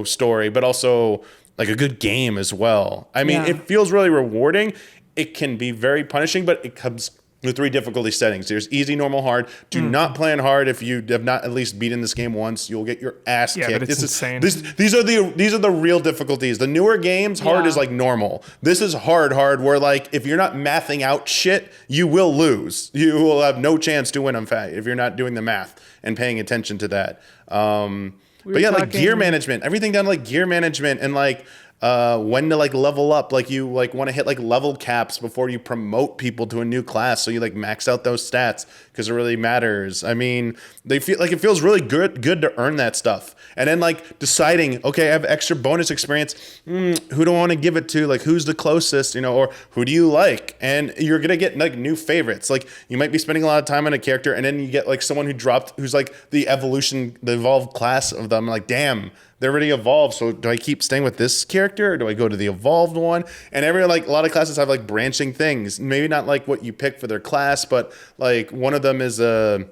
story, but also like a good game as well. I mean, it feels really rewarding. It can be very punishing, but it comes the 3 difficulty settings. There's easy, normal, hard. Do not play on hard if you have not at least beaten this game once. You'll get your ass kicked. But it's insane. These are the real difficulties. The newer games, hard is like normal. This is hard, where like if you're not mathing out shit, you will lose. You will have no chance to win, in fact, if you're not doing the math and paying attention to that. But yeah, like gear management, everything down to like gear management and like when to like level up, like you like want to hit like level caps before you promote people to a new class, so you like max out those stats because it really matters. I mean, it feels really good to earn that stuff, and then like deciding, okay, I have extra bonus experience, who do I want to give it to, like who's the closest, or who do you like, and you're gonna get like new favorites. Like you might be spending a lot of time on a character, and then you get like someone who's like the evolved class of them, like damn, they're already evolved, so do I keep staying with this character or do I go to the evolved one? And a lot of classes have like branching things. Maybe not like what you pick for their class, but like one of them is the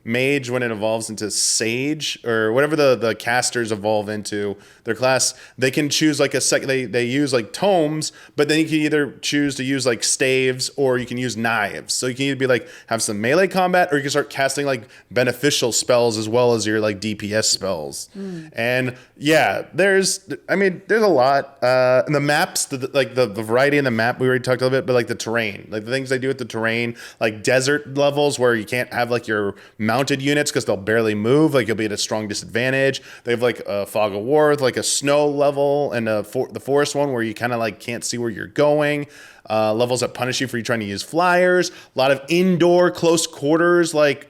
mage when it evolves into sage or whatever the casters evolve into their class. They can choose like they use like tomes, but then you can either choose to use like staves or you can use knives. So you can either be like have some melee combat or you can start casting like beneficial spells as well as your like DPS spells. And yeah, there's a lot. And the maps, the variety in the map, we already talked a little bit, but like the terrain, like the things they do with the terrain, like desert levels where you can't have like your mounted units because they'll barely move, like you'll be at a strong disadvantage. They have like a fog of war with like a snow level and the forest one where you kind of like can't see where you're going. levels that punish you for you trying to use flyers, a lot of indoor close quarters, there's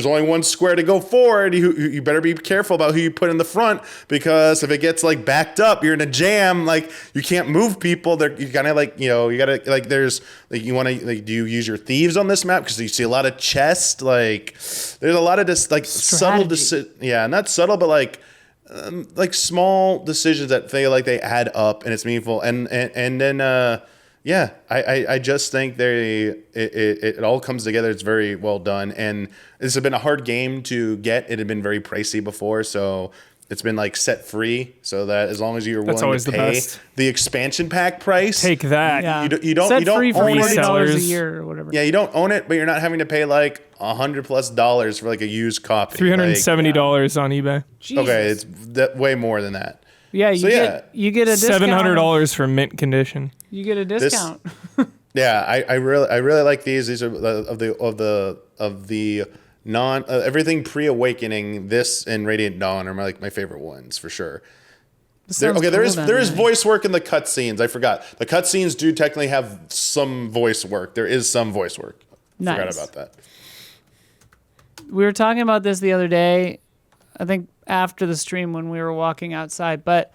only one square to go forward. You better be careful about who you put in the front, because if it gets like backed up, you're in a jam, like you can't move people. You gotta there's like, you want to like, do you use your thieves on this map? Because you see a lot of chests, like there's a lot of just like subtle not subtle, but like small decisions that feel like they add up and it's meaningful. And then I just think it all comes together. It's very well done, and this has been a hard game to get. It had been very pricey before, so it's been like set free, so that as long as you're willing to pay the expansion pack price, take that. Yeah. You don't set free for own $40 a year or whatever. Yeah, you don't own it, but you're not having to pay like $100+ for like a used copy. $370 on eBay. Jesus. Okay, it's way more than that. Yeah, you get a discount. $700 for mint condition. You get a discount. I really like these. These are of the non everything pre-Awakening. This and Radiant Dawn are my favorite ones for sure. There is voice work in the cutscenes. I forgot. The cutscenes do technically have some voice work. There is some voice work. Nice. Forgot about that. We were talking about this the other day, I think after the stream when we were walking outside, but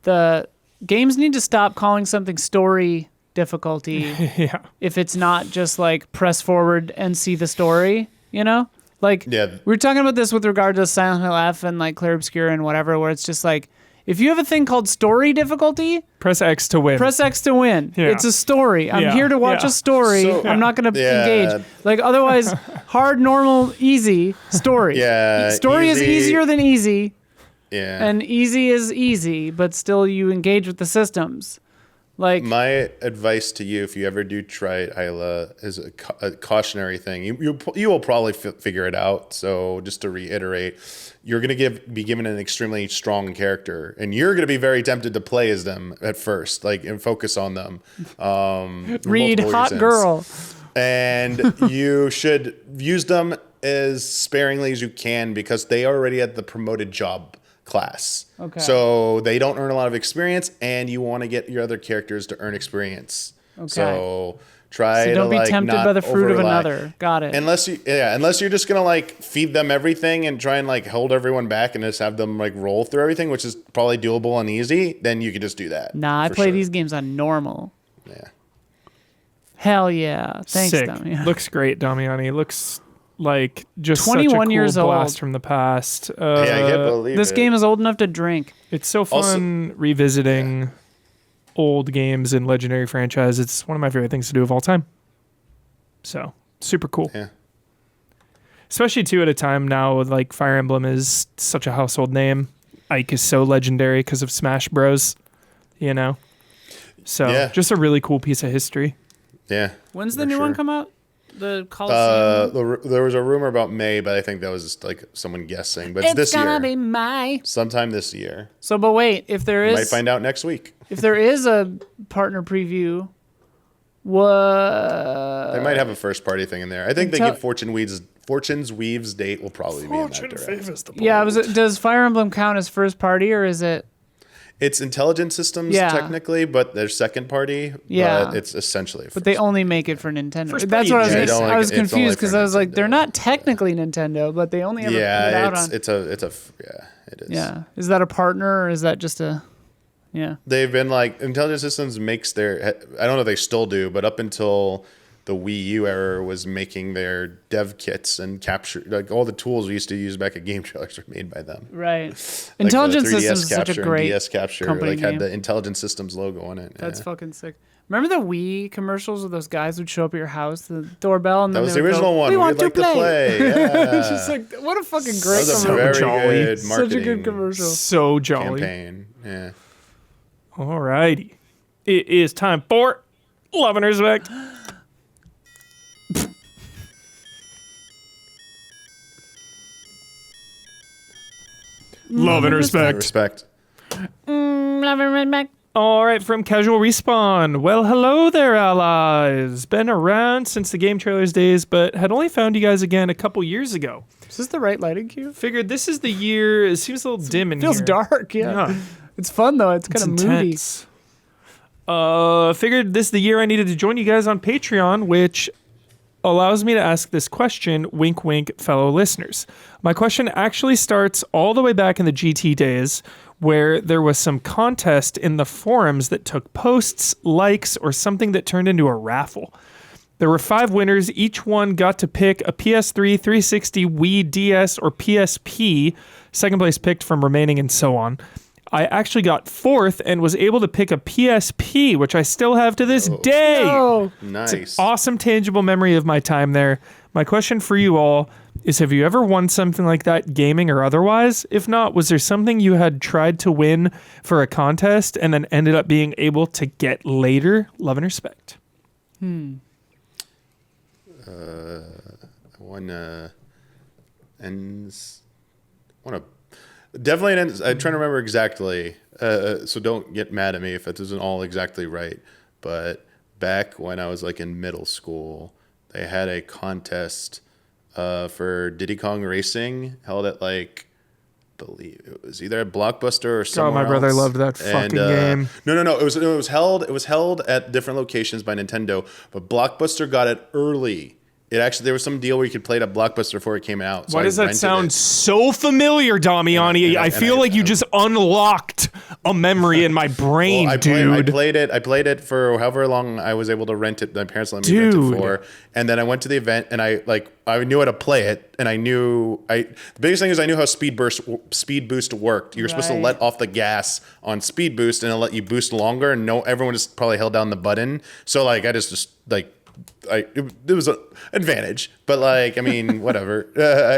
the games need to stop calling something story difficulty if it's not just like press forward and see the story, you know? Like, we were talking about this with regard to Silent Hill F and like Clair Obscur and whatever, where it's just like, if you have a thing called story difficulty, press X to win. Press X to win. Yeah. It's a story. I'm here to watch a story. So, I'm not going to engage. Like, otherwise, hard, normal, easy, story. Story is easier than easy. Yeah. And easy is easy, but still you engage with the systems. Like, my advice to you, if you ever do try it, Isla, is a cautionary thing. You will probably figure it out. So just to reiterate, you're going to be given an extremely strong character, and you're going to be very tempted to play as them at first, like, and focus on them. Read hot girl. And you should use them as sparingly as you can, because they are already at the promoted job class. Okay. So they don't earn a lot of experience, and you want to get your other characters to earn experience. Okay. So try don't to be tempted by the fruit of another. Got it. Unless you're just gonna like feed them everything and try and like hold everyone back and just have them like roll through everything, which is probably doable and easy, then you could just do that. Nah, I play these games on normal. Yeah. Hell yeah. Thanks, Sick. Damiani. Looks great, Damiani. Looks like just 21 such a cool years blast old. from the past. I can't believe this game is old enough to drink. It's so fun revisiting old games and legendary franchises. It's one of my favorite things to do of all time. So super cool. Yeah. Especially too at a time now with like Fire Emblem is such a household name. Ike is so legendary because of Smash Bros. You know. So just a really cool piece of history. Yeah. When's the new one come out? The Coliseum? There was a rumor about May, but I think that was just like someone guessing. But it's this year. It's gonna be May. Sometime this year. So, but wait, if there is... You might find out next week. If there is a partner preview, what... They might have a first party thing in there. I think they give Fortune's Weave's date will probably be in that direction. Yeah, does Fire Emblem count as first party, or is it... It's Intelligent Systems technically, but they're second party. Yeah, but it's essentially. But they only make it for Nintendo. That's what I was confused because I was like, they're not technically Nintendo, but they only ever put it out on. It is. Yeah, is that a partner or is that just a? Yeah. They've been like Intelligent Systems makes their. I don't know if they still do, but up until the Wii U era was making their dev kits and capture like all the tools we used to use back at game trailers were made by them. Right. Like Intelligent Systems is such a great DS Capture company like had name. the Intelligent Systems logo on it. That's fucking sick. Remember the Wii commercials where those guys would show up at your house, the doorbell, and that then was they the would original go, one. We want like to play. Yeah. It's just like, what a fucking great that was a commercial. very good marketing Such a good commercial. So jolly. campaign. Yeah. Alrighty. It is time for Love and Respect. Love and respect. Respect. Love and respect. All right, from Casual Respawn. Well, hello there, allies. Been around since the game trailers days, but had only found you guys again a couple years ago. Is this the right lighting cue? Figured this is the year. It seems a little dim in here. Feels dark, yeah. It's fun, though. It's kind of moody. Figured this is the year I needed to join you guys on Patreon, which allows me to ask this question, wink, wink, fellow listeners. My question actually starts all the way back in the GT days, where there was some contest in the forums that took posts, likes, or something that turned into a raffle. There were 5 winners. Each one got to pick a PS3, 360, Wii, DS, or PSP. Second place picked from remaining, and so on. I actually got 4th and was able to pick a PSP, which I still have to this day. Oh, Nice. It's an awesome, tangible memory of my time there. My question for you all is, have you ever won something like that, gaming or otherwise? If not, was there something you had tried to win for a contest and then ended up being able to get later? Love and respect. I won definitely an ends. I'm trying to remember exactly, so don't get mad at me if it isn't all exactly right. But back when I was like in middle school, they had a contest for Diddy Kong Racing held at like, I believe it was either at Blockbuster or somewhere my brother else. loved that fucking game. No. It was held at different locations by Nintendo, but Blockbuster got it early. There was some deal where you could play it at Blockbuster before it came out. So Why does that sound so familiar, Damiani? I feel like you just unlocked a memory in my brain, dude. I played it for however long I was able to rent it. My parents let me rent it for. And then I went to the event and I knew how to play it. And the biggest thing is I knew how speed boost worked. You were supposed to let off the gas on speed boost and it'll let you boost longer. And everyone just probably held down the button. So like I just it was an advantage, but like, I mean, whatever.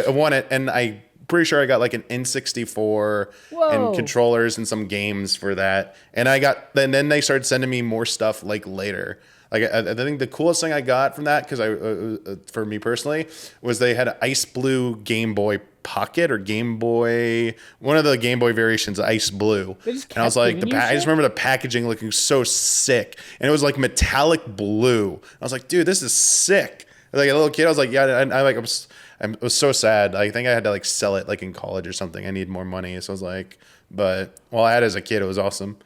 I won it, and I'm pretty sure I got like an N64 and controllers and some games for that. And then they started sending me more stuff like later. Like I think the coolest thing I got from that, because for me personally, was they had an Ice Blue Game Boy Pocket or Game Boy, one of the Game Boy variations, Ice Blue. And I was like, I just remember the packaging looking so sick, and it was like metallic blue. I was like, dude, this is sick. Like a little kid, I was like, yeah, I was so sad. I think I had to like sell it like in college or something. I need more money, so I was like, but while I had it as a kid, it was awesome.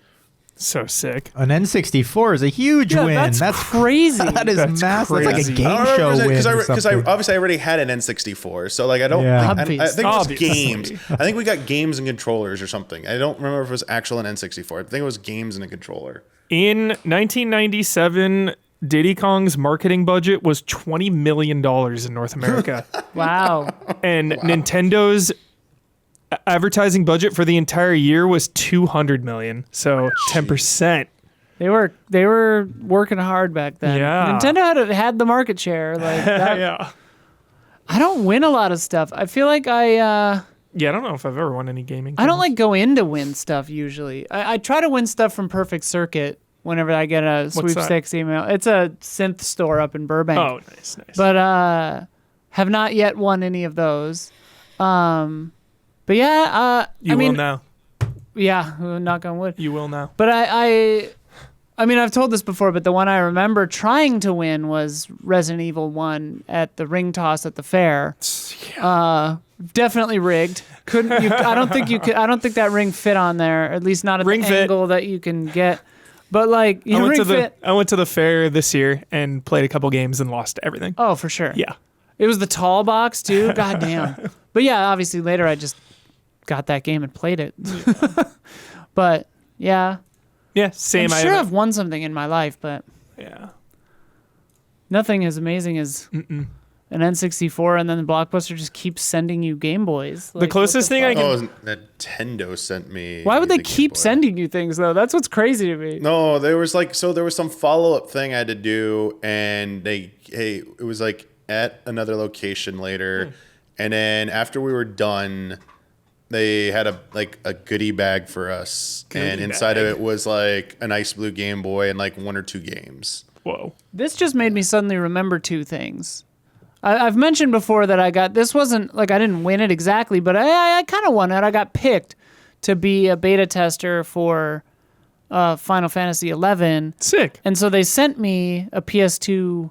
So sick. An N64 is a huge win. That's crazy. That is massive. Crazy. That's like a game show win. Because I obviously I already had an N64, so like I don't. Yeah. I think it was Obviously. games. I think we got games and controllers or something. I don't remember if it was actual an N64. I think it was games and a controller. In 1997, Diddy Kong's marketing budget was $20 million in North America. Wow. And Nintendo's advertising budget for the entire year was $200 million. So 10%. They were working hard back then. Yeah. Nintendo had the market share. Like that. Yeah. I don't win a lot of stuff. I feel like Yeah, I don't know if I've ever won any gaming. I don't like go in to win stuff usually. I try to win stuff from Perfect Circuit whenever I get a sweepstakes email. It's a synth store up in Burbank. Oh, nice. But have not yet won any of those. But yeah, you will now. Yeah, knock on wood. You will now. But I mean, I've told this before, but the one I remember trying to win was Resident Evil 1 at the ring toss at the fair. Yeah. Definitely rigged. Couldn't you? I don't think you could. I don't think that ring fit on there. At least not at Ring the fit. angle that you can get. But like, I went fit. to the fair this year and played a couple games and lost everything. Oh, for sure. Yeah. It was the tall box too. God damn. But yeah, obviously later I just got that game and played it. But yeah. Yeah, same. I'm sure I've won something in my life, but yeah, nothing as amazing as an N64, and then the Blockbuster just keeps sending you Game Boys. Like, the closest thing I can. Oh, Nintendo sent me. Why would they the Game keep Boy. sending you things though? That's what's crazy to me. No, there was some follow-up thing I had to do, and it was like at another location later, and then after we were done, they had a goodie bag for us, and inside of it was like an Ice Blue Game Boy and like 1 or 2 games. Whoa. This just made me suddenly remember 2 things. I've mentioned before that this wasn't like I didn't win it exactly, but I kind of won it. I got picked to be a beta tester for Final Fantasy XI. Sick. And so they sent me a PS2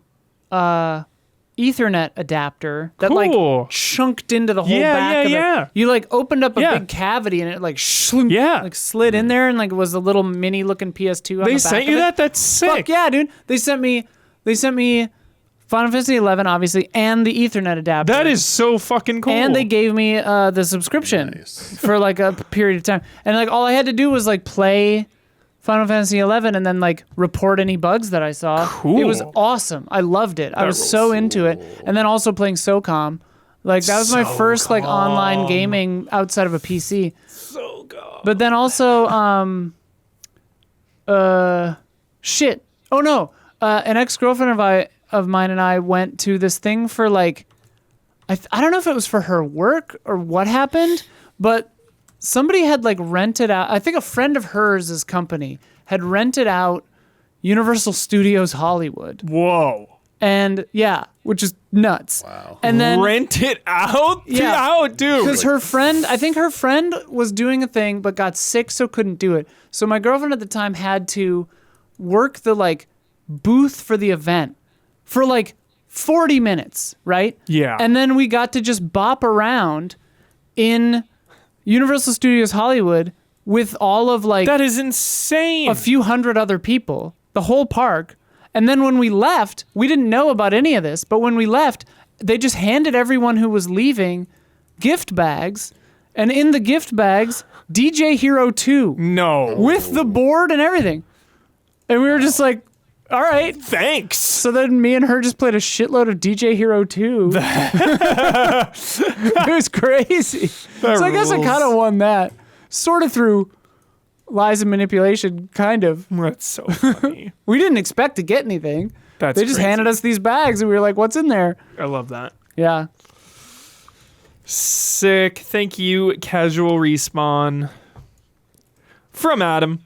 Ethernet adapter that Cool. like chunked into the whole Yeah, back of yeah. it. You like opened up a Yeah. big cavity and it like slunk, Yeah. like slid in there and like was a little mini looking PS2 on They the back sent of you it. that? That's sick. Fuck yeah, dude. They sent me Final Fantasy 11 obviously and the Ethernet adapter. That is so fucking cool. And they gave me the subscription Nice. for like a period of time. And like all I had to do was like play Final Fantasy 11 and then like report any bugs that I saw. Cool. It was awesome. I loved it. I was rules. so into it. And then also playing SOCOM. Like that was my first like online gaming outside of a PC. so good. But then also shit. Oh no. An ex-girlfriend of mine and I went to this thing for like I don't know if it was for her work or what happened, but somebody had like rented out, I think a friend of hers' company had rented out Universal Studios Hollywood. Whoa. And yeah, which is nuts. Wow. And then Rent it out? Yeah. How, dude? because her friend, I think her friend was doing a thing but got sick so couldn't do it. So my girlfriend at the time had to work the like booth for the event for like 40 minutes, right? Yeah. And then we got to just bop around in Universal Studios Hollywood with all of like That is insane. a few hundred other people, the whole park. And then when we left, we didn't know about any of this, but when we left, they just handed everyone who was leaving gift bags. And in the gift bags, DJ Hero 2 No. with the board and everything. And we were just like, all right. Thanks. So then me and her just played a shitload of DJ Hero 2. It was crazy. That So I guess I rules. kind of won that. Sort of through lies and manipulation, kind of. That's so funny. We didn't expect to get anything. That's They just crazy. handed us these bags and we were like, what's in there? I love that. Yeah. Sick. Thank you, Casual Respawn. From Adam.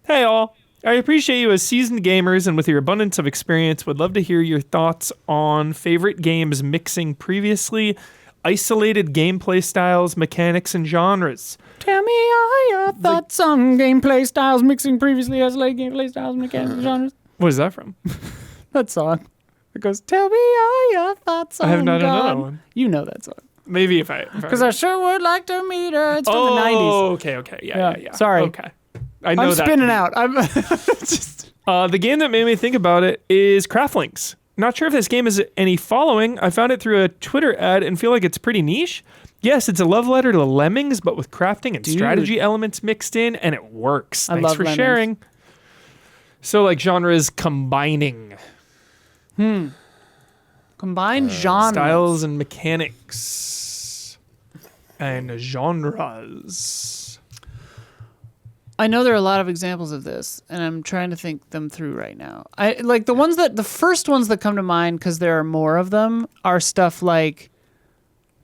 Hey, all. I appreciate you as seasoned gamers and with your abundance of experience. Would love to hear your thoughts on favorite games mixing previously isolated gameplay styles, mechanics, and genres. Tell me all your thoughts on gameplay styles mixing previously isolated gameplay styles, mechanics, and genres. What is that from? That song. It goes, tell me all your thoughts on I have not God. another one. You know that song. Maybe if I... Because I sure would like to meet her. It's from the 90s. Okay. Yeah. Sorry. Okay. I know I'm that. spinning out. I'm just... The game that made me think about it is Craftlings. Not sure if this game has any following. I found it through a Twitter ad and feel like it's pretty niche. Yes, it's a love letter to Lemmings, but with crafting and strategy elements mixed in, and it works. I Thanks love for Lemmings. sharing. So, like, genres combining Combined genres. styles and mechanics and genres. I know there are a lot of examples of this, and I'm trying to think them through right now. I like the first ones that come to mind, because there are more of them, are stuff like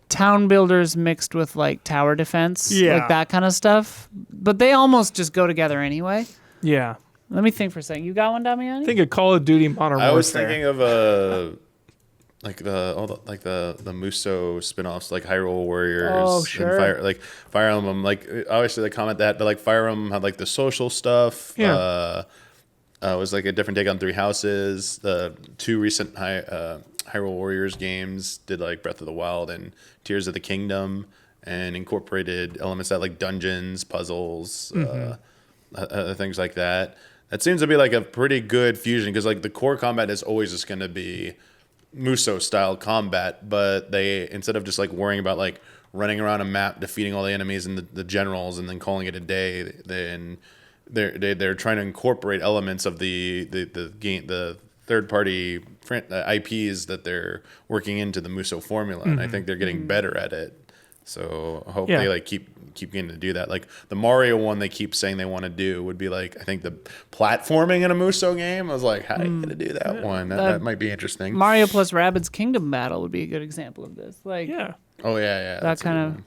town builders mixed with like tower defense, Yeah. like that kind of stuff. But they almost just go together anyway. Yeah. Let me think for a second. You got one, Damiani? Think of Call of Duty Modern Warfare. I was thinking of the Muso spin-offs, like Hyrule Warriors. Oh, sure. And Fire Emblem. Like obviously they comment that, but like Fire Emblem had like the social stuff. Yeah. It was like a different take on Three Houses. The two recent Hyrule Warriors games did like Breath of the Wild and Tears of the Kingdom, and incorporated elements that like dungeons, puzzles, things like that. That seems to be like a pretty good fusion, because like the core combat is always just going to be Muso style combat, but they, instead of just like worrying about like running around a map defeating all the enemies and the generals and then calling it a day, then they're trying to incorporate elements of the game, the third party IPs that they're working into the Muso formula, and I think they're getting better at it. So I hope they like keep getting to do that. Like the Mario one they keep saying they want to do would be like, I think the platforming in a Muso game. I was like, how are you gonna do that one? That might be interesting. Mario plus Rabbids Kingdom Battle would be a good example of this. Like Yeah. Oh yeah. that that's a good kind of one.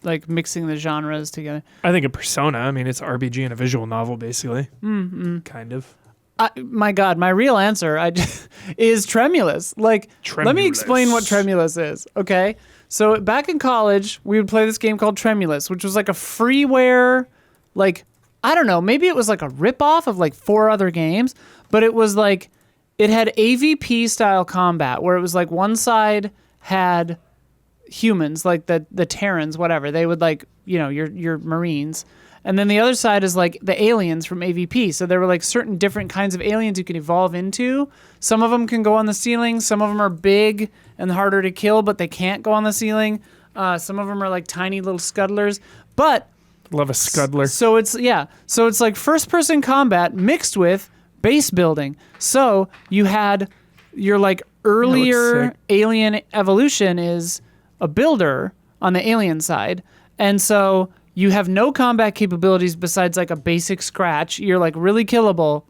like mixing the genres together. I think of Persona. I mean, it's an RPG and a visual novel, basically. Kind of. My God, my real answer is Tremulous. Like, let me explain what Tremulous is, okay? So back in college, we would play this game called Tremulous, which was like a freeware, like, I don't know, maybe it was like a ripoff of like 4 other games, but it was like it had AVP style combat where it was like one side had humans, like the Terrans, whatever. They would like, your Marines. And then the other side is like the aliens from AVP. So there were like certain different kinds of aliens you can evolve into. Some of them can go on the ceiling. Some of them are big and harder to kill, but they can't go on the ceiling. Some of them are like tiny little scuttlers. But love a scuttler. So it's like first person combat mixed with base building. So you had your like earlier alien evolution is a builder on the alien side. And so you have no combat capabilities besides like a basic scratch. You're like really killable,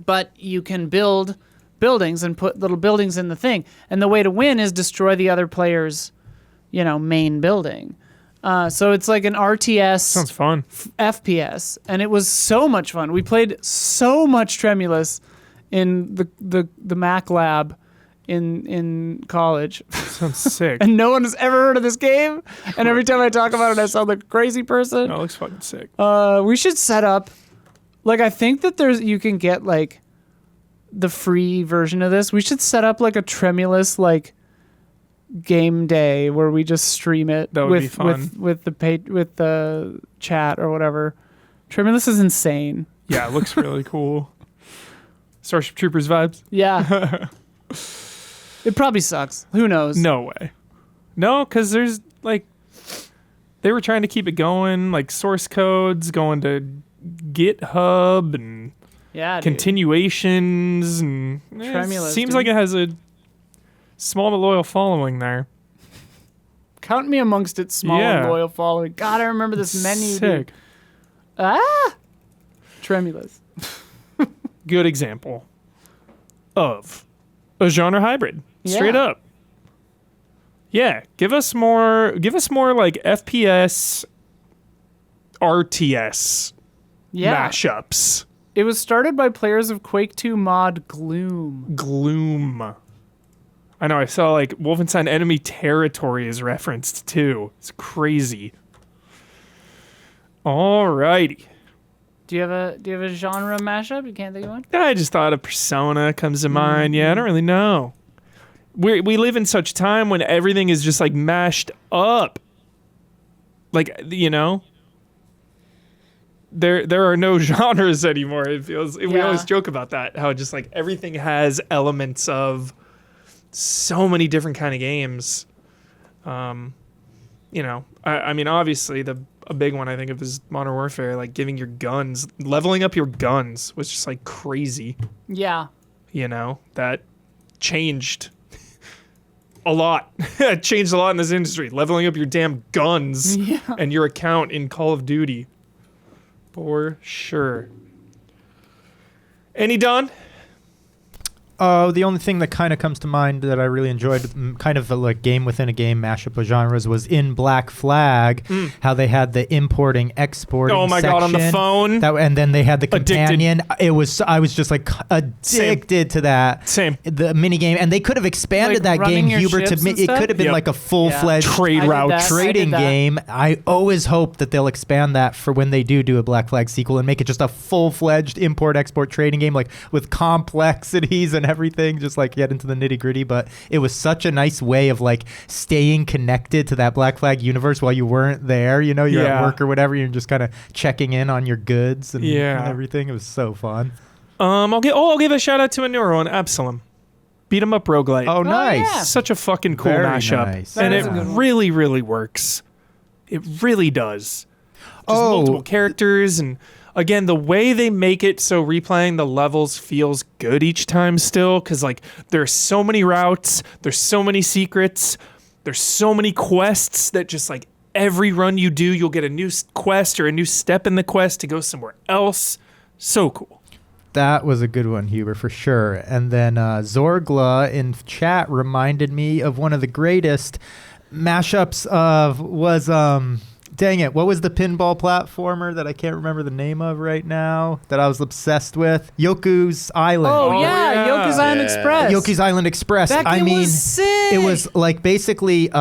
but you can build buildings and put little buildings in the thing. And the way to win is destroy the other player's, main building. So it's like an RTS. Sounds fun. FPS. And it was so much fun. We played so much Tremulous in the Mac lab in college. Sounds sick. And no one has ever heard of this game. And every time I talk about it, I sound like a crazy person. No, it looks fucking sick. We should set up, like, I think that you can get like the free version of this. We should set up like a Tremulous like game day where we just stream it. That would be fun. with the chat or whatever. Tremulous is insane. Yeah, it looks really cool. Starship Troopers vibes. Yeah. It probably sucks. Who knows? No way. No, because there's like, they were trying to keep it going, like source codes going to GitHub and continuations and Tremulous, seems dude. like it has a small but loyal following there. Count me amongst its small and loyal following. God, I remember this menu. Sick. Dude. Tremulous. Good example of a genre hybrid. Straight up. Yeah, give us more like FPS RTS mashups. It was started by players of Quake 2 mod Gloom. I know, I saw like Wolfenstein Enemy Territory is referenced too. It's crazy. Alrighty. Do you have a genre mashup? You can't think of one? I just thought a Persona comes to mind. Yeah, I don't really know. We live in such time when everything is just like mashed up. Like, there are no genres anymore. It feels we always joke about that, how just like everything has elements of so many different kind of games. I mean, obviously a big one I think of is Modern Warfare, like giving your guns, leveling up your guns was just like crazy. Yeah. That changed a lot. It changed a lot in this industry. Leveling up your damn guns and your account in Call of Duty. For sure. Any Don? The only thing that kind of comes to mind that I really enjoyed, kind of like game within a game mashup of genres, was in Black Flag, how they had the importing, exporting Oh my God, on the section. phone. And then they had the companion. I was just like addicted to that. Same. The mini game, and they could have expanded Like that game, running your Hubert, ships to and it stuff? could have been like a full-fledged Trade route trading game. I always hope that they'll expand that for when they do a Black Flag sequel and make it just a full-fledged import-export trading game, like with complexities and everything, just like get into the nitty-gritty. But it was such a nice way of like staying connected to that Black Flag universe while you weren't there. You're at work or whatever. You're just kind of checking in on your goods and everything. It was so fun. I'll give a shout out to a newer one, Absalom. Beat 'em up roguelite. Oh, nice. yeah. Such a fucking cool Very mashup. nice. And That it is a good one. really, really works. It really does. Just multiple characters, and again, the way they make it so replaying the levels feels good each time still, because like there's so many routes, there's so many secrets, there's so many quests that just like every run you do, you'll get a new quest or a new step in the quest to go somewhere else. So cool. That was a good one, Huber, for sure. And then Zorgla in chat reminded me of one of the greatest mashups dang it, what was the pinball platformer that I can't remember the name of right now that I was obsessed with? Yoku's Island. Oh, yeah. Yoku's Island Express. Yoku's Island Express. That game was sick. It was like basically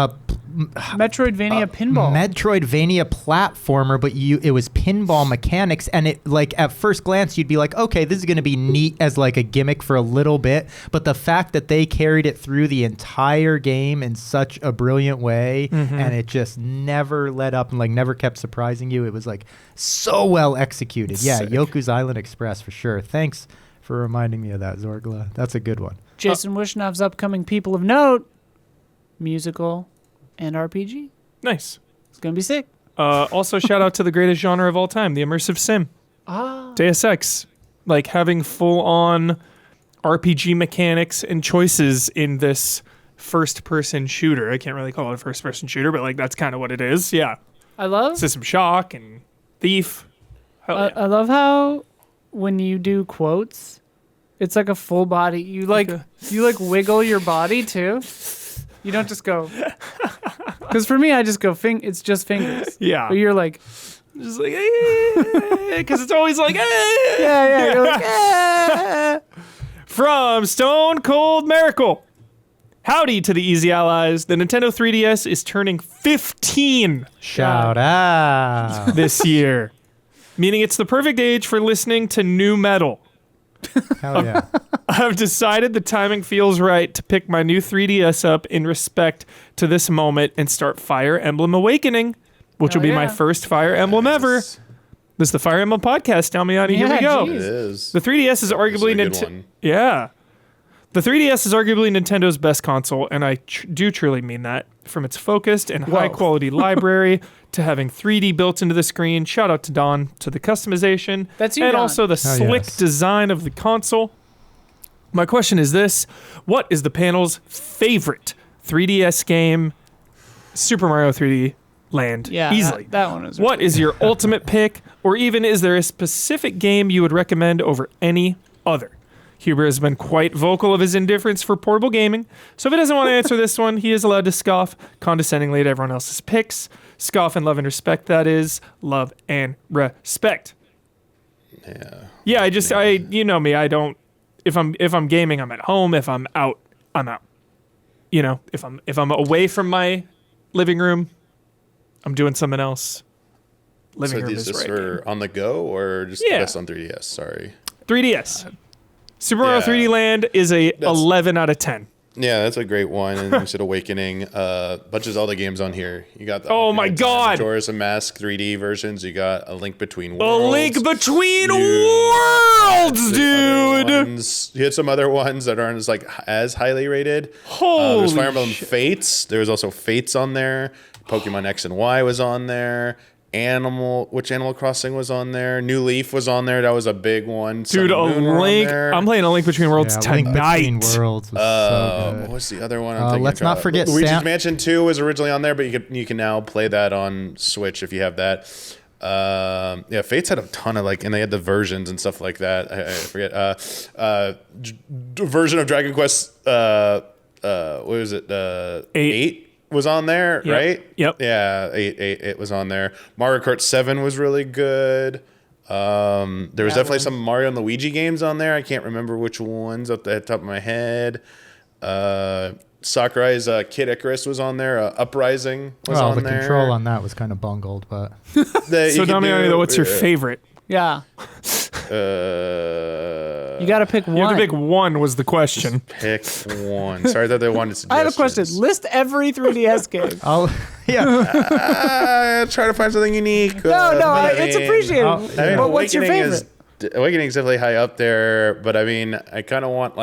Metroidvania pinball. Metroidvania platformer, but it was pinball mechanics, and it like at first glance you'd be like, okay, this is going to be neat as like a gimmick for a little bit, but the fact that they carried it through the entire game in such a brilliant way, and it just never let up and like never kept surprising you. It was like so well executed. Yeah, Sick. Yoku's Island Express for sure. Thanks for reminding me of that, Zorgla. That's a good one. Jason Wishnov's upcoming People of Note musical and RPG. Nice. It's gonna be sick. Also, shout out to the greatest genre of all time, the immersive sim. Deus Ex. Like having full-on RPG mechanics and choices in this first-person shooter. I can't really call it a first-person shooter, but like that's kind of what it is. Yeah. I love System Shock and Thief. Hell yeah. I love how when you do quotes, it's like a full body. You like wiggle your body too. You don't just go. Because for me, I just go. It's just fingers. Yeah. But you're like, Just like, because it's always like, yeah. You're like, From Stone Cold Miracle. Howdy to the Easy Allies. The Nintendo 3DS is turning 15 Shout out. this year, meaning it's the perfect age for listening to new metal. Hell yeah. I've decided the timing feels right to pick my new 3DS up in respect to this moment and start Fire Emblem Awakening, which will be my first Fire Emblem ever. This is the Fire Emblem podcast. Tell me, Here we go. It is. The 3DS is arguably Nintendo. Yeah. The 3DS is arguably Nintendo's best console, and I do truly mean that. From its focused and high-quality library to having 3D built into the screen, shout out to Don, to the customization, That's you, and Don. also the slick design of the console. My question is this. What is the panel's favorite 3DS game? Super Mario 3D Land. yeah, Easily. That one is. What is your ultimate pick? Or even is there a specific game you would recommend over any other? Huber has been quite vocal of his indifference for portable gaming, so if he doesn't want to answer this one, he is allowed to scoff condescendingly at everyone else's picks. Scoff and love and respect, that is. Love and respect. Yeah. Yeah, you know me, I don't, if I'm gaming, I'm at home. If I'm out, I'm out. You know, if I'm away from my living room, I'm doing something else. Living room is right. For on the go or just best on 3DS? Sorry. 3DS. Super Mario 3D Land is a 11 out of 10. Yeah, that's a great one. And you said Awakening. Bunch of Zelda games on here. You got the my God! Majora's Mask 3D versions. You got A Link Between A Worlds. Link Between Worlds, dude! You had some other ones that aren't as highly rated. Holy There's Fire Emblem shit. Fates. There was also Fates on there. Pokemon X and Y was on there. Animal Crossing was on there. New Leaf was on there. That was a big one. Dude, Sun and Moon were on Link. there. I'm playing A Link Between Worlds Link tonight. Between Worlds was so good. What's the other one? I'm thinking Let's not of? forget Luigi's Mansion 2 was originally on there, but you can now play that on Switch if you have that. Fates had a ton of and they had the versions and stuff like that. I forget. Version of Dragon Quest. What was it? 8 was on there, right? Yep. Yeah, 8 was on there. Mario Kart 7 was really good. There was definitely some Mario and Luigi games on there. I can't remember which ones off the top of my head. Sakurai's Kid Icarus was on there. Uprising was on the there. control on that was kind of bungled, but So tell me, what's your favorite? Yeah. You got to pick one. You have to pick one was the question. Pick one. Sorry that they wanted suggestions. I have a question. List every 3DS game. Try to find something unique. It's appreciated. But what's your favorite? Awakening is definitely high up there, but I mean, I kind of want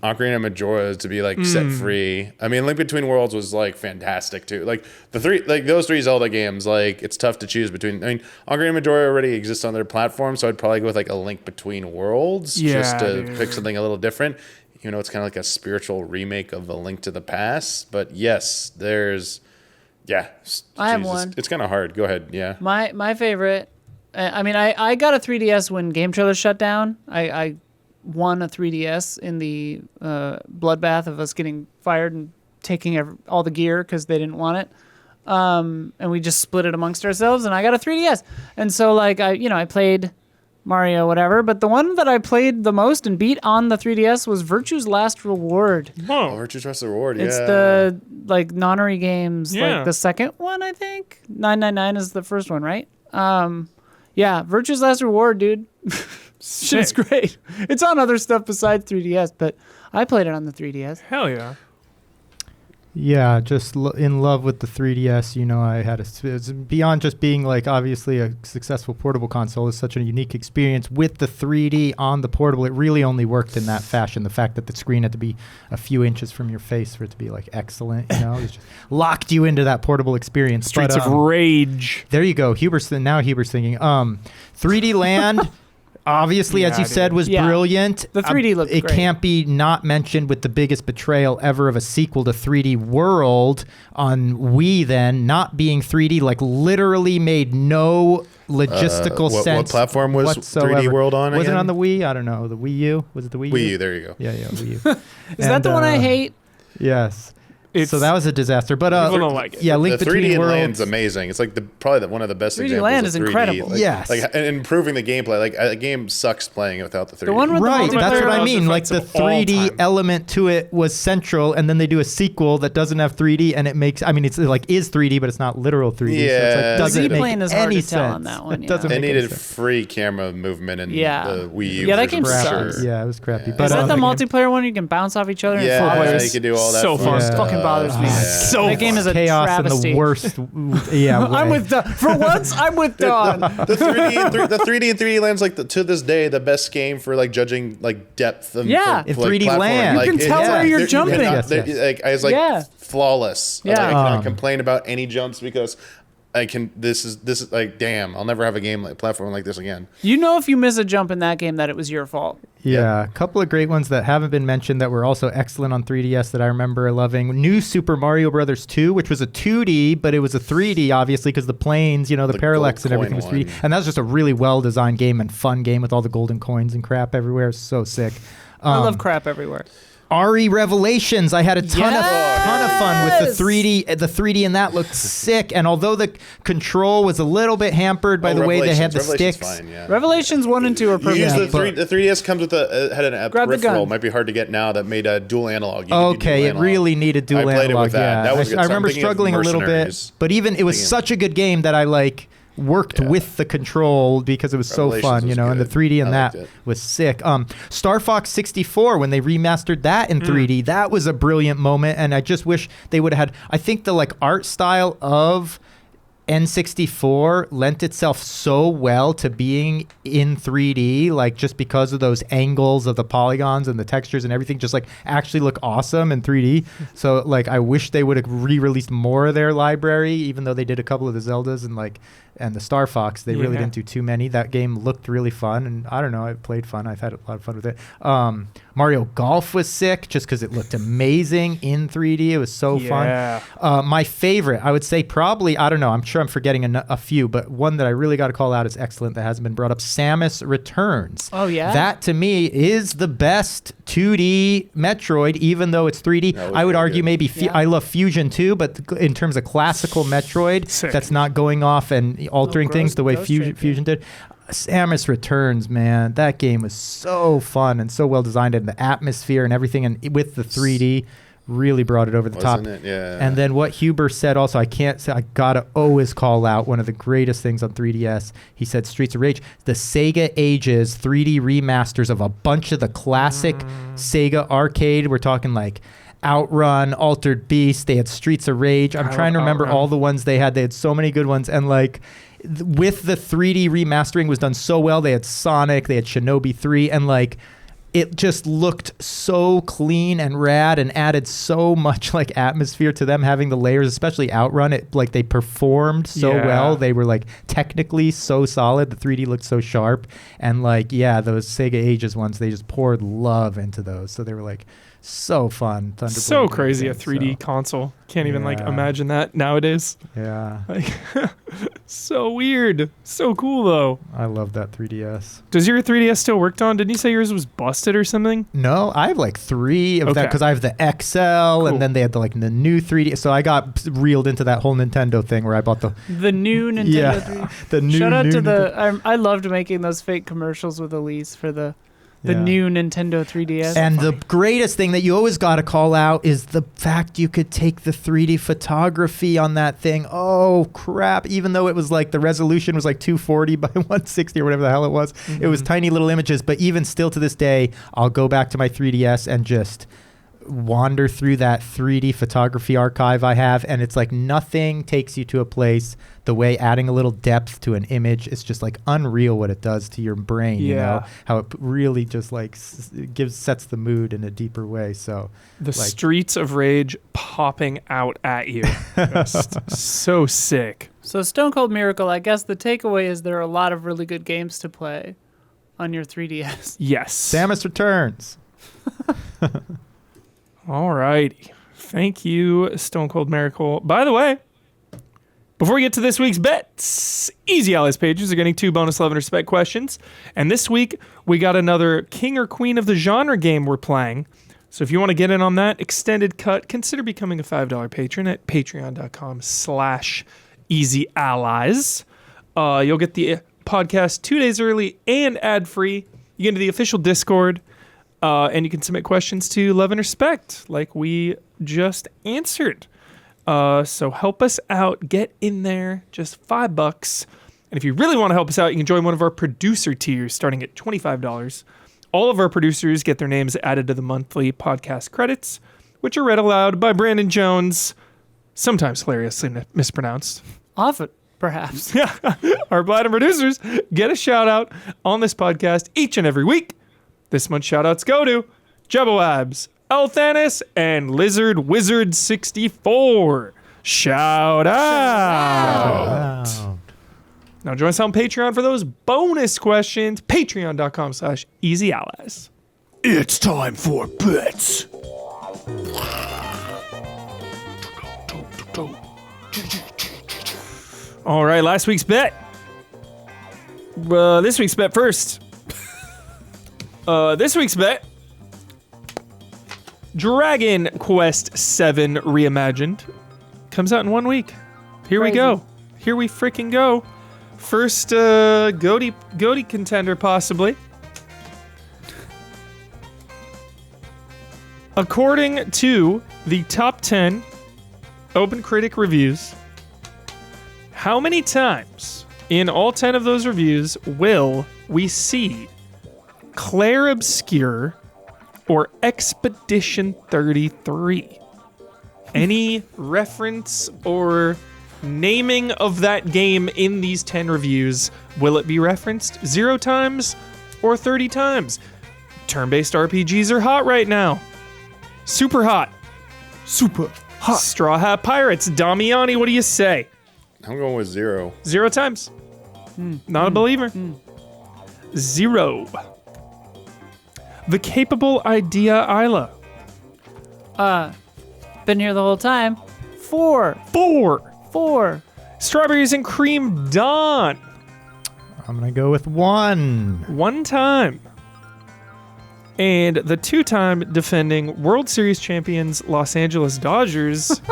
Ocarina of Majora's to be set free. I mean, Link Between Worlds was fantastic too. Those three Zelda games, it's tough to choose between. I mean, Ocarina of Majora already exists on their platform, so I'd probably go with A Link Between Worlds just to pick something a little different. You know, it's kind of like a spiritual remake of A Link to the Past. But yes, there's, I have one. It's kind of hard. Go ahead. Yeah. My favorite. I mean, I got a 3DS when Game Trailers shut down. I won a 3DS in the bloodbath of us getting fired and taking all the gear because they didn't want it. And we just split it amongst ourselves, and I got a 3DS. And so, I played Mario, whatever. But the one that I played the most and beat on the 3DS was Virtue's Last Reward. Oh, Virtue's Last Reward, It's the like Nonary Games, like the second one, I think. 999 is the first one, right? Yeah, Virtue's Last Reward, dude. Shit's great. It's on other stuff besides 3DS, but I played it on the 3DS. Hell yeah. Yeah, just in love with the 3DS. You know, I had it's beyond just being like obviously a successful portable console. It's such a unique experience with the 3D on the portable. It really only worked in that fashion. The fact that the screen had to be a few inches from your face for it to be like excellent, you know, it just locked you into that portable experience. Streets of Rage. There you go. Huber's thinking 3D Land. Obviously, as you said, was brilliant. The 3D looked great. It can't be not mentioned with the biggest betrayal ever of a sequel to 3D World on Wii then, not being 3D, like literally made no logistical sense. What platform was whatsoever. 3D World on again? Was it on the Wii? I don't know. The Wii U? Was it the Wii U? Wii U, there you go. Yeah, Wii U. Is that the one I hate? Yes. So that was a disaster, but people don't like it. Yeah, Link the Between 3D Worlds. Land's amazing. It's like probably one of the best 3D examples. Land of is 3D. incredible. Like, Yes, and improving the gameplay. Like a game sucks playing it without the 3D. The one with right, the that's what I most mean. Like the offensive of all 3D time. element to it was central, and then they do a sequel that doesn't have 3D, and it makes. I mean, it's like is 3D, but it's not literal 3D. So it's Yeah. like, doesn't Z make plane is hard any to tell sense. on that one, It doesn't They make any needed sense. free camera movement in Yeah. the Wii U. Yeah, that version game for sucks. sure. Yeah, it was crappy. Yeah. But Is that the um, multiplayer one? You can bounce off each other. Yeah, and you players? could do all that. So fun. It fucking bothers me. So that game is a chaos travesty. and the worst. Yeah, I'm way. with Don. For once, I'm with Don. The 3D and 3D Land's like to this day the best game for like judging like depth and Yeah. for, In like, 3D platforming. Land. Like, You can tell where you're they're- jumping. Yes. Like I was like Yeah. flawless. Yeah. Like, I cannot Um, complain about any jumps because I can. This is like damn. I'll never have a game like platform like this again. You know, if you miss a jump in that game, that it was your fault. Yeah, a couple of great ones that haven't been mentioned that were also excellent on 3DS that I remember loving. New Super Mario Brothers 2, which was a 2D, but it was a 3D, obviously, because the planes, you know, the The parallax gold and everything was coin 3D. one. And that was just a really well-designed game and fun game with all the golden coins and crap everywhere. So sick. I love crap everywhere. RE Revelations. I had a ton of fun with Yes! the 3D. The 3D in that looked sick. And although the control was a little bit hampered by the way they had the Revelations sticks. fine, yeah. Revelations 1 and 2 are You perfect. use Yeah, the 3DS comes with had a Grab the peripheral. gun. Might be hard to get now. That made a dual analog. You could do Okay, dual it analog. really needed dual I played analog. it with that. Yeah, That was good. I So I'm remember thinking of struggling a little bit, Mercenaries. but even it was Thinking of- such a good game that I like worked Yeah. with the control because it was so Revelations fun, you was know, and the good. 3D in I that liked it. was sick. Star Fox 64 when they remastered that in 3D, that was a brilliant moment, and I just wish they would have had. I think the like art style of N64 lent itself so well to being in 3D, like just because of those angles of the polygons and the textures and everything just like actually look awesome in 3D. So like I wish they would have re-released more of their library, even though they did a couple of the Zeldas and the Star Fox. They really didn't do too many. That game looked really fun, and I don't know, I played fun. I've had a lot of fun with it. Mario Golf was sick just because it looked amazing in 3D. It was so fun. My favorite, I would say probably, I don't know, I'm sure I'm forgetting a few, but one that I really got to call out is excellent that hasn't been brought up, Samus Returns. Oh, yeah? That to me is the best 2D Metroid, even though it's 3D. That was I would really argue good. maybe I love Fusion too, but in terms of classical Metroid, Sick. that's not going off and altering things the way Ghost Fusion, Trick, Fusion did. Samus Returns, man, that game was so fun and so well designed, and the atmosphere and everything, and with the 3D, really brought it over the top. Wasn't it? Yeah. And then what Huber said also, I gotta always call out one of the greatest things on 3DS. He said Streets of Rage, the Sega Ages 3D remasters of a bunch of the classic Sega arcade. We're talking like Outrun, Altered Beast. They had Streets of Rage. I'm trying to remember Outrun. all the ones they had. They had so many good ones. And like with the 3D remastering was done so well. They had Sonic, they had Shinobi 3, and like it just looked so clean and rad and added so much like atmosphere to them having the layers, especially Outrun. It like they performed so well. They were like technically so solid. The 3D looked so sharp, and like those Sega Ages ones, they just poured love into those. So they were like So fun. Thunderblade. So crazy, a game, 3D so. console. Can't even like Yeah. imagine that nowadays. Yeah. Like, so weird. So cool though. I love that 3DS. Does your 3DS still work on? Didn't you say yours was busted or something? No, I have like 3 of that Okay. because I have the XL and then they had the new 3D. So I got reeled into that whole Nintendo thing where I bought the new Nintendo 3. the new. Shout out new to Nintendo- I loved making those fake commercials with Elise for the Yeah. new Nintendo 3DS. And the greatest thing that you always got to call out is the fact you could take the 3D photography on that thing. Oh, crap. Even though it was like the resolution was like 240 by 160 or whatever the hell it was. It was tiny little images. But even still to this day, I'll go back to my 3DS and just wander through that 3D photography archive I have. And it's like nothing takes you to a place the way adding a little depth to an image. It's just like unreal what it does to your brain, you know, how it really just like sets the mood in a deeper way. So the streets of rage popping out at you. Just so sick. So Stone Cold Miracle, I guess the takeaway is there are a lot of really good games to play on your 3DS. Yes. Samus Returns. All righty. Thank you, Stone Cold Miracle. By the way, before we get to this week's bets, Easy Allies pages are getting 2 bonus love and respect questions. And this week, we got another king or queen of the genre game we're playing. So if you want to get in on that extended cut, consider becoming a $5 patron at patreon.com/easyallies. You'll get the podcast 2 days early and ad-free. You get into the official Discord. And you can submit questions to Love and Respect, like we just answered. So help us out. Get in there. Just $5. And if you really want to help us out, you can join one of our producer tiers starting at $25. All of our producers get their names added to the monthly podcast credits, which are read aloud by Brandon Jones, sometimes hilariously mispronounced. Often, perhaps. Our platinum producers get a shout out on this podcast each and every week. This month's shout-outs go to Jabboabs, Elthanis, and Lizard Wizard 64. Shout out! Now join us on Patreon for those bonus questions. Patreon.com/easyallies. It's time for bets. All right, last week's bet. This week's bet first. This week's bet, Dragon Quest VII Reimagined, comes out in 1 week. Here we go. Here we freaking go. First GOTY contender, possibly. According to the top 10 Open Critic reviews, how many times in all 10 of those reviews will we see Clair Obscur or Expedition 33? Any reference or naming of that game in these 10 reviews? Will it be referenced 0 times or 30 times? Turn-based RPGs are hot right now. Super hot. Super hot. Straw Hat Pirates. Damiani, what do you say? I'm going with 0. 0 times. Not a believer. 0. The Capable Idea Isla. Been here the whole time. 4. 4. Strawberries and Cream Dawn. I'm going to go with 1. 1 time. And the 2-time defending World Series champions Los Angeles Dodgers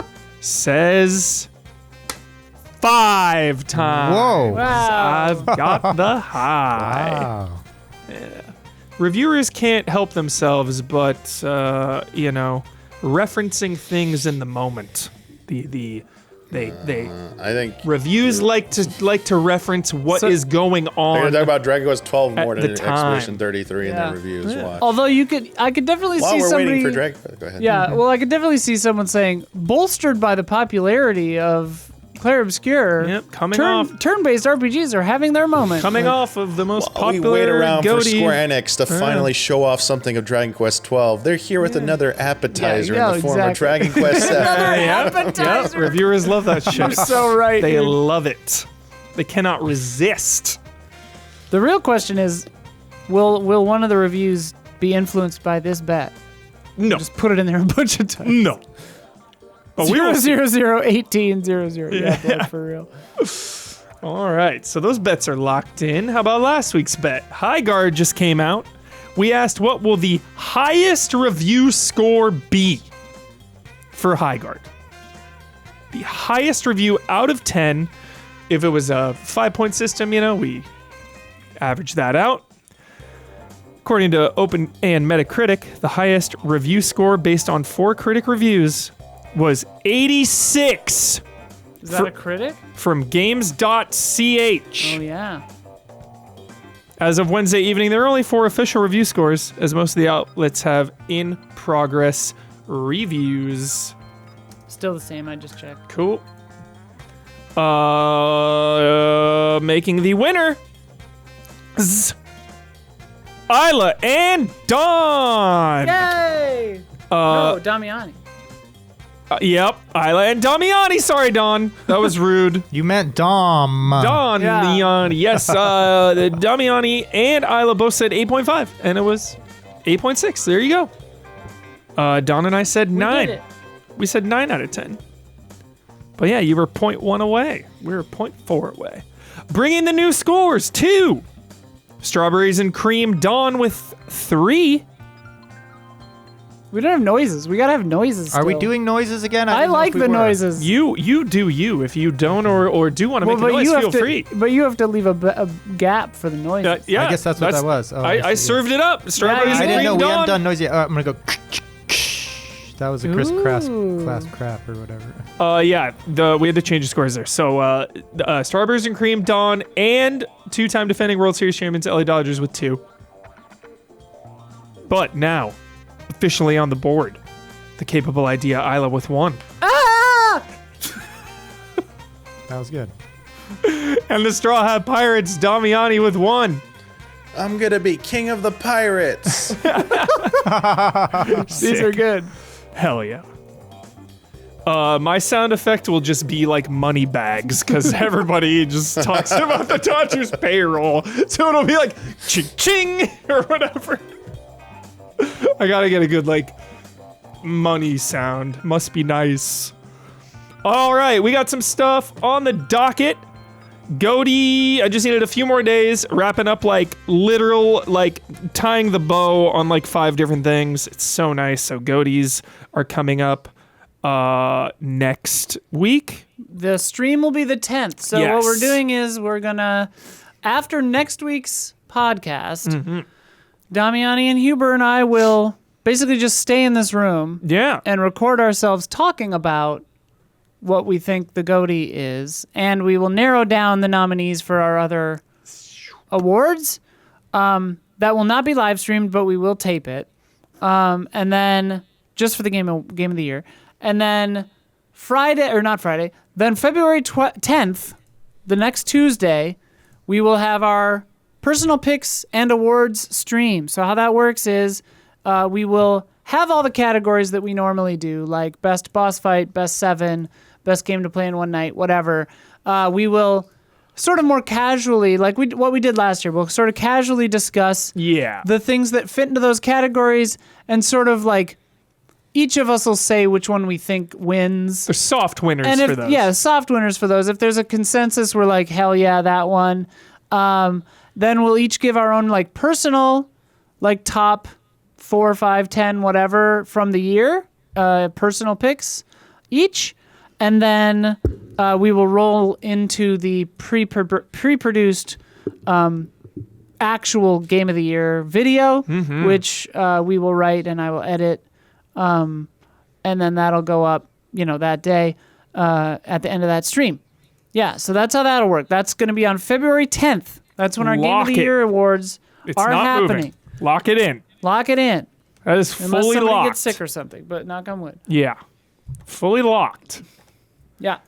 says 5 times. Whoa. Wow. I've got the high. Wow. Reviewers can't help themselves, but referencing things in the moment. They I think reviews like to reference what is going they're going on. to talk about Dragon Quest 12 more at than the time. Expedition 33 in their reviews. Watch. Although I could definitely While see we're somebody. waiting for Dragon Quest, go ahead. Yeah, well, I could definitely see someone saying, bolstered by the popularity of Clair Obscur, Yep, coming off. turn-based RPGs are having their moment. Coming off of the most We popular wait around for GOTY. Square Enix to finally show off something of Dragon Quest 12. They're here with another appetizer in the form of Dragon Quest 7. Another Yep, appetizer. reviewers love that shit. You're so right. They dude. love it. They cannot resist. The real question is, will one of the reviews be influenced by this bet? No. Just put it in there a bunch of times. No. But we will see. 0001800. Yeah, boy, for real. All right, so those bets are locked in. How about last week's bet? Highguard just came out. We asked what will the highest review score be for Highguard? The highest review out of 10. If it was a 5-point system, we average that out. According to Open and Metacritic, the highest review score based on 4 critic reviews was 86. Is that a critic? From games.ch. Oh, yeah. As of Wednesday evening, there are only 4 official review scores, as most of the outlets have in-progress reviews. Still the same, I just checked. Cool. Making the winner, Isla and Dawn. Yay! No, Damiani. Yep, Isla and Damiani. Sorry, Dawn. That was rude. You meant Dom. Damiani. Yes, the Damiani and Isla both said 8.5, and it was 8.6. There you go. Dawn and I said 9. We said 9 out of 10. But yeah, you were 0.1 away. We were 0.4 away. Bringing the new scores, 2. Strawberries and Cream, Dawn with 3. We don't have noises. We gotta have noises still. Are we doing noises again? I like the noises. You do you. If you don't or do want to make a noise, feel free. But you have to leave a gap for the noises. Yeah, I guess that's what that was. Oh, I served it up. Strawberries and I Cream, didn't know. We Dawn. haven't done noise yet. I'm going to go... That was a Chris class crap or whatever. Yeah, we had to change the scores there. So, Strawberries and Cream, Dawn, and 2-time defending World Series champions LA Dodgers with 2. But now, officially on the board, the capable idea Isla with 1. Ah! That was good. And the Straw Hat Pirates, Damiani with 1. I'm gonna be king of the pirates. These are good. Hell yeah. My sound effect will just be like money bags because everybody just talks about the Dodgers payroll. So it'll be like ching ching or whatever. I gotta get a good like money sound. Must be nice. All right, we got some stuff on the docket. Goaty, I just needed a few more days, wrapping up like literal, like tying the bow on like 5 different things. It's so nice. So Goaties are coming up next week. The stream will be the 10th. So Yes. what we're doing is we're gonna, after next week's podcast, Damiani and Huber and I will basically just stay in this room Yeah. and record ourselves talking about what we think the Goaty is, and we will narrow down the nominees for our other awards. That will not be live streamed, but we will tape it. And then just for the game of the year. And then then February 10th, the next Tuesday, we will have our personal picks and awards stream. So how that works is we will have all the categories that we normally do, like best boss fight, best 7, best game to play in one night, whatever. We will sort of more casually, like what we did last year, we'll sort of casually discuss the things that fit into those categories, and sort of like each of us will say which one we think wins. There's soft winners And for those. Yeah, soft winners for those. If there's a consensus, we're like, hell yeah, that one. Then we'll each give our own like personal, like top 4, 5, 10, whatever from the year, personal picks each. And then we will roll into the pre-produced actual Game of the Year video, which we will write and I will edit. And then that'll go up, that day at the end of that stream. Yeah, so that's how that'll work. That's going to be on February 10th. That's when our Game of the Year awards are happening. Moving. Lock it in. Lock it in. That is Unless fully somebody locked. gets sick or something, but knock on wood. Yeah. Fully locked. Yeah.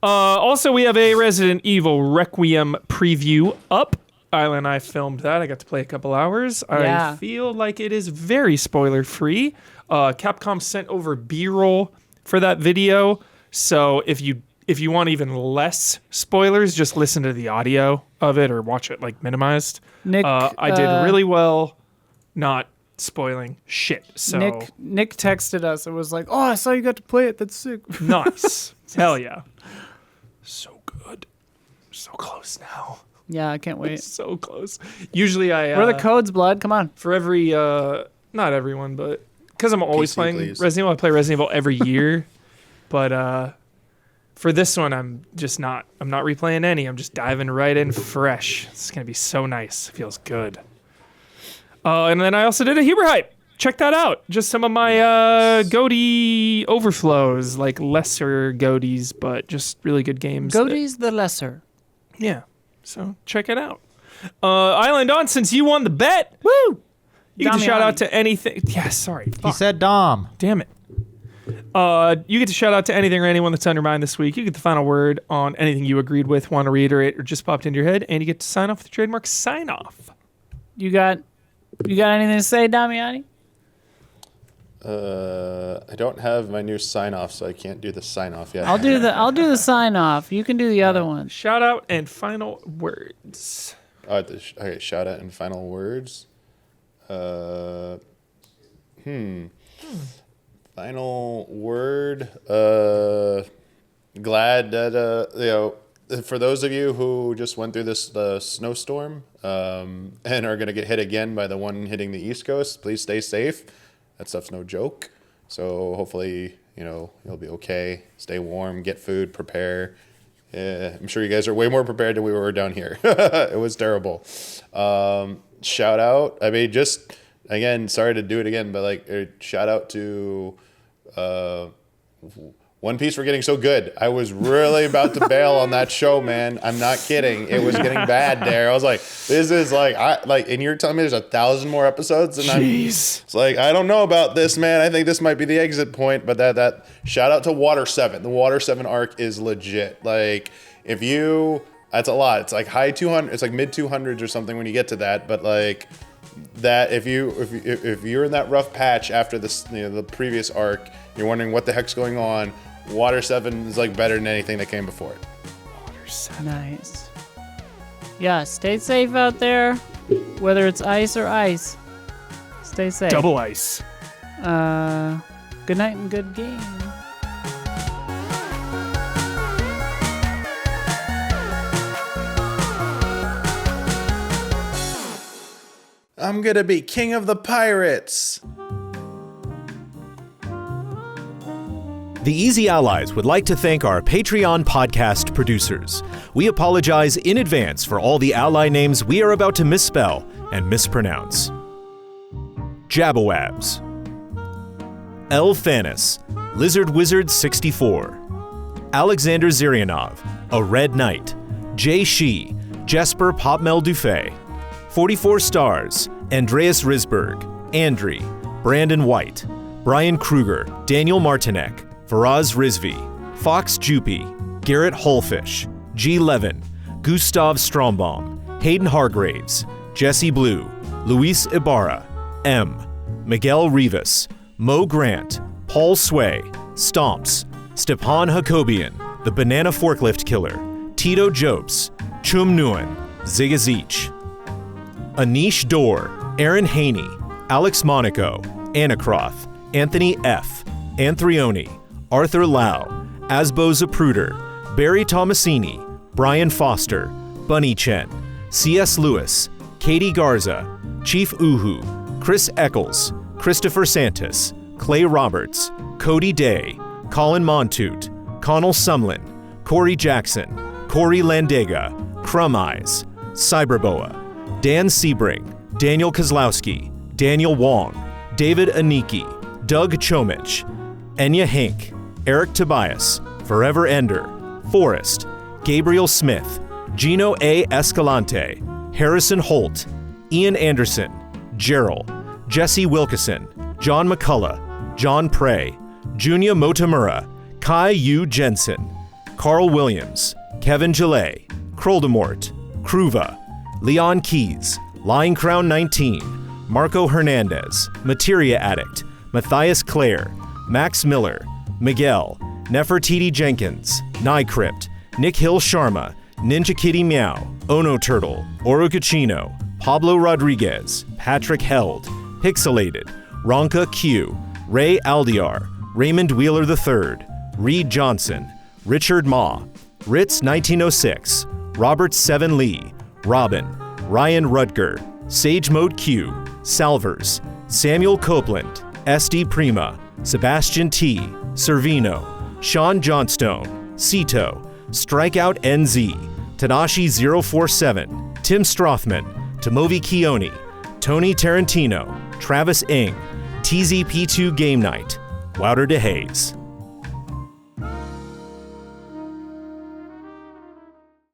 Also, we have a Resident Evil Requiem preview up. Isla and I filmed that. I got to play a couple hours. Yeah. I feel like it is very spoiler-free. Capcom sent over B-roll for that video. So if you want even less spoilers, just listen to the audio of it or watch it like minimized. Nick, I did really well not spoiling shit. So Nick texted us and was like, "Oh, I saw you got to play it. That's sick." Nice. Hell yeah. So good. So close now. Yeah, I can't wait. So close. Usually I... Where are the codes, Blood? Come on. For every... not everyone, but... Because I'm always PC, playing please. Resident Evil. I play Resident Evil every year. But for this one, I'm not replaying any. I'm just diving right in fresh. It's going to be so nice. It feels good. And then I also did a Huber Hype. Check that out. Just some of my Goaty overflows, like lesser Goaties, but just really good games. Goaty's the lesser. Yeah. So check it out. Island On, since you won the bet, Woo! you get to shout Damiani. out to anything. Yeah, sorry. He said Dom. Damn it. You get to shout out to anything or anyone that's on your mind this week. You get the final word on anything you agreed with, want to reiterate, or just popped into your head, and you get to sign off with the trademark sign off. You got anything to say, Damiani? I don't have my new sign off, so I can't do the sign off yet. I'll do the sign off. You can do the other one. Shout out and final words. Okay, shout out and final words. Final word. Glad that for those of you who just went through this snowstorm and are gonna get hit again by the one hitting the East Coast, please stay safe. That stuff's no joke. So hopefully, you'll be okay. Stay warm, get food, prepare. I'm sure you guys are way more prepared than we were down here. It was terrible. Shout out. I mean, just again, sorry to do it again, but shout out to One Piece for getting so good. I was really about to bail on that show, man. I'm not kidding. It was getting bad there. I was like, this is and you're telling me there's 1,000 more episodes, and it's like, I don't know about this, man. I think this might be the exit point. But that shout out to Water 7. The Water 7 arc is legit. That's a lot. It's like high 200. It's like mid 200s or something when you get to that. But that if you're in that rough patch after this, the previous arc, you're wondering what the heck's going on. Water 7 is better than anything that came before it. Water 7. Nice. Yeah, stay safe out there. Whether it's ice or ice, stay safe. Double ice. Good night and good game. I'm gonna be king of the pirates. The Easy Allies would like to thank our Patreon podcast producers. We apologize in advance for all the ally names we are about to misspell and mispronounce. Jabawabs, L. Thanis, Lizard Wizard 64, Alexander Zirianov, A Red Knight, Jay Shee, Jesper Popmel Dufay, 44 Stars, Andreas Risberg, Andri, Brandon White, Brian Kruger, Daniel Martinek, Faraz Rizvi, Fox Jupy, Garrett Holfish, G. Levin, Gustav Strombaum, Hayden Hargraves, Jesse Blue, Luis Ibarra, M. Miguel Rivas, Mo Grant, Paul Sway, Stomps, Stepan Hakobian, The Banana Forklift Killer, Tito Jopes, Chum Nguyen, Zigazich, Anish Dor, Aaron Haney, Alex Monaco, Anacroth, Anthony F., Anthrioni, Arthur Lau, Asbo Zapruder, Barry Tomasini, Brian Foster, Bunny Chen, C.S. Lewis, Katie Garza, Chief Uhu, Chris Eccles, Christopher Santos, Clay Roberts, Cody Day, Colin Montoot, Connell Sumlin, Corey Jackson, Corey Landega, Crumb Eyes, Cyberboa, Dan Sebring, Daniel Kozlowski, Daniel Wong, David Aniki, Doug Chomich, Enya Hink, Eric Tobias, Forever Ender, Forrest, Gabriel Smith, Gino A. Escalante, Harrison Holt, Ian Anderson, Gerald, Jesse Wilkeson, John McCullough, John Prey, Junya Motomura, Kai Yu Jensen, Carl Williams, Kevin Gillet, Kroldemort, Kruva, Leon Keys, Lying Crown 19, Marco Hernandez, Materia Addict, Matthias Clare, Max Miller, Miguel, Nefertiti Jenkins, Nycrypt, Nick Hill Sharma, Ninja Kitty Meow, Ono Turtle, Oro Cucino, Pablo Rodriguez, Patrick Held, Pixelated, Ronka Q, Ray Aldiar, Raymond Wheeler III, Reed Johnson, Richard Ma, Ritz 1906, Robert Seven Lee, Robin, Ryan Rudger, Sage Mode Q, Salvers, Samuel Copeland, SD Prima, Sebastian T, Servino, Sean Johnstone, Cito, Strikeout NZ, Tanashi 047, Tim Strothman, Tomovi Kioni, Tony Tarantino, Travis Ing, TZP2 Game Night, Wouter DeHaze.